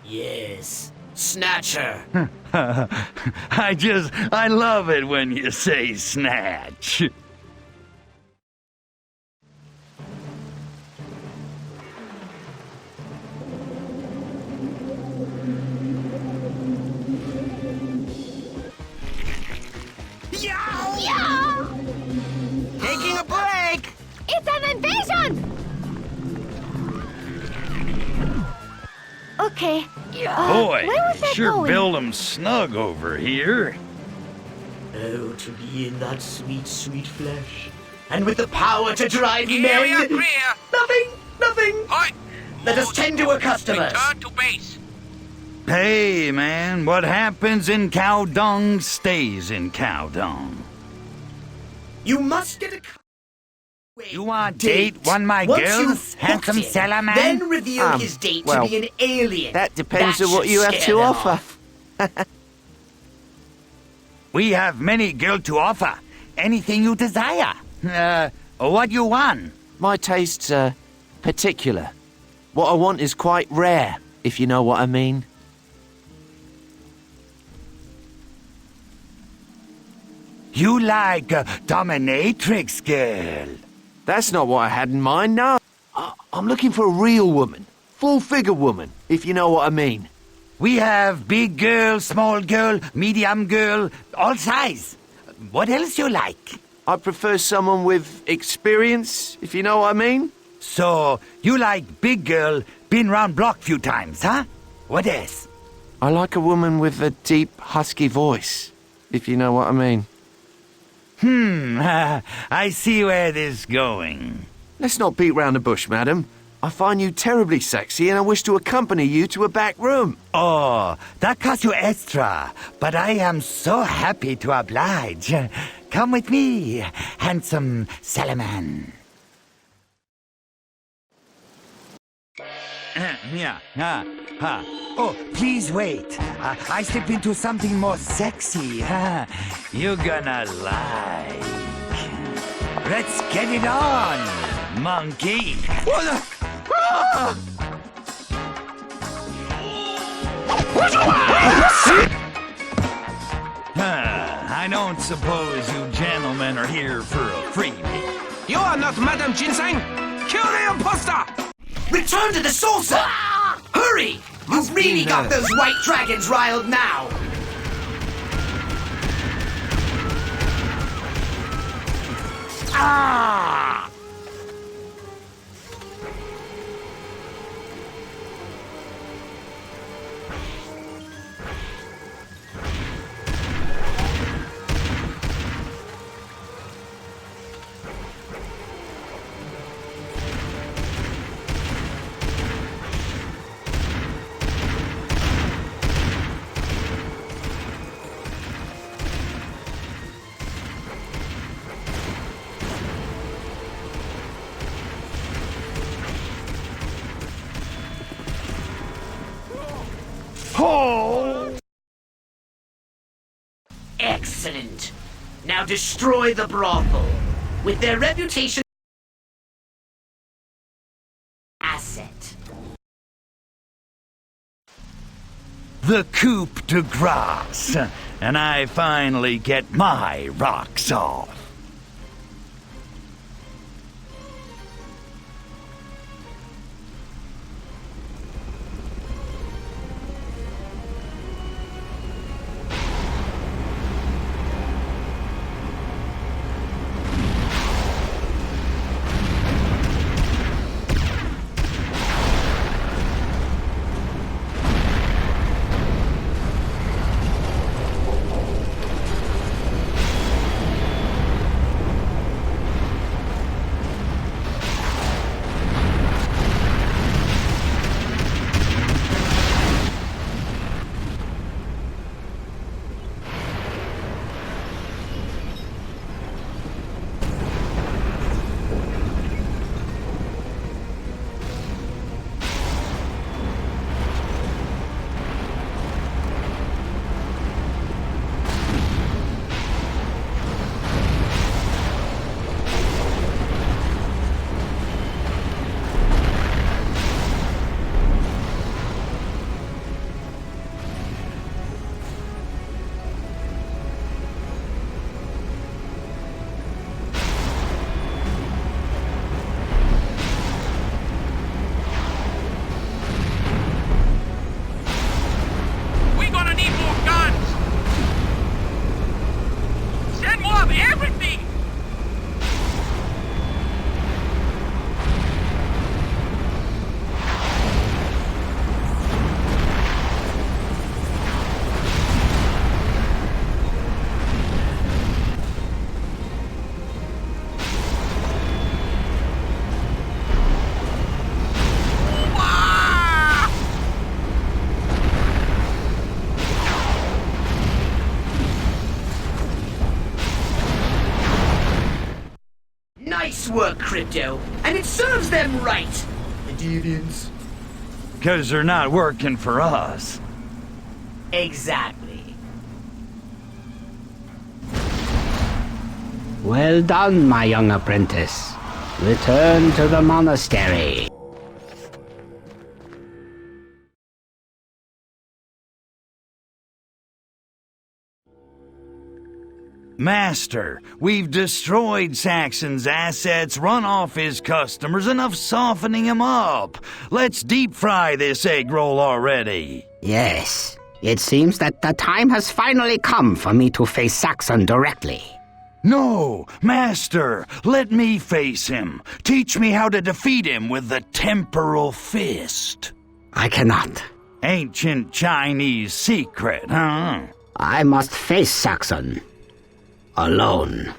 Yes. Snatch her. I love it when you say snatch. Taking a break! It's an invasion! Okay. Boy, where was that sure going? build 'em snug over here. Oh, to be in that sweet, sweet flesh. And with the power to drive merry... Nothing! Let us tend to our customers. Return to base. Hey, man, what happens in cow dung stays in cow dung. You must get a... You want date one my Once girls, you've hooked handsome him, seller man? then reveal his date to be an alien. That depends on what should you have scare to them offer. off. We have many girls to offer. Anything you desire. What you want? My tastes are particular. What I want is quite rare, if you know what I mean. You like a dominatrix girl. That's not what I had in mind, no. I'm looking for a real woman. Full-figure woman, if you know what I mean. We have big girl, small girl, medium girl, all size. What else you like? I prefer someone with experience, if you know what I mean. So, you like big girl, been round block few times, huh? What else? I like a woman with a deep, husky voice, if you know what I mean. I see where this is going. Let's not beat round the bush, madam. I find you terribly sexy and I wish to accompany you to a back room. Oh, that costs you extra, but I am so happy to oblige. Come with me, handsome Salaman. Oh, please wait. I step into something more sexy. You're gonna like. Let's get it on, monkey. I don't suppose you gentlemen are here for a freebie. You are not Madame Ginseng! Kill the imposter! Return to the saucer! Hurry! You've really got those white dragons riled now! Ah! Oh! Excellent. Now destroy the brothel. With their reputation asset. The coup de grace, and I finally get my rocks off. Nice work, Crypto, and it serves them right. The deviants. Because they're not working for us. Exactly. Well done, my young apprentice. Return to the monastery. Master, we've destroyed Saxon's assets, run off his customers, enough softening him up. Let's deep fry this egg roll already. Yes, it seems that the time has finally come for me to face Saxon directly. No, Master, let me face him. Teach me how to defeat him with the temporal fist. I cannot. Ancient Chinese secret, huh? I must face Saxon. Alone.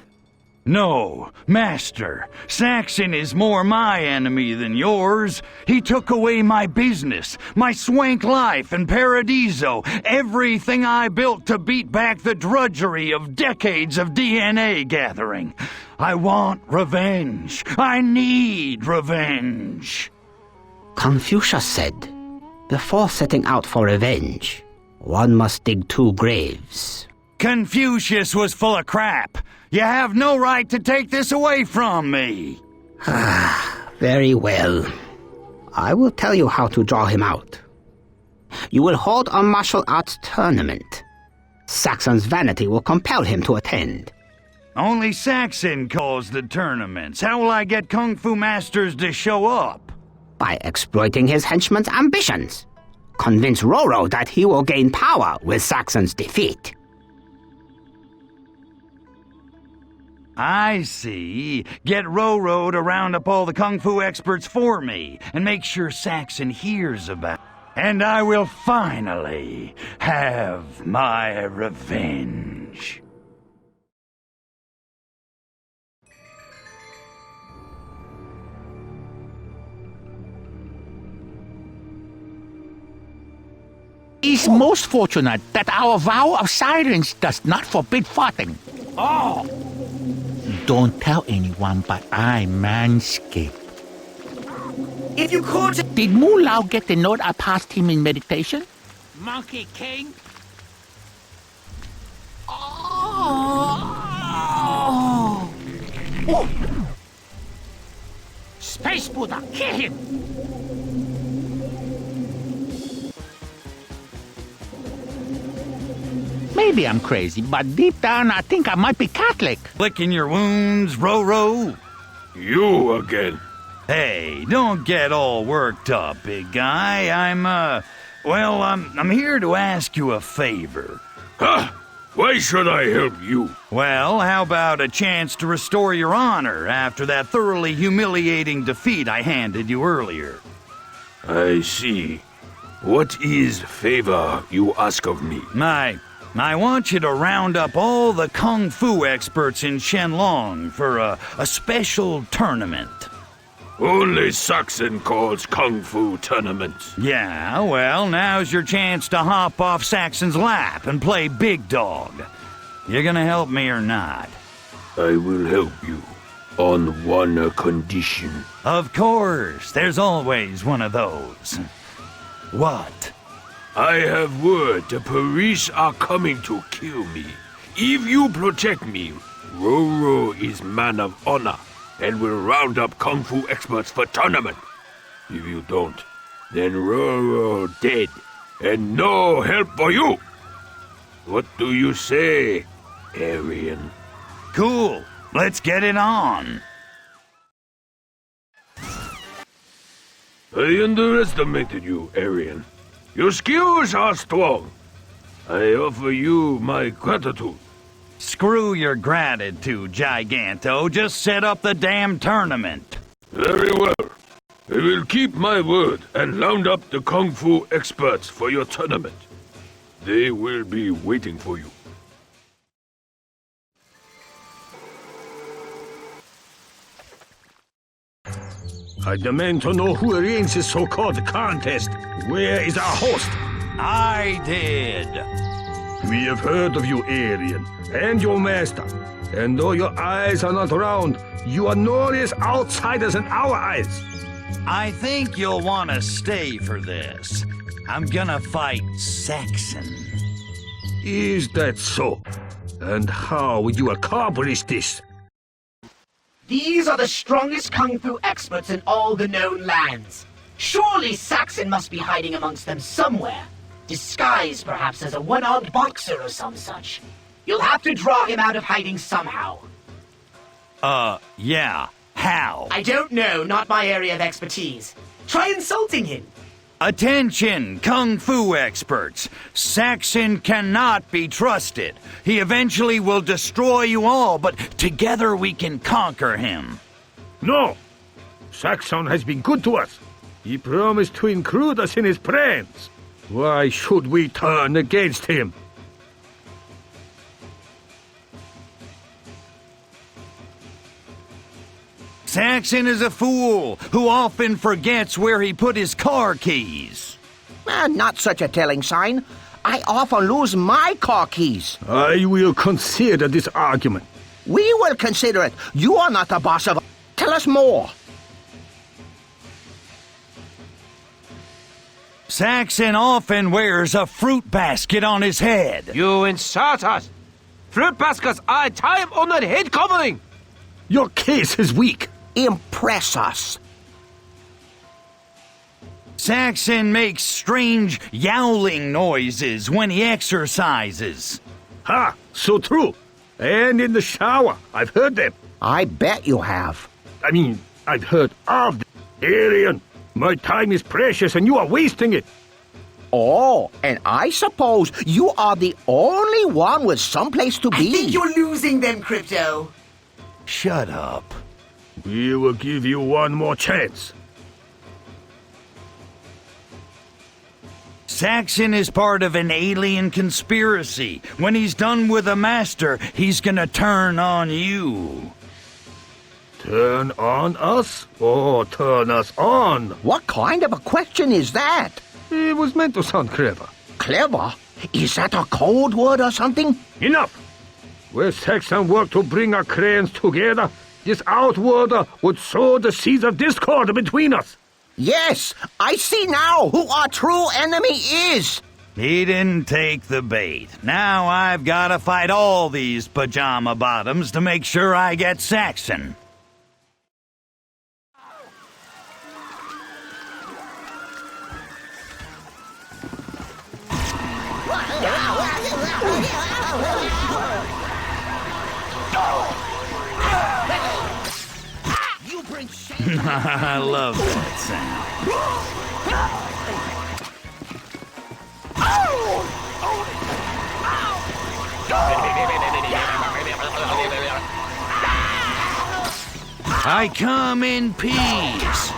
No, Master. Saxon is more my enemy than yours. He took away my business, my swank life and Paradiso, everything I built to beat back the drudgery of decades of DNA gathering. I want revenge. I need revenge. Confucius said, Before setting out for revenge, one must dig 2 graves. Confucius was full of crap. You have no right to take this away from me. Very well. I will tell you how to draw him out. You will hold a martial arts tournament. Saxon's vanity will compel him to attend. Only Saxon calls the tournaments. How will I get Kung Fu masters to show up? By exploiting his henchman's ambitions. Convince Roro that he will gain power with Saxon's defeat. I see. Get Roro to round up all the Kung Fu experts for me, and make sure Saxon hears about it. And I will finally have my revenge. It's most fortunate that our vow of silence does not forbid fighting. Oh! Don't tell anyone, but I manscape. If you could... Did Mulao get the note I passed him in meditation? Monkey King? Oh! Oh! Space Buddha, kill him! Maybe I'm crazy, but deep down I think I might be Catholic. Licking your wounds, Roro? You again. Hey, don't get all worked up, big guy. I'm here to ask you a favor. Huh? Why should I help you? Well, how about a chance to restore your honor after that thoroughly humiliating defeat I handed you earlier? I see. What is favor you ask of me? I want you to round up all the Kung Fu experts in Shenlong for a special tournament. Only Saxon calls Kung Fu tournaments. Yeah, well, now's your chance to hop off Saxon's lap and play big dog. You gonna help me or not? I will help you, on one condition. Of course, there's always one of those. What? I have word the police are coming to kill me. If you protect me, Roro is man of honor and will round up Kung Fu experts for tournament. If you don't, then Roro dead and no help for you. What do you say, Aryan? Cool. Let's get it on. I underestimated you, Aryan. Your skills are strong. I offer you my gratitude. Screw your gratitude, Giganto. Just set up the damn tournament. Very well. I will keep my word and round up the Kung Fu experts for your tournament. They will be waiting for you. I demand to know who arranged this so-called contest. Where is our host? I did. We have heard of you, Aryan, and your master. And though your eyes are not round, you are notorious outsiders in our eyes. I think you'll want to stay for this. I'm gonna fight Saxon. Is that so? And how will you accomplish this? These are the strongest Kung Fu experts in all the known lands. Surely Saxon must be hiding amongst them somewhere. Disguised perhaps as a one-armed boxer or some such. You'll have to draw him out of hiding somehow. Yeah. How? I don't know, not my area of expertise. Try insulting him. Attention, Kung Fu experts. Saxon cannot be trusted. He eventually will destroy you all, but together we can conquer him. No! Saxon has been good to us. He promised to include us in his plans. Why should we turn against him? Saxon is a fool who often forgets where he put his car keys. Not such a telling sign. I often lose my car keys. I will consider this argument. We will consider it. You are not the boss of... Tell us more. Saxon often wears a fruit basket on his head. You insult us! Fruit baskets are a time-honored head covering! Your case is weak. Impress us. Saxon makes strange yowling noises when he exercises. Ha! So true. And in the shower, I've heard them. I bet you have. I mean, I've heard of them. Alien, my time is precious and you are wasting it. Oh, and I suppose you are the only one with someplace to be. I think you're losing them, Crypto. Shut up. We will give you one more chance. Saxon is part of an alien conspiracy. When he's done with the Master, he's gonna turn on you. Turn on us or turn us on? What kind of a question is that? It was meant to sound clever. Clever? Is that a code word or something? Enough! Where Saxon worked to bring our clans together, this outworlder would sow the seeds of discord between us. Yes, I see now who our true enemy is. He didn't take the bait. Now I've got to fight all these pajama bottoms to make sure I get Saxon. You bring shame. I love that sound. I come in peace.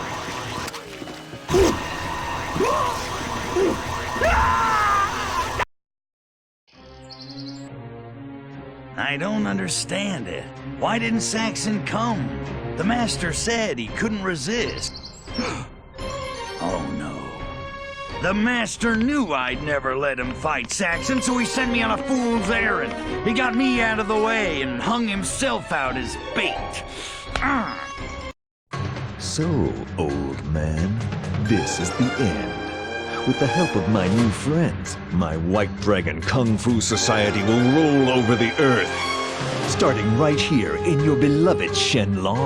I don't understand it. Why didn't Saxon come? The Master said he couldn't resist. Oh no. The Master knew I'd never let him fight Saxon, so he sent me on a fool's errand. He got me out of the way and hung himself out as bait. So, old man, this is the end. With the help of my new friends, my White Dragon Kung Fu Society will roll over the earth. Starting right here in your beloved Shenlong.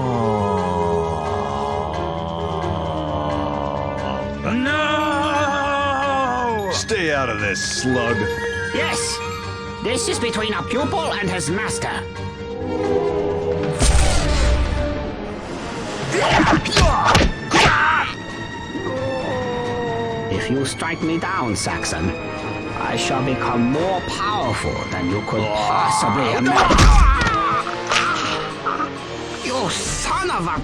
No! Stay out of this, slug. Yes! This is between a pupil and his master. If you strike me down, Saxon, I shall become more powerful than you could possibly imagine. You son of a...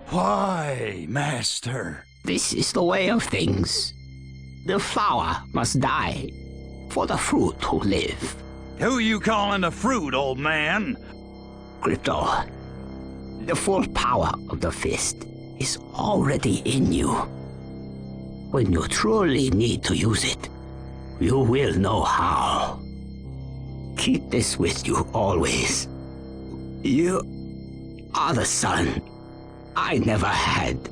Why, Master? This is the way of things. The flower must die for the fruit to live. Who you calling a fruit, old man? Crypto, the full power of the fist is already in you. When you truly need to use it, you will know how. Keep this with you always. You are the son I never had.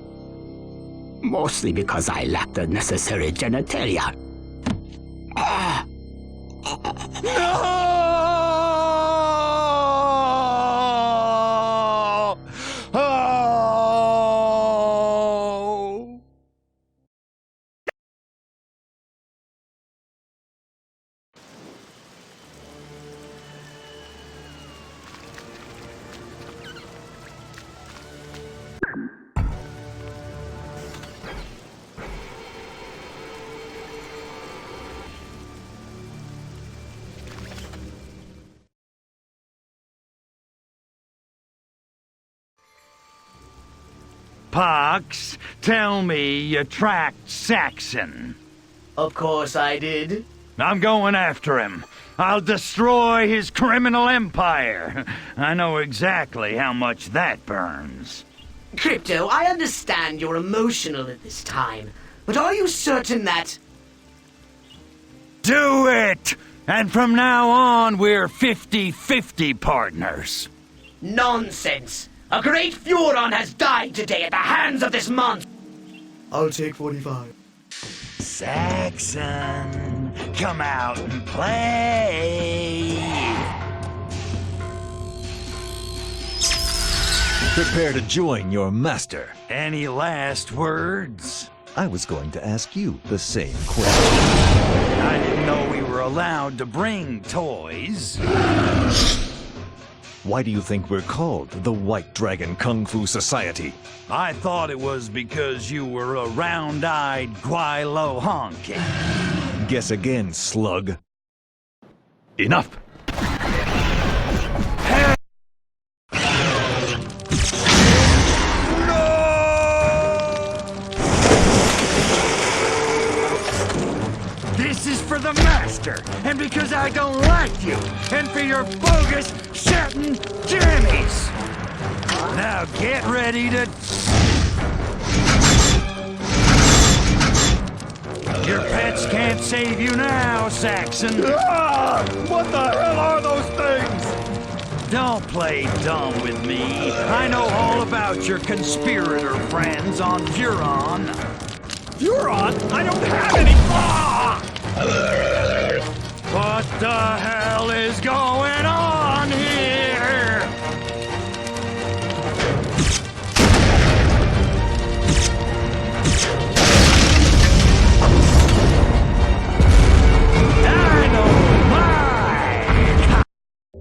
Mostly because I lacked the necessary genitalia. No! Oh! Pox, tell me you tracked Saxon. Of course I did. I'm going after him. I'll destroy his criminal empire. I know exactly how much that burns. Crypto, I understand you're emotional at this time, but are you certain that... Do it! And from now on, we're 50-50 partners. Nonsense! A great Furon has died today at the hands of this monster. I'll take 45. Saxon, come out and play. Prepare to join your master. Any last words? I was going to ask you the same question. I didn't know we were allowed to bring toys. Why do you think we're called the White Dragon Kung Fu Society? I thought it was because you were a round-eyed Guai-Lo honky. Guess again, slug. Enough! This is for the master, and because I don't like you, and for your bogus shouting jammies. Now get ready to... Your pets can't save you now, Saxon. Ah! What the hell are those things? Don't play dumb with me. I know all about your conspirator friends on Furon. Furon? I don't have any... Ah! What the hell is going on here?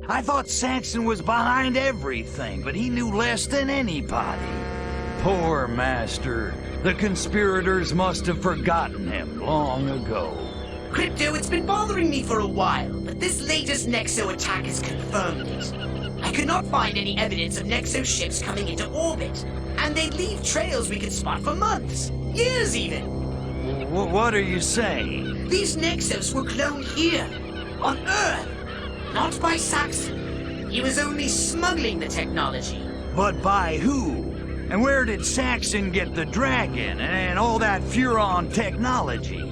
I thought Saxon was behind everything, but he knew less than anybody. Poor master. The conspirators must have forgotten him long ago. Crypto, it's been bothering me for a while, but this latest Nexo attack has confirmed it. I could not find any evidence of Nexo ships coming into orbit, and they leave trails we could spot for months, years even. What are you saying? These Nexos were cloned here, on Earth, not by Saxon. He was only smuggling the technology. But by who? And where did Saxon get the dragon and all that Furon technology?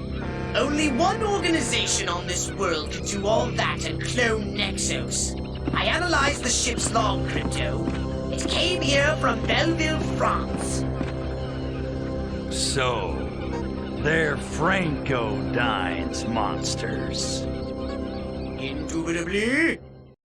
Only one organization on this world could do all that and clone Nexos. I analyzed the ship's log, Crypto. It came here from Belleville, France. So, they're Franco-Dine's monsters. Indubitably.